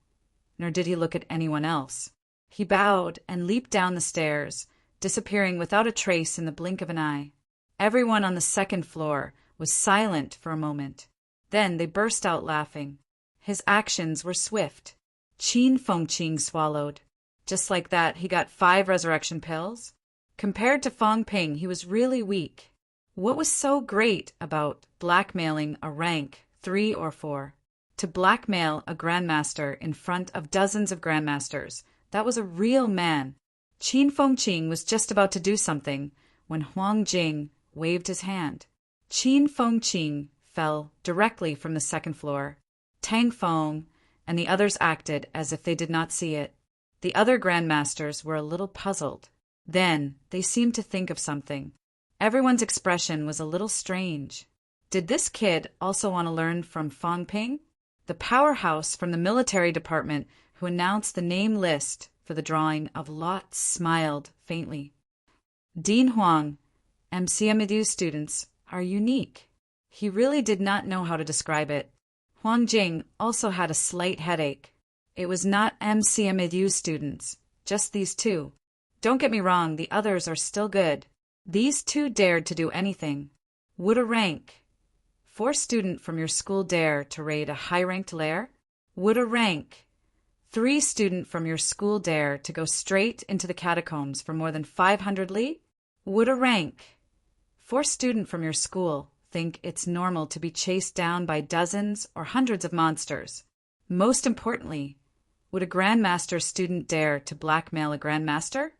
nor did he look at anyone else. He bowed and leaped down the stairs, disappearing without a trace in the blink of an eye. Everyone on the second floor was silent for a moment. Then they burst out laughing. His actions were swift. Qin Fengqing swallowed. Just like that, he got 5 resurrection pills. Compared to Fong Ping, he was really weak. What was so great about blackmailing a rank 3 or 4? To blackmail a grandmaster in front of dozens of grandmasters, that was a real man. Qin Fengqing was just about to do something when Huang Jing waved his hand. Qin Fengqing fell directly from the second floor. Tang Feng and the others acted as if they did not see it. The other grandmasters were a little puzzled. Then they seemed to think of something. Everyone's expression was a little strange. Did this kid also want to learn from Fong Ping? The powerhouse from the military department who announced the name list for the drawing of lots smiled faintly. Dean Huang, MCMEDU students are unique. He really did not know how to describe it. Huang Jing also had a slight headache. It was not MCMEDU students, just these 2. Don't get me wrong, the others are still good. These 2 dared to do anything. Would a rank 4 student from your school dare to raid a high-ranked lair? Would a rank 3 student from your school dare to go straight into the catacombs for more than 500 li? Would a rank 4 student from your school think it's normal to be chased down by dozens or hundreds of monsters? Most importantly, would a grandmaster student dare to blackmail a grandmaster?